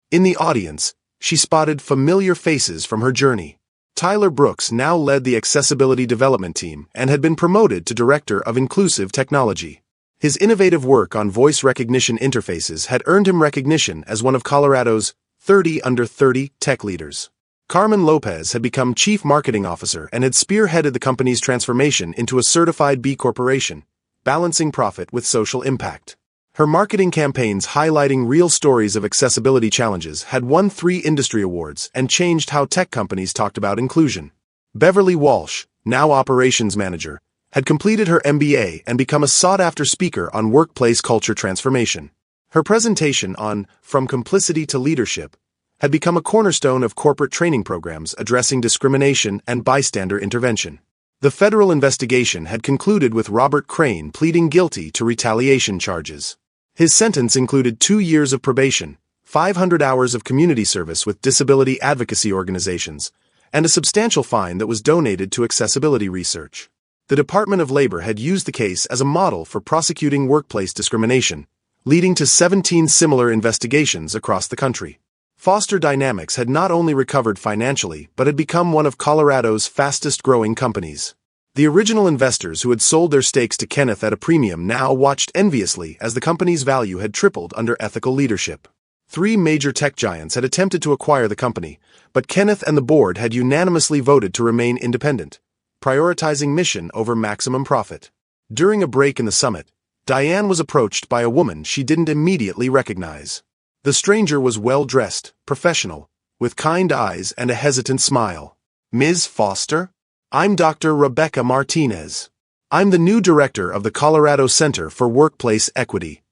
[SPEAKER 1] In the audience, she spotted familiar faces from her journey. Tyler Brooks now led the accessibility development team and had been promoted to Director of Inclusive Technology. His innovative work on voice recognition interfaces had earned him recognition as one of Colorado's 30 under 30 tech leaders. Carmen Lopez had become Chief Marketing Officer and had spearheaded the company's transformation into a certified B Corporation, balancing profit with social impact. Her marketing campaigns highlighting real stories of accessibility challenges had won 3 industry awards and changed how tech companies talked about inclusion. Beverly Walsh, now Operations Manager, had completed her MBA and become a sought-after speaker on workplace culture transformation. Her presentation on From Complicity to Leadership had become a cornerstone of corporate training programs addressing discrimination and bystander intervention. The federal investigation had concluded with Robert Crane pleading guilty to retaliation charges. His sentence included 2 years of probation, 500 hours of community service with disability advocacy organizations, and a substantial fine that was donated to accessibility research. The Department of Labor had used the case as a model for prosecuting workplace discrimination, leading to 17 similar investigations across the country. Foster Dynamics had not only recovered financially but had become one of Colorado's fastest-growing companies. The original investors who had sold their stakes to Kenneth at a premium now watched enviously as the company's value had tripled under ethical leadership. 3 major tech giants had attempted to acquire the company, but Kenneth and the board had unanimously voted to remain independent, prioritizing mission over maximum profit. During a break in the summit, Diane was approached by a woman she didn't immediately recognize. The stranger was well-dressed, professional, with kind eyes and a hesitant smile. "Ms. Foster? I'm Dr. Rebecca Martinez. I'm the new director of the Colorado Center for Workplace Equity.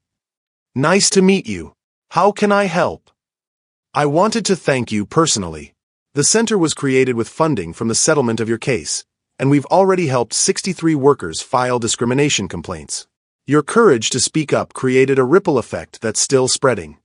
[SPEAKER 1] Nice to meet you. How can I help? I wanted to thank you personally. The center was created with funding from the settlement of your case, and we've already helped 63 workers file discrimination complaints. Your courage to speak up created a ripple effect that's still spreading."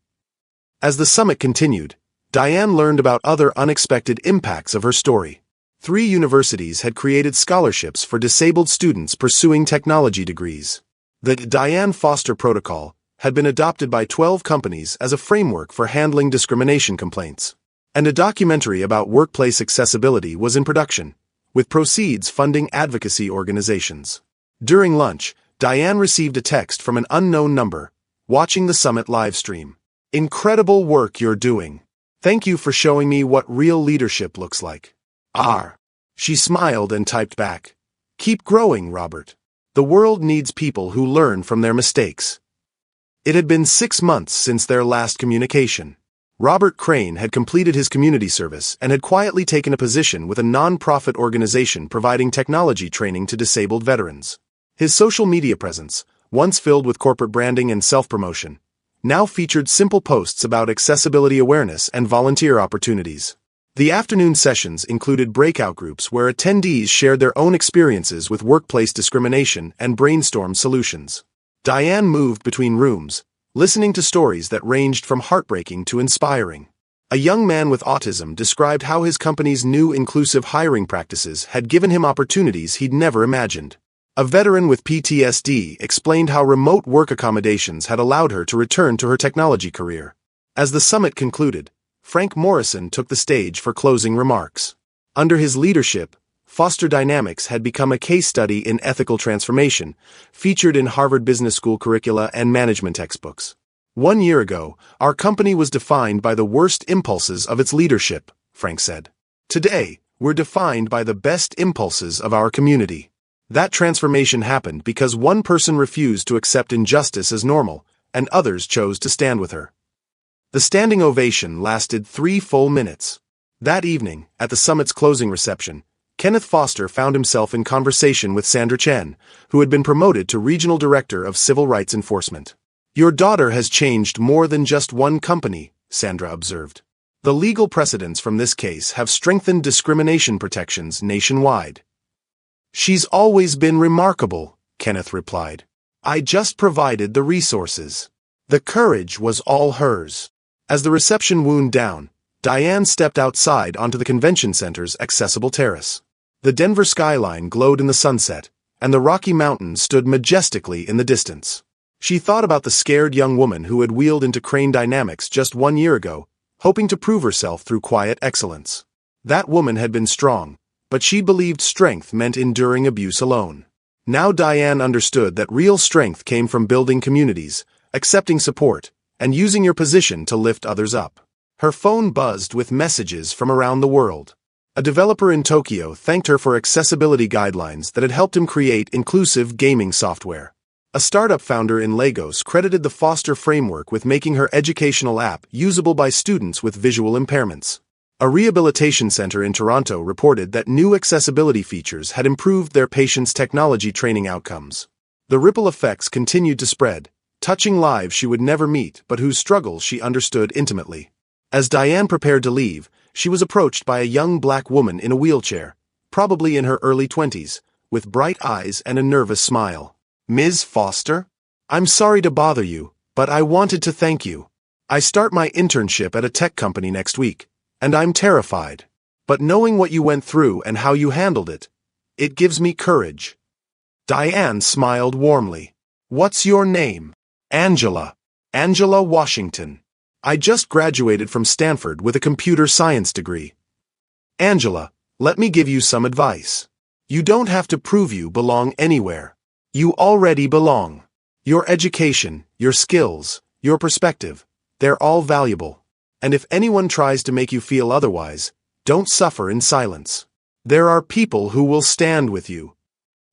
[SPEAKER 1] As the summit continued, Diane learned about other unexpected impacts of her story. 3 universities had created scholarships for disabled students pursuing technology degrees. The Diane Foster Protocol had been adopted by 12 companies as a framework for handling discrimination complaints. And a documentary about workplace accessibility was in production, with proceeds funding advocacy organizations. During lunch, Diane received a text from an unknown number, watching the summit livestream. "Incredible work you're doing. Thank you for showing me what real leadership looks like." She smiled and typed back, "Keep growing, Robert. The world needs people who learn from their mistakes." It had been 6 months since their last communication. Robert Crane had completed his community service and had quietly taken a position with a non-profit organization providing technology training to disabled veterans. His social media presence, once filled with corporate branding and self-promotion, now featured simple posts about accessibility awareness and volunteer opportunities. The afternoon sessions included breakout groups where attendees shared their own experiences with workplace discrimination and brainstormed solutions. Diane moved between rooms, listening to stories that ranged from heartbreaking to inspiring. A young man with autism described how his company's new inclusive hiring practices had given him opportunities he'd never imagined. A veteran with PTSD explained how remote work accommodations had allowed her to return to her technology career. As the summit concluded, Frank Morrison took the stage for closing remarks. Under his leadership, Foster Dynamics had become a case study in ethical transformation, featured in Harvard Business School curricula and management textbooks. "1 year ago, our company was defined by the worst impulses of its leadership," Frank said. "Today, we're defined by the best impulses of our community." That transformation happened because one person refused to accept injustice as normal, and others chose to stand with her. The standing ovation lasted 3 full minutes. That evening, at the summit's closing reception, Kenneth Foster found himself in conversation with Sandra Chen, who had been promoted to Regional Director of Civil Rights Enforcement. "Your daughter has changed more than just one company," Sandra observed. "The legal precedents from this case have strengthened discrimination protections nationwide." "She's always been remarkable," Kenneth replied. "I just provided the resources. The courage was all hers." As the reception wound down, Diane stepped outside onto the convention center's accessible terrace. The Denver skyline glowed in the sunset, and the Rocky Mountains stood majestically in the distance. She thought about the scared young woman who had wheeled into Crane Dynamics just 1 year ago, hoping to prove herself through quiet excellence. That woman had been strong, but she believed strength meant enduring abuse alone. Now Diane understood that real strength came from building communities, accepting support, and using your position to lift others up. Her phone buzzed with messages from around the world. A developer in Tokyo thanked her for accessibility guidelines that had helped him create inclusive gaming software. A startup founder in Lagos credited the Foster framework with making her educational app usable by students with visual impairments. A rehabilitation center in Toronto reported that new accessibility features had improved their patients' technology training outcomes. The ripple effects continued to spread, touching lives she would never meet but whose struggles she understood intimately. As Diane prepared to leave, she was approached by a young black woman in a wheelchair, probably in her early 20s, with bright eyes and a nervous smile. "Ms. Foster? I'm sorry to bother you, but I wanted to thank you. I start my internship at a tech company next week, and I'm terrified. But knowing what you went through and how you handled it, it gives me courage." Diane smiled warmly. "What's your name?" "Angela. Angela Washington. I just graduated from Stanford with a computer science degree." "Angela, let me give you some advice. You don't have to prove you belong anywhere. You already belong. Your education, your skills, your perspective, they're all valuable. And if anyone tries to make you feel otherwise, don't suffer in silence. There are people who will stand with you."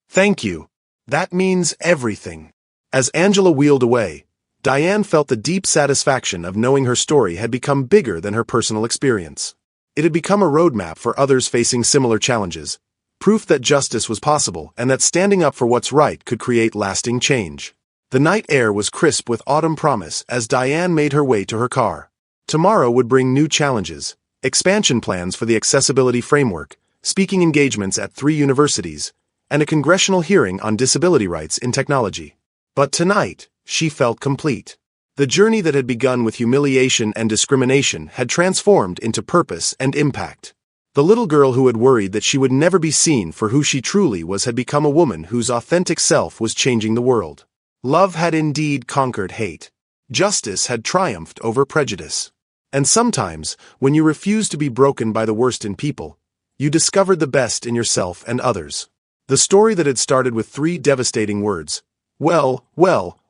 [SPEAKER 1] "Thank you. That means everything." As Angela wheeled away, Diane felt the deep satisfaction of knowing her story had become bigger than her personal experience. It had become a roadmap for others facing similar challenges, proof that justice was possible and that standing up for what's right could create lasting change. The night air was crisp with autumn promise as Diane made her way to her car. Tomorrow would bring new challenges, expansion plans for the accessibility framework, speaking engagements at 3 universities, and a congressional hearing on disability rights in technology. But tonight, she felt complete. The journey that had begun with humiliation and discrimination had transformed into purpose and impact. The little girl who had worried that she would never be seen for who she truly was had become a woman whose authentic self was changing the world. Love had indeed conquered hate. Justice had triumphed over prejudice. And sometimes, when you refuse to be broken by the worst in people, you discovered the best in yourself and others. The story that had started with 3 devastating words, "Well,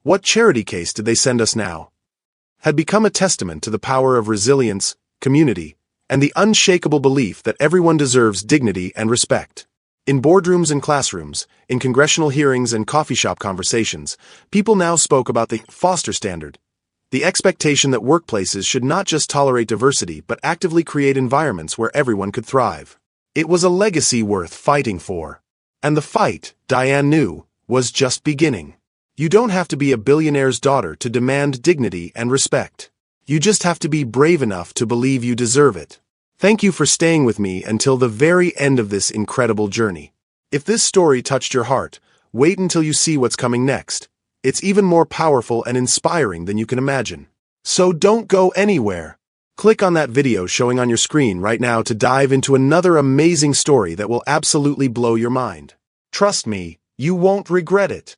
[SPEAKER 1] what charity case did they send us now?" had become a testament to the power of resilience, community, and the unshakable belief that everyone deserves dignity and respect. In boardrooms and classrooms, in congressional hearings and coffee shop conversations, people now spoke about the Foster Standard, the expectation that workplaces should not just tolerate diversity but actively create environments where everyone could thrive. It was a legacy worth fighting for. And the fight, Diane knew, was just beginning. You don't have to be a billionaire's daughter to demand dignity and respect. You just have to be brave enough to believe you deserve it. Thank you for staying with me until the very end of this incredible journey. If this story touched your heart, wait until you see what's coming next. It's even more powerful and inspiring than you can imagine. So don't go anywhere. Click on that video showing on your screen right now to dive into another amazing story that will absolutely blow your mind. Trust me, you won't regret it.